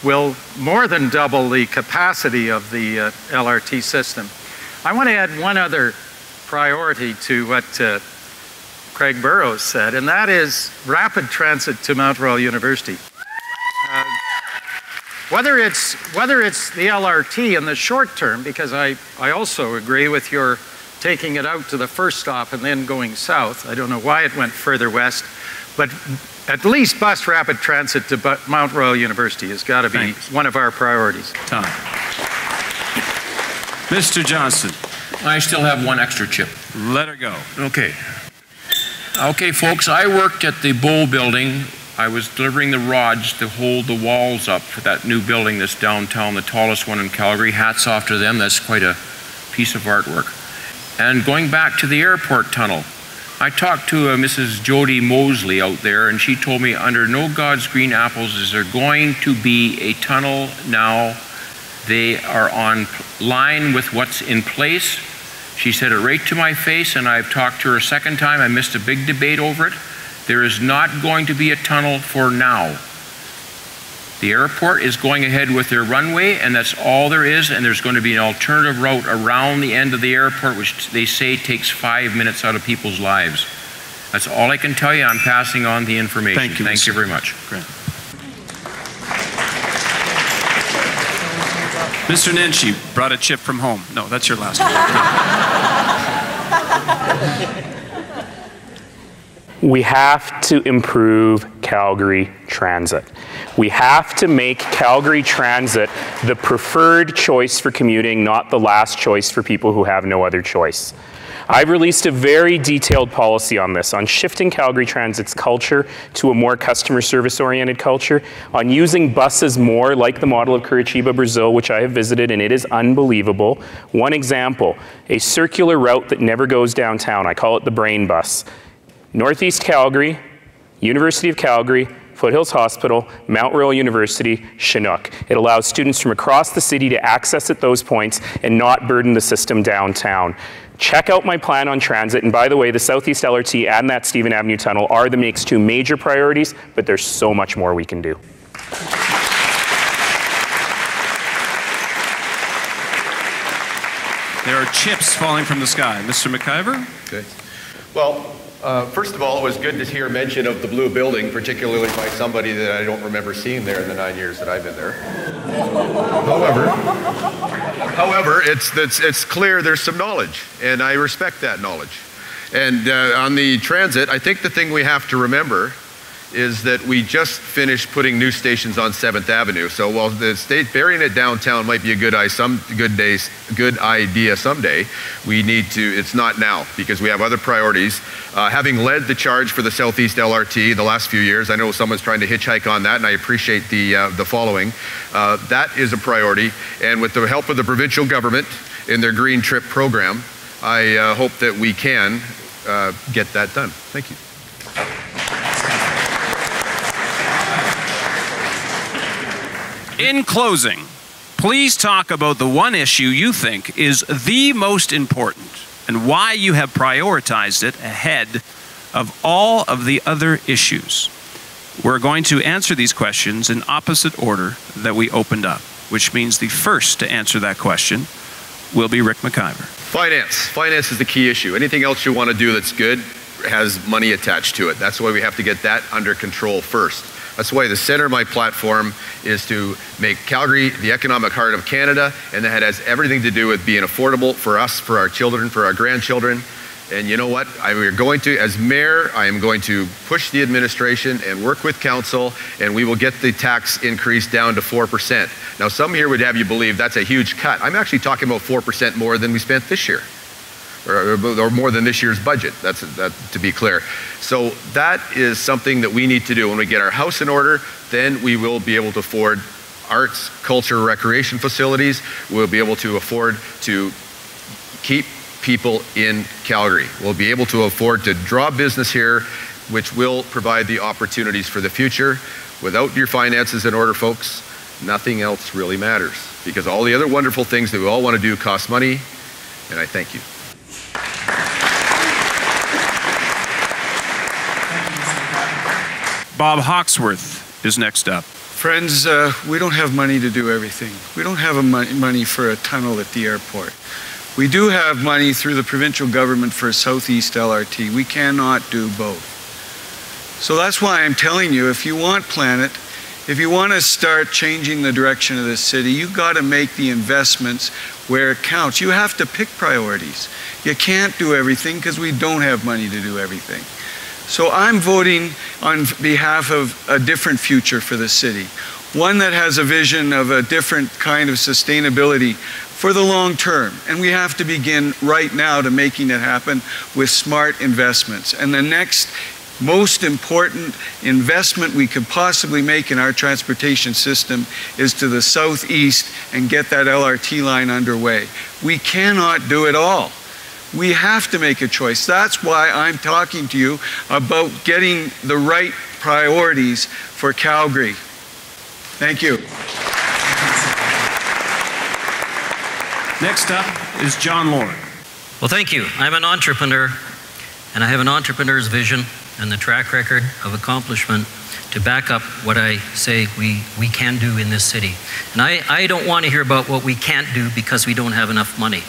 will more than double the capacity of the LRT system. I want to add one other priority to what Craig Burrows said, and that is rapid transit to Mount Royal University. Whether it's the LRT in the short term, because I also agree with your taking it out to the first stop and then going south. I don't know why it went further west, but at least bus rapid transit to Mount Royal University has got to be one of our priorities. Tom. Mr. Johnston. I still have one extra chip. Let her go. Okay. Okay, folks, I worked at the Bowl building. I was delivering the rods to hold the walls up for that new building that's downtown, the tallest one in Calgary. Hats off to them. That's quite a piece of artwork. And going back to the airport tunnel, I talked to Mrs. Jody Mosley out there, and she told me under no God's green apples is there going to be a tunnel now. They are on line with what's in place. She said it right to my face, and I've talked to her a second time. I missed a big debate over it. There is not going to be a tunnel for now. The airport is going ahead with their runway, and that's all there is, and there's going to be an alternative route around the end of the airport, which they say takes 5 minutes out of people's lives. That's all I can tell you. I'm passing on the information. Thank you. Thank you very much. Great. Mr. Nenshi brought a chip from home. No, that's your last one. We have to improve Calgary Transit. We have to make Calgary Transit the preferred choice for commuting, not the last choice for people who have no other choice. I've released a very detailed policy on this, on shifting Calgary Transit's culture to a more customer service-oriented culture, on using buses more like the model of Curitiba, Brazil, which I have visited, and it is unbelievable. One example, a circular route that never goes downtown. I call it the brain bus. Northeast Calgary, University of Calgary, Foothills Hospital, Mount Royal University, Chinook. It allows students from across the city to access at those points and not burden the system downtown. Check out my plan on transit, and by the way, the Southeast LRT and that Stephen Avenue Tunnel are the next two major priorities, but there's so much more we can do. There are chips falling from the sky. Mr. McIver? Okay. Well, first of all, it was good to hear mention of the blue building, particularly by somebody that I don't remember seeing there in the 9 years that I've been there. However, it's clear there's some knowledge, and I respect that knowledge. And on the transit, I think the thing we have to remember is that we just finished putting new stations on 7th Avenue. So while the state burying it downtown might be a good idea someday, we need to, it's not now, because we have other priorities. Having led the charge for the Southeast LRT the last few years, I know someone's trying to hitchhike on that, and I appreciate the following. That is a priority, and with the help of the provincial government in their Green Trip program, I hope that we can get that done. Thank you. In closing, please talk about the one issue you think is the most important and why you have prioritized it ahead of all of the other issues. We're going to answer these questions in opposite order that we opened up, which means the first to answer that question will be Rick McIver. Finance. Finance is the key issue. Anything else you want to do that's good has money attached to it. That's why we have to get that under control first. That's why the center of my platform is to make Calgary the economic heart of Canada, and that has everything to do with being affordable for us, for our children, for our grandchildren. And you know what? We're going to, as mayor, I am going to push the administration and work with council, and we will get the tax increase down to 4%. Now, some here would have you believe that's a huge cut. I'm actually talking about 4% more than we spent this year, or more than this year's budget, to be clear. So that is something that we need to do. When we get our house in order, then we will be able to afford arts, culture, recreation facilities. We'll be able to afford to keep people in Calgary. We'll be able to afford to draw business here, which will provide the opportunities for the future. Without your finances in order, folks, nothing else really matters, because all the other wonderful things that we all want to do cost money, and I thank you. Bob Hawksworth is next up. Friends, we don't have money to do everything. We don't have money for a tunnel at the airport. We do have money through the provincial government for a Southeast LRT. We cannot do both. So that's why I'm telling you, if you want Planet, if you want to start changing the direction of this city, you've got to make the investments where it counts. You have to pick priorities. You can't do everything because we don't have money to do everything. So I'm voting on behalf of a different future for the city. One that has a vision of a different kind of sustainability for the long term. And we have to begin right now to making it happen with smart investments. And the next most important investment we could possibly make in our transportation system is to the southeast and get that LRT line underway. We cannot do it all. We have to make a choice. That's why I'm talking to you about getting the right priorities for Calgary. Thank you. Next up is John Lord. Well, thank you. I'm an entrepreneur, and I have an entrepreneur's vision and the track record of accomplishment to back up what I say we can do in this city. And I don't want to hear about what we can't do because we don't have enough money.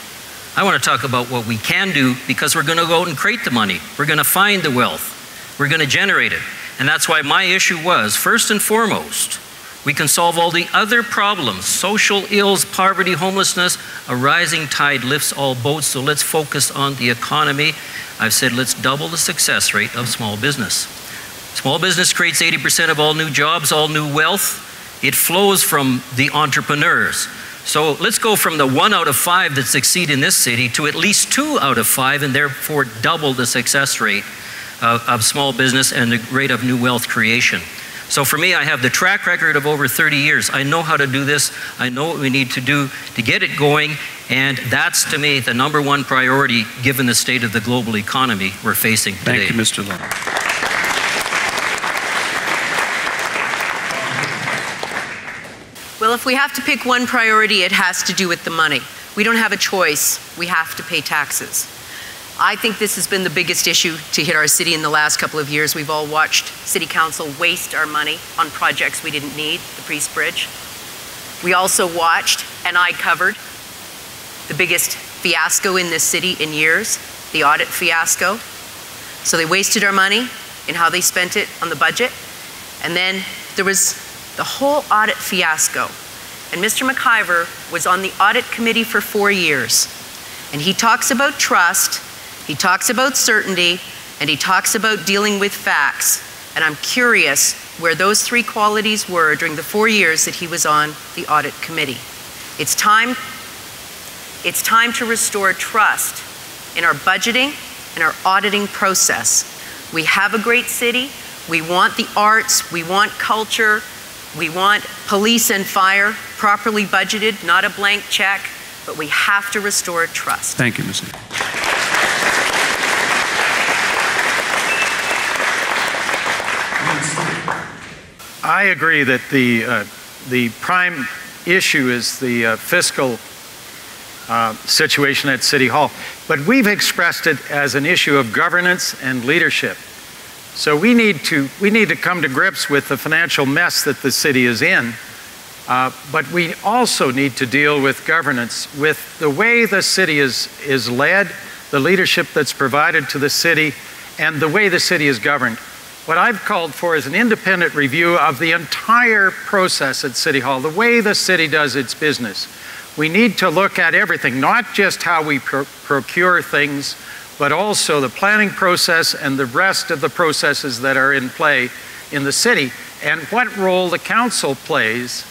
I want to talk about what we can do because we're going to go out and create the money. We're going to find the wealth. We're going to generate it. And that's why my issue was, first and foremost, we can solve all the other problems, social ills, poverty, homelessness. A rising tide lifts all boats, so let's focus on the economy. I've said let's double the success rate of small business. Small business creates 80% of all new jobs, all new wealth. It flows from the entrepreneurs. So let's go from the 1 out of 5 that succeed in this city to at least 2 out of 5, and therefore double the success rate of small business and the rate of new wealth creation. So for me, I have the track record of over 30 years. I know how to do this. I know what we need to do to get it going. And that's, to me, the #1 priority given the state of the global economy we're facing today. Thank you, Mr. Long. Well, if we have to pick one priority, it has to do with the money. We don't have a choice. We have to pay taxes. I think this has been the biggest issue to hit our city in the last couple of years. We've all watched City Council waste our money on projects we didn't need, the Priest Bridge. We also watched, and I covered, the biggest fiasco in this city in years, the audit fiasco. So they wasted our money in how they spent it on the budget. And then there was the whole audit fiasco. And Mr. McIver was on the audit committee for 4 years. And he talks about trust, he talks about certainty, and he talks about dealing with facts. And I'm curious where those 3 qualities were during the 4 years that he was on the audit committee. It's time to restore trust in our budgeting and our auditing process. We have a great city. We want the arts, we want culture, we want police and fire properly budgeted, not a blank check, but we have to restore trust. Thank you, Ms. I agree that the prime issue is the fiscal situation at City Hall, but we've expressed it as an issue of governance and leadership. So we need to come to grips with the financial mess that the city is in, but we also need to deal with governance, with the way the city is led, the leadership that's provided to the city, and the way the city is governed. What I've called for is an independent review of the entire process at City Hall, the way the city does its business. We need to look at everything, not just how we procure things, but also the planning process and the rest of the processes that are in play in the city, and what role the council plays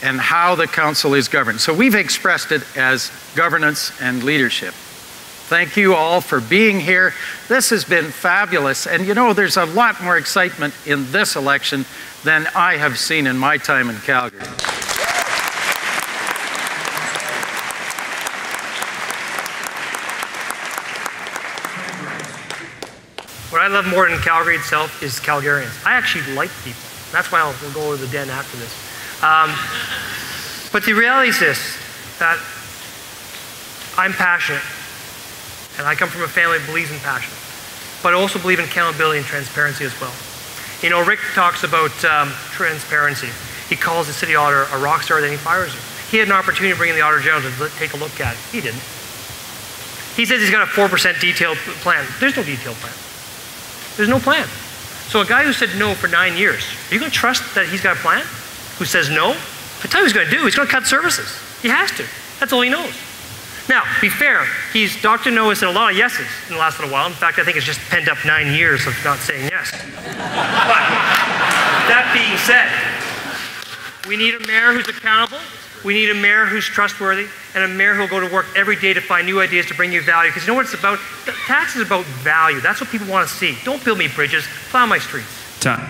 and how the council is governed. So we've expressed it as governance and leadership. Thank you all for being here. This has been fabulous. And you know, there's a lot more excitement in this election than I have seen in my time in Calgary. What I love more than Calgary itself is Calgarians. I actually like people. That's why we'll go to the den after this. But the reality is this, that I'm passionate. And I come from a family that believes in passion, but I also believe in accountability and transparency as well. You know, Rick talks about transparency. He calls the city auditor a rock star, then he fires him. He had an opportunity to bring in the Auditor General to take a look at it. He didn't. He says he's got a 4% detailed plan. There's no detailed plan. There's no plan. So a guy who said no for 9 years, are you going to trust that he's got a plan? Who says no? I tell you what he's going to do. He's going to cut services. He has to. That's all he knows. Now, be fair, he's Dr. No has said a lot of yeses in the last little while. In fact, I think it's just penned up 9 years of not saying yes. But that being said, we need a mayor who's accountable, we need a mayor who's trustworthy, and a mayor who'll go to work every day to find new ideas to bring you value. Because you know what it's about? The tax is about value. That's what people want to see. Don't build me bridges, plow my streets. Time.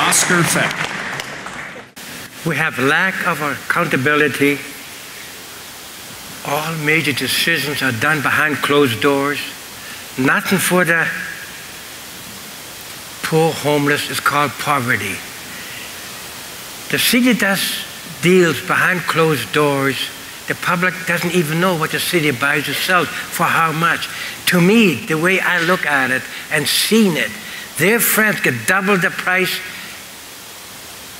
Oscar Feck. We have lack of accountability. All major decisions are done behind closed doors. Nothing for the poor homeless is called poverty. The city does deals behind closed doors. The public doesn't even know what the city buys or sells for how much. To me, the way I look at it and seen it, their friends get double the price.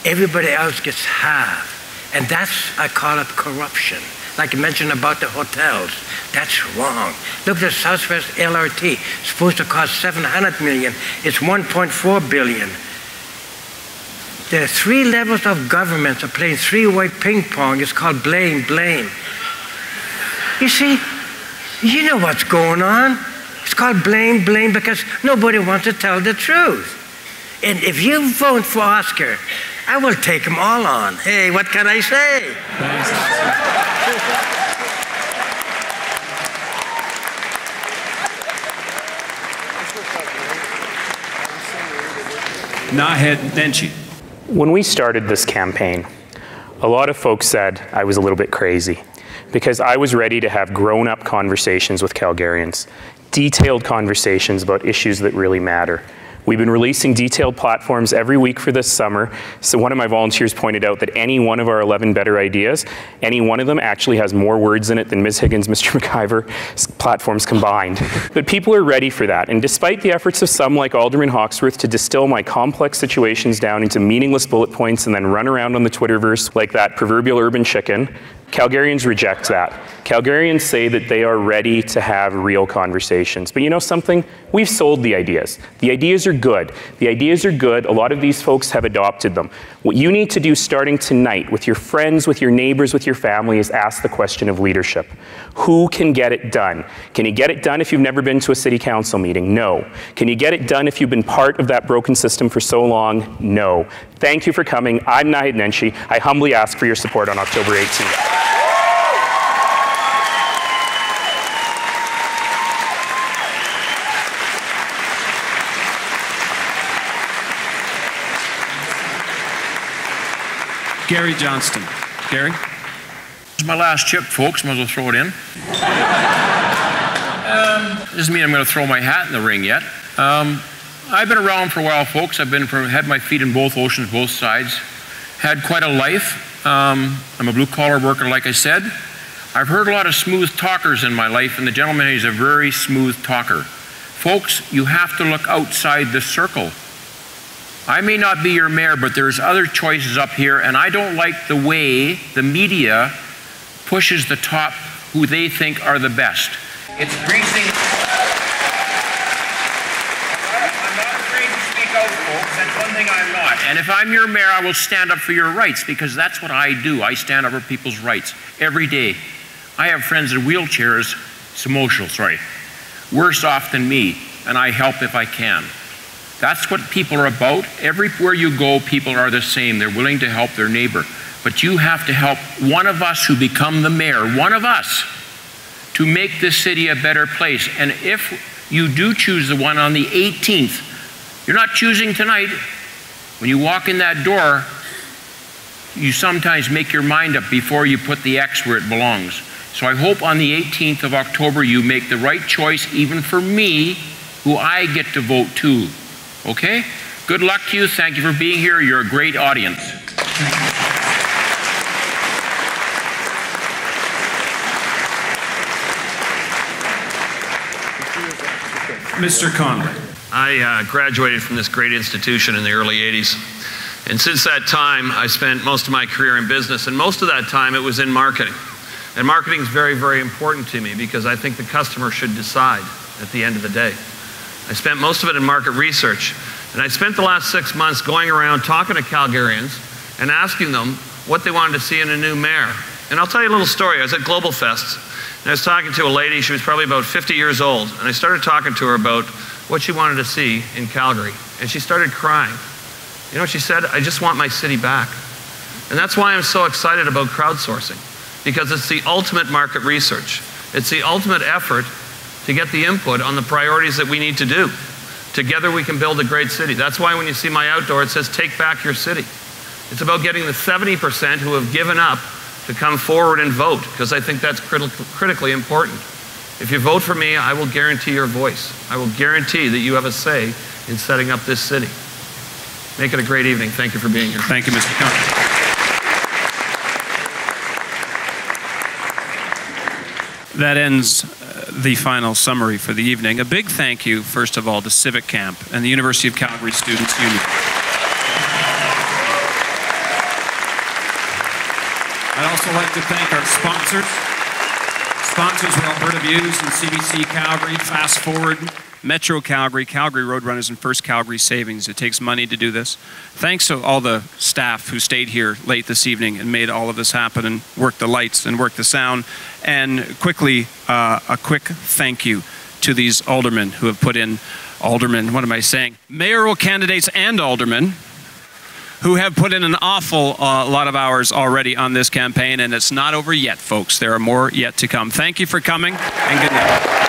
Everybody else gets half. And that's, I call it corruption. Like you mentioned about the hotels. That's wrong. Look at the Southwest LRT. It's supposed to cost $700 million. It's $1.4 billion. There are 3 levels of governments are playing 3-way ping pong. It's called blame, blame. You see, you know what's going on. It's called blame, blame because nobody wants to tell the truth. And if you vote for Oscar, I will take them all on. Hey, what can I say? Naheed Nenshi. When we started this campaign, a lot of folks said I was a little bit crazy because I was ready to have grown-up conversations with Calgarians, detailed conversations about issues that really matter. We've been releasing detailed platforms every week for this summer. So one of my volunteers pointed out that any one of our 11 better ideas, any one of them actually has more words in it than Ms. Higgins, Mr. McIver's platforms combined. But people are ready for that. And despite the efforts of some like Alderman Hawksworth to distill my complex situations down into meaningless bullet points and then run around on the Twitterverse like that proverbial urban chicken, Calgarians reject that. Calgarians say that they are ready to have real conversations. But you know something? We've sold the ideas. The ideas are good. The ideas are good. A lot of these folks have adopted them. What you need to do starting tonight with your friends, with your neighbors, with your family is ask the question of leadership. Who can get it done? Can you get it done if you've never been to a city council meeting? No. Can you get it done if you've been part of that broken system for so long? No. Thank you for coming. I'm Naheed Nenshi. I humbly ask for your support on October 18th. Gary Johnston. Gary? This is my last chip, folks. Might as well throw it in. Doesn't mean I'm going to throw my hat in the ring yet. I've been around for a while, folks. I've had my feet in both oceans, both sides. Had quite a life. I'm a blue-collar worker, like I said. I've heard a lot of smooth talkers in my life, and the gentleman is a very smooth talker. Folks, you have to look outside the circle. I may not be your mayor, but there's other choices up here, and I don't like the way the media pushes the top who they think are the best. It's greasing. thing I'm not. And if I'm your mayor, I will stand up for your rights, because that's what I do. I stand up for people's rights every day. I have friends in wheelchairs, worse off than me, and I help if I can. That's what people are about. Everywhere you go, people are the same. They're willing to help their neighbor. But you have to help one of us who become the mayor, one of us, to make this city a better place. And if you do choose the one on the 18th, you're not choosing tonight. When you walk in that door, you sometimes make your mind up before you put the X where it belongs. So I hope on the 18th of October you make the right choice, even for me, who I get to vote too. Okay? Good luck to you. Thank you for being here. You're a great audience. Mr. Conley. I graduated from this great institution in the early 80s. And since that time, I spent most of my career in business, and most of that time it was in marketing. And marketing is very, very important to me because I think the customer should decide at the end of the day. I spent most of it in market research, and I spent the last 6 months going around talking to Calgarians and asking them what they wanted to see in a new mayor. And I'll tell you a little story. I was at Global Fest, and I was talking to a lady. She was probably about 50 years old, and I started talking to her about what she wanted to see in Calgary, and she started crying. You know what she said? I just want my city back. And that's why I'm so excited about crowdsourcing, because it's the ultimate market research. It's the ultimate effort to get the input on the priorities that we need to do. Together we can build a great city. That's why when you see my outdoor, it says, take back your city. It's about getting the 70% who have given up to come forward and vote, because I think that's critically important. If you vote for me, I will guarantee your voice. I will guarantee that you have a say in setting up this city. Make it a great evening. Thank you for being here. Thank you, Mr. Conley. That ends the final summary for the evening. A big thank you, first of all, to CivicCamp and the University of Calgary Students' Union. I'd also like to thank our sponsors. Sponsors are Alberta Views and CBC Calgary, Fast Forward, Metro Calgary, Calgary Roadrunners, and First Calgary Savings. It takes money to do this. Thanks to all the staff who stayed here late this evening and made all of this happen and worked the lights and worked the sound. And quickly, a quick thank you to these aldermen who have put in, mayoral candidates and aldermen who have put in an awful lot of hours already on this campaign, and it's not over yet, folks. There are more yet to come. Thank you for coming, and good night.